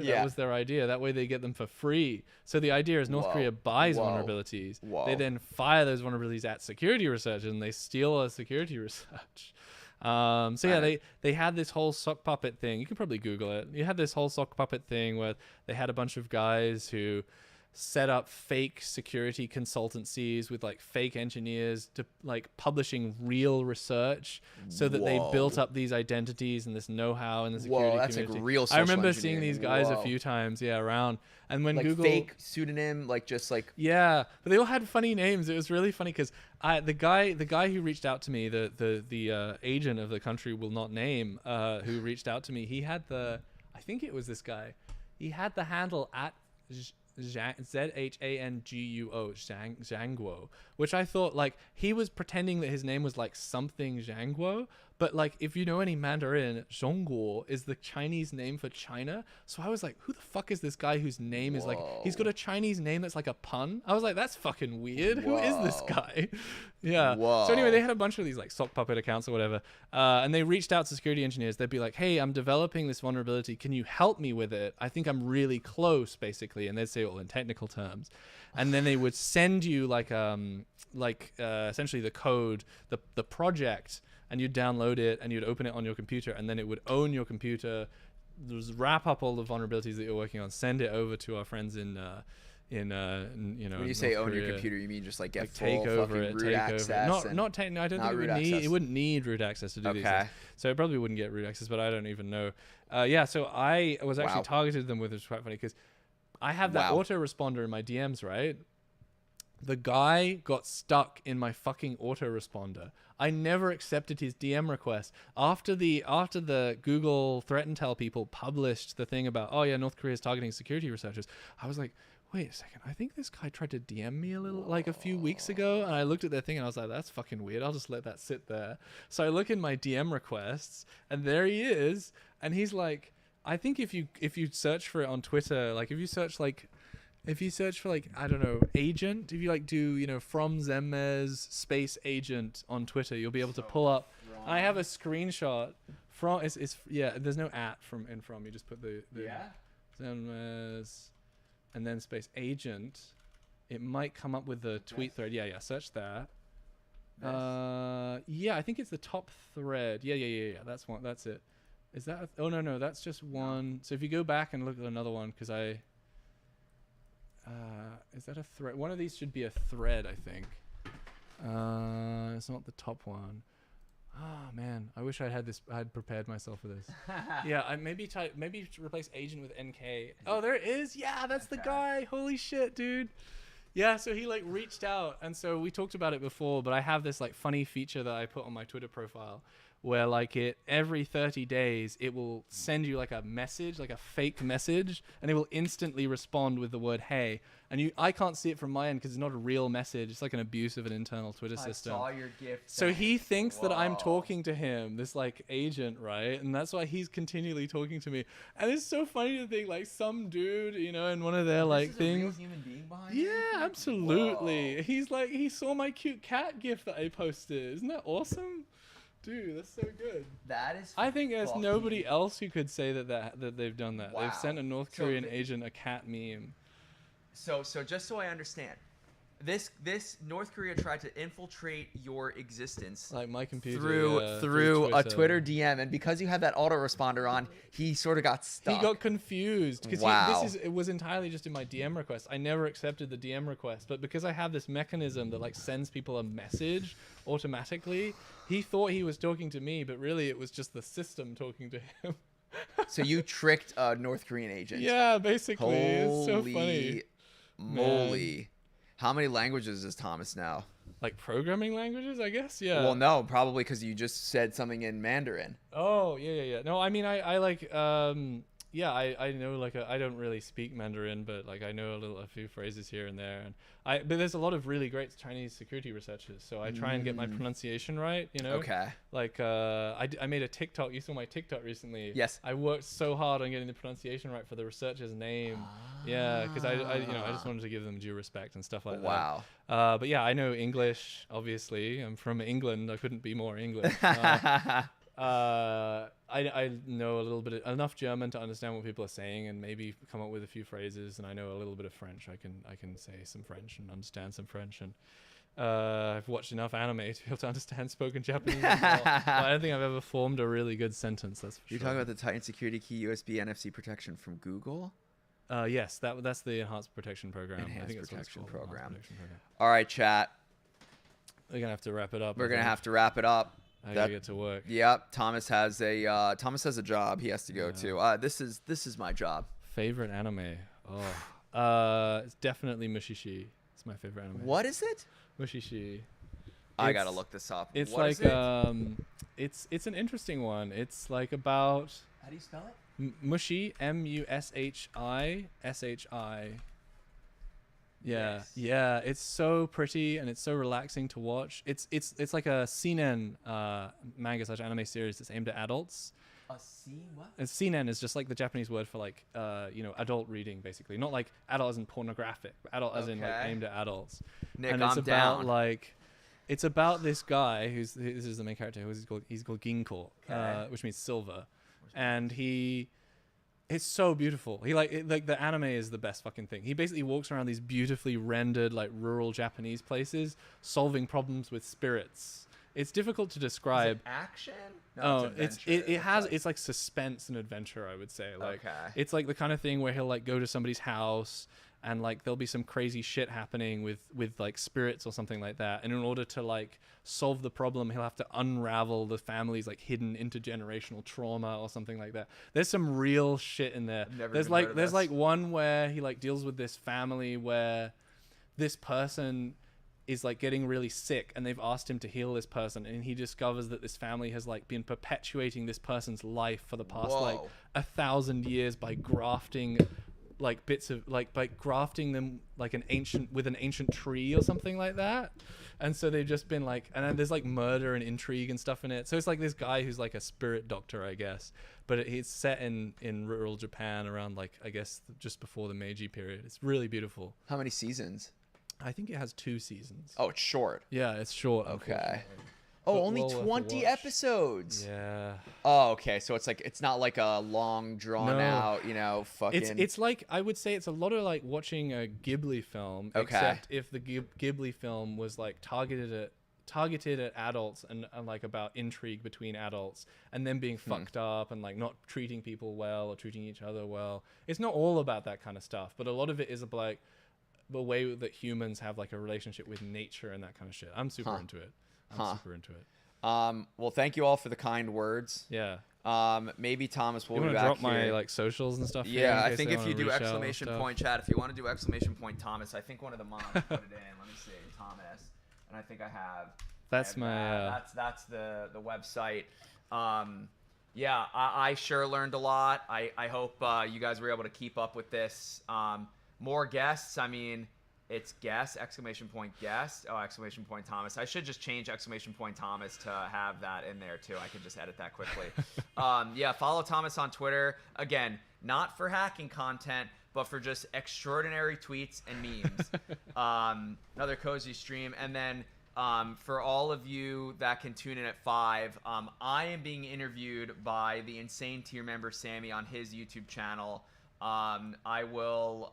That was their idea. That way they get them for free. So the idea is North Korea buys vulnerabilities. They then fire those vulnerabilities at security researchers and they steal our security research. They had this whole sock puppet thing. You can probably Google it. You had this whole sock puppet thing where they had a bunch of guys who set up fake security consultancies with like fake engineers to like publishing real research so that they built up these identities and this know-how in the security
that's
community.
like real
I
social
remember seeing
engineering.
these guys a
Whoa.
few times, around. And when
Like
Google
fake pseudonym, like just like
yeah, but they all had funny names. It was really funny because the guy who reached out to me, the agent of the country will not name, who reached out to me, he had I think it was this guy, he had the handle at ZHANGUO, Zhangguo, which I thought like he was pretending that his name was like something Zhangguo, but like if you know any Mandarin, Zhongguo is the Chinese name for China. So I was like, who the fuck is this guy whose name is like, he's got a Chinese name that's like a pun? I was like, that's fucking weird. Who is this guy? Yeah. So anyway, they had a bunch of these like sock puppet accounts or whatever, and they reached out to security engineers. They'd be like, hey, I'm developing this vulnerability. Can you help me with it? I think I'm really close, basically. And they'd say it all in technical terms. And then they would send you essentially the code, the project, and you'd download it and you'd open it on your computer, and then it would own your computer, just wrap up all the vulnerabilities that you're working on, send it over to our friends in you know.
When you say own your computer, you mean just like get
like
full
take over
fucking
it,
root
take
access?
over it. Not I don't think it
root
would need.
access.
It wouldn't need root access to do these
Okay.
things. So it probably wouldn't get root access, but I don't even know. So I was actually targeted them with, which was quite funny because I have that autoresponder in my DMs, right? The guy got stuck in my fucking autoresponder. I never accepted his DM request. After the Google Threat Intel people published the thing about, North Korea is targeting security researchers, I was like, wait a second, I think this guy tried to DM me a few weeks ago, and I looked at their thing and I was like, that's fucking weird. I'll just let that sit there. So I look in my DM requests and there he is, and he's like, I think if you search for it on Twitter, like if you search for like, I don't know, agent, if you like do, from Zemmez space agent on Twitter, you'll be able to pull up. I have a screenshot from, there's no at from, you just put the Zemmez and then space agent. It might come up with the tweet thread. Yeah, search that. I think it's the top thread. Yeah, that's one, that's it. Is that, no, that's just one. So if you go back and look at another one, because is that a thread? One of these should be a thread, I think. It's not the top one. Oh man, I wish I had prepared myself for this. I maybe replace agent with NK. Oh, there it is. Yeah, that's the guy. Holy shit, dude. Yeah, so he like reached out, and so we talked about it before, but I have this like funny feature that I put on my Twitter profile where like every 30 days it will send you like a message, like a fake message, and it will instantly respond with the word hey. And I can't see it from my end because it's not a real message. It's like an abuse of an internal Twitter system.
I saw your gift.
So he thinks that I'm talking to him, this like agent, right? And that's why he's continually talking to me. And it's so funny to think like some dude, in one of their like things.
A real human being behind
Yeah,
it?
absolutely.
Whoa.
He's like, he saw my cute cat gif that I posted. Isn't that awesome? Dude, that's so good.
That is.
I think there's
fucking-
nobody else who could say that they've done that.
Wow.
They've sent a North
So
Korean
the-
agent a cat meme.
So just so I understand, this North Korea tried to infiltrate your existence
Like my computer.
through a Twitter DM, and because you had that autoresponder on, he sort of got stuck.
He got confused because
Wow.
it was entirely just in my DM request. I never accepted the DM request, but because I have this mechanism that like sends people a message automatically, he thought he was talking to me, but really it was just the system talking to him.
So you tricked a North Korean agent.
Yeah, basically. It's so
Holy
funny.
moly! How many languages does Thomas know?
Like programming languages, I guess. Yeah.
Well, no, probably because you just said something in Mandarin.
Oh, yeah. No, I mean, I like, I know, like, I don't really speak Mandarin, but, like, I know a few phrases here and there. But there's a lot of really great Chinese security researchers, so I try and get my pronunciation right,
Okay.
Like, I made a TikTok. You saw my TikTok recently.
Yes.
I worked so hard on getting the pronunciation right for the researcher's name. Yeah, because I just wanted to give them due respect and stuff like that.
Wow.
But yeah, I know English, obviously. I'm from England. I couldn't be more English. I know a little bit enough German to understand what people are saying and maybe come up with a few phrases, and I know a little bit of French. I can say some French and understand some French, and I've watched enough anime to be able to understand spoken Japanese as well. But I don't think I've ever formed a really good sentence. That's for
You're
sure.
talking about the Titan Security Key USB NFC protection from Google?
Yes, that's the enhanced protection program. I
Enhanced
think it's what it's
protection
called, enhanced
program.
protection program.
All right, chat.
We're gonna have to wrap it up.
We're gonna have to wrap it up.
I gotta get to work.
Yep. Thomas has a job he has to go to. This is my job.
Favorite anime? It's definitely Mushishi. It's my favorite anime.
What is it?
Mushishi.
I gotta look this up.
It's
What
like
is it?
it's an interesting one. It's like about
How do you spell it?
Mushi, Mushishi. Yeah,
Yes.
yeah. It's so pretty and it's so relaxing to watch. It's like a seinen manga / anime series that's aimed at adults.
A C what?
And seinen is just like the Japanese word for like adult reading, basically. Not like adult as in pornographic, but adult as in like
Okay.
aimed at adults.
Nick,
And it's
I'm
about
down.
like it's about this guy this is the main character he's called Ginko,
Okay.
which means silver, and it's so beautiful. He like the anime is the best fucking thing. He basically walks around these beautifully rendered like rural Japanese places, solving problems with spirits. It's difficult to describe.
Action?
It's like suspense and adventure, I would say. Like
Okay.
it's like the kind of thing where he'll like go to somebody's house and like there'll be some crazy shit happening with like spirits or something like that, and in order to like solve the problem, he'll have to unravel the family's like hidden intergenerational trauma or something like that. There's some real shit in there.
Never
There's
even heard of
there's
this.
like one where he like deals with this family where this person is like getting really sick and they've asked him to heal this person, and he discovers that this family has like been perpetuating this person's life for the past like
Whoa.
1,000 years by grafting like bits of like by grafting them like an ancient tree or something like that. And so they've just been like, and then there's like murder and intrigue and stuff in it. So it's like this guy who's like a spirit doctor, I guess, but it's set in rural Japan around like, I guess just before the Meiji period. It's really beautiful.
How many seasons?
I think it has 2 seasons.
Oh, it's short.
Yeah, it's short.
Okay.
Unfortunately.
Oh,
But
only
well worth a
20
watch.
episodes.
Yeah.
Oh, okay. So it's not like a long drawn
No.
out, fucking.
It's like, I would say it's a lot of like watching a Ghibli film,
Okay.
except if the Ghibli film was like targeted at adults and like about intrigue between adults and then being fucked up and like not treating people well or treating each other well. It's not all about that kind of stuff, but a lot of it is about like the way that humans have like a relationship with nature and that kind of shit. I'm super into it. I'm super into it.
Well, thank you all for the kind words.
Yeah.
Maybe Thomas will
You
be
want to
back
drop my
here.
like socials and stuff? here
Yeah,
in
I
case
think
they
if
wanna
you do
reach out and
exclamation
stuff?
point chat, if you want to do exclamation point Thomas, I think one of the moms put it in. Let me see, Thomas, and I think I have.
That's
I
my.
have that's the website. Yeah, I sure learned a lot. I hope you guys were able to keep up with this. More guests. I mean, it's guest exclamation point guest. Oh, exclamation point Thomas. I should just change exclamation point Thomas to have that in there too. I could just edit that quickly. Yeah, follow Thomas on Twitter. Again, not for hacking content, but for just extraordinary tweets and memes. Another cozy stream. And then for all of you that can tune in at 5, I am being interviewed by the Insane Tier member Sammy on his YouTube channel. I will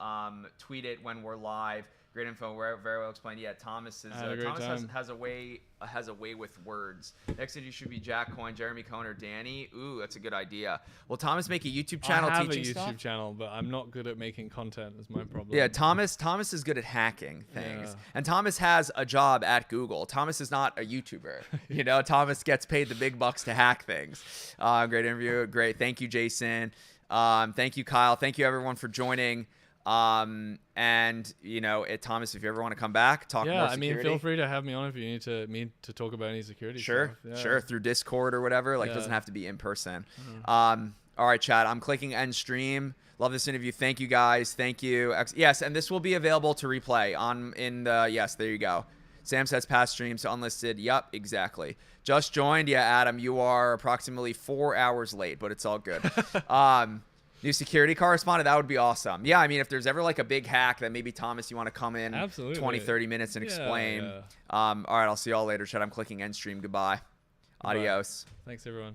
tweet it when we're live. Great info, very well explained. Yeah, Thomas is Thomas has a way with words. Next thing you should be Jack Coyne, Jeremy Cohn, or Danny. Ooh, that's a good idea. Will Thomas make a YouTube channel
I have
teaching
a YouTube
stuff?
channel, but I'm not good at making content. Is my problem.
Yeah, Thomas is good at hacking things.
Yeah.
And Thomas has a job at Google. Thomas is not a YouTuber. Thomas gets paid the big bucks to hack things. Great interview. Great. Thank you, Jason. Thank you, Kyle. Thank you, everyone, for joining. Thomas, if you ever want to come back, talk more security.
I mean, feel free to have me on if you need me to talk about any security
Sure,
stuff. Yeah.
sure, through Discord or whatever. Like,
Yeah.
it doesn't have to be in person. All right, chat. I'm clicking end stream. Love this interview. Thank you, guys. Thank you. Yes, and this will be available to replay yes, there you go. Sam says past streams to unlisted. Yup, exactly. Just joined. Yeah, Adam, you are approximately 4 hours late, but it's all good. New security correspondent, that would be awesome. Yeah, I mean, if there's ever like a big hack, then maybe Thomas, you want to come in
Absolutely.
20, 30 minutes and explain.
Yeah.
All right, I'll see y'all later, chat. I'm clicking end stream. Goodbye.
Goodbye.
Adios.
Thanks, everyone.